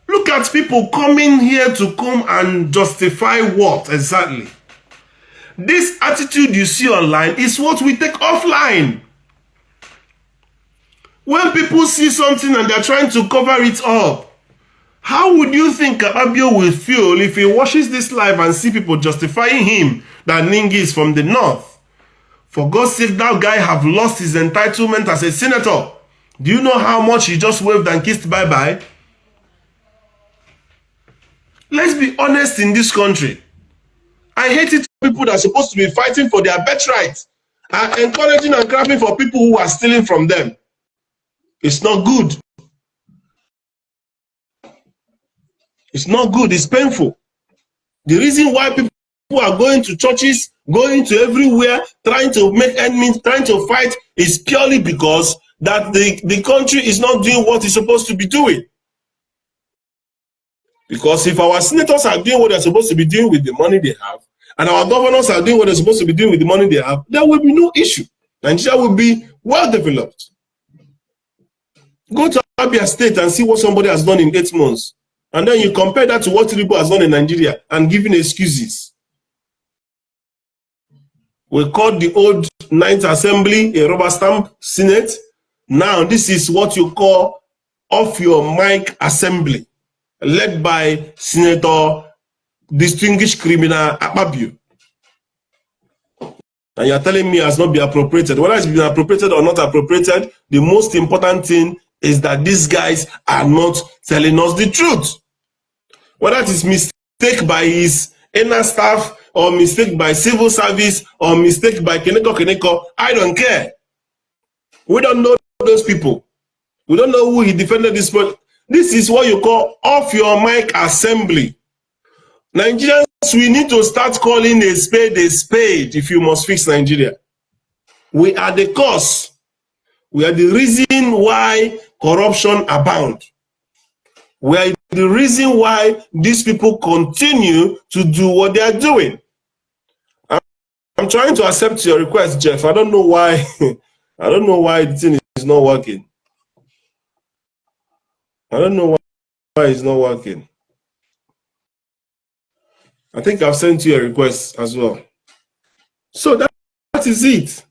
Look at people coming here to come and justify what exactly? This attitude you see online is what we take offline. When people see something and they're trying to cover it up, how would you think Akpabio will feel if he watches this live and see people justifying him that Ningi is from the north? For God's sake, that guy have lost his entitlement as a senator. Do you know how much he just waved and kissed bye-bye? Let's be honest in this country. I hate it. People that are supposed to be fighting for their birthright are encouraging and clapping for people who are stealing from them. It's not good. It's not good. It's painful. The reason why people are going to churches, going to everywhere, trying to make enemies, trying to fight is purely because that the country is not doing what it's supposed to be doing. Because if our senators are doing what they're supposed to be doing with the money they have, and our governors are doing what they're supposed to be doing with the money they have, there will be no issue. Nigeria will be well developed. Go to Abia State and see what somebody has done in 8 months. And then you compare that to what Tinubu has done in Nigeria and giving excuses. We called the old Ninth Assembly a rubber stamp Senate. Now this is what you call off your mic assembly, led by Senator Distinguished Criminal Akpabio. And you're telling me it has not been appropriated. Whether it's been appropriated or not appropriated, the most important thing is that these guys are not telling us the truth. Whether it is mistake by his inner staff, or mistake by civil service, or mistake by Keneko, I don't care. We don't know those people. We don't know who he defended this point. This is what you call off your mic assembly. Nigerians, we need to start calling a spade if you must fix Nigeria. We are the cause. We are the reason why corruption abounds. We are the reason why these people continue to do what they are doing. I'm trying to accept your request, Jeff. I don't know why. I don't know why the thing is not working. I don't know why it's not working. I think I've sent you a request as well. So that is it.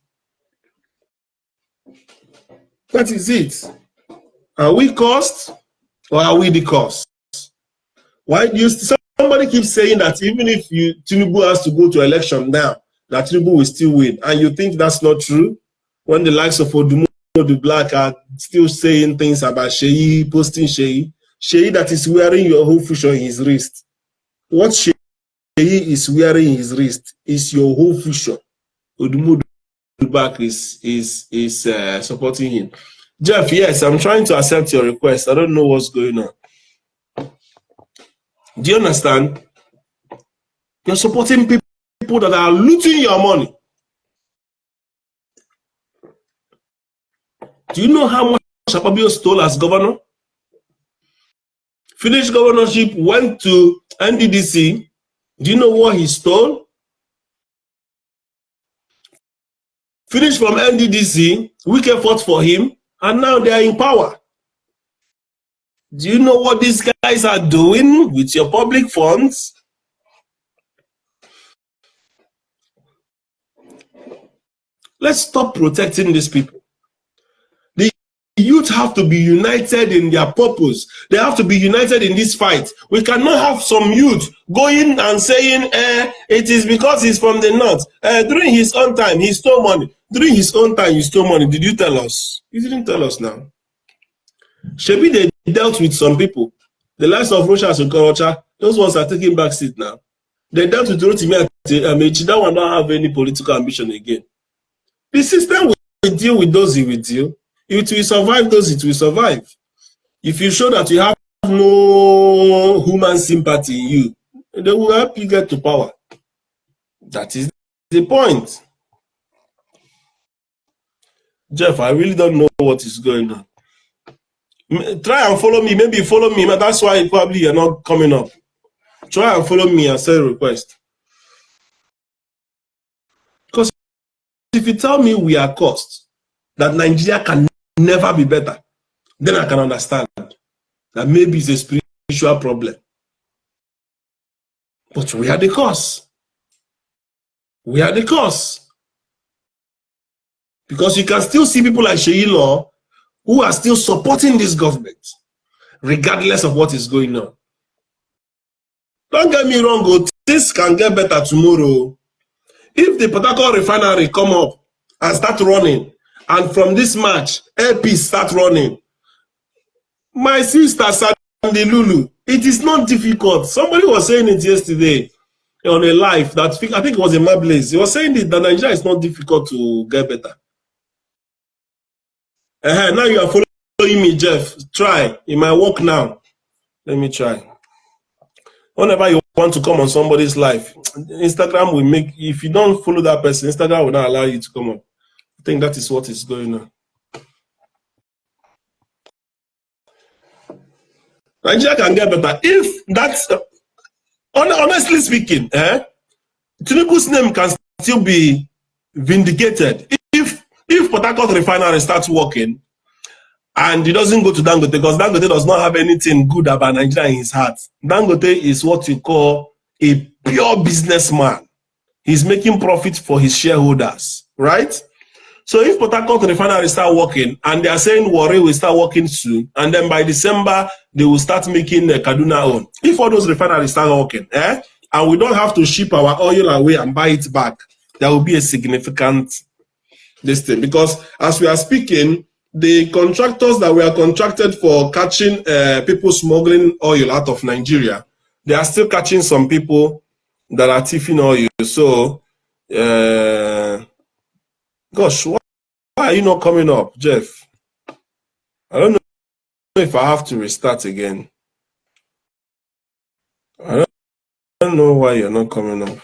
That is it. Are we cost or are we the cost? Why do you somebody keeps saying that even if Tinubu has to go to election now, that Tinubu will still win, and you think that's not true? When the likes of Odumo the Black are still saying things about Sheyi, posting Sheyi that is wearing your whole future in his wrist. What Sheyi is wearing in his wrist is your whole future. Odumo the Black is supporting him. Jeff, yes, I'm trying to accept your request. I don't know what's going on. Do you understand? You're supporting people that are looting your money. Do you know how much Akpabio stole as governor? Finished governorship, went to NDDC. Do you know what he stole? Finished from NDDC, Wike fought for him, and now they are in power. Do you know what these guys are doing with your public funds? Let's stop protecting these people. The youth have to be united in their purpose. They have to be united in this fight. We cannot have some youth going and saying, it is because he's from the north. During his own time, he stole money. During his own time, you stole money. Did you tell us? You didn't tell us now. Shebi, they dealt with some people. The likes of Rocha and Okorocha, those ones are taking back seat now. They dealt with Rotimi Amechi. That one don't have any political ambition again. The system will deal with those it will deal. If it will survive those, it will survive. If you show that you have no human sympathy in you, they will help you get to power. That is the point. Jeff, I really don't know what is going on. Try and follow me. Maybe follow me. That's why probably you're not coming up. Try and follow me and send a request. Because if you tell me we are cursed, that Nigeria can never be better, then I can understand that maybe it's a spiritual problem. But we are the cause. We are the cause. Because you can still see people like Sheyi Law who are still supporting this government, regardless of what is going on. Don't get me wrong, things can get better tomorrow. If the Port Harcourt refinery come up and start running, and from this March, LP start running, my sister Sandy Lulu, it is not difficult. Somebody was saying it yesterday on a live, that I think it was a Mablaze. He was saying that Nigeria is not difficult to get better. Now you are following me, Jeff. Try. It might work now. Let me try. Whenever you want to come on somebody's life, Instagram will make, if you don't follow that person, Instagram will not allow you to come up. I think that is what is going on. Nigeria can get better. If that's, honestly speaking, Tinubu's name can still be vindicated. If Port Harcourt refinery starts working, And he doesn't go to Dangote because Dangote does not have anything good about Nigeria in his heart. Dangote is what you call a pure businessman. He's making profit for his shareholders, right? So if Port Harcourt refinery start working, and they are saying Warri will start working soon, and then by December, they will start making Kaduna own. If all those refineries start working, and we don't have to ship our oil away and buy it back, there will be a significant this thing. Because as we are speaking, the contractors that we are contracted for catching people smuggling oil out of Nigeria, they are still catching some people that are thieving oil. So, gosh, why are you not coming up, Jeff? I don't know if I have to restart again. I don't know why you're not coming up.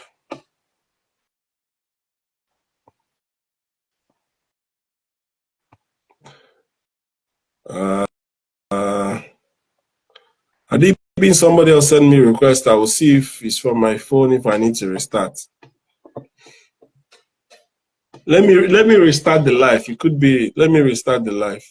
Had it been somebody else send me a request, I will see if it's from my phone if I need to restart. Let me restart the live. It could be, let me restart the live.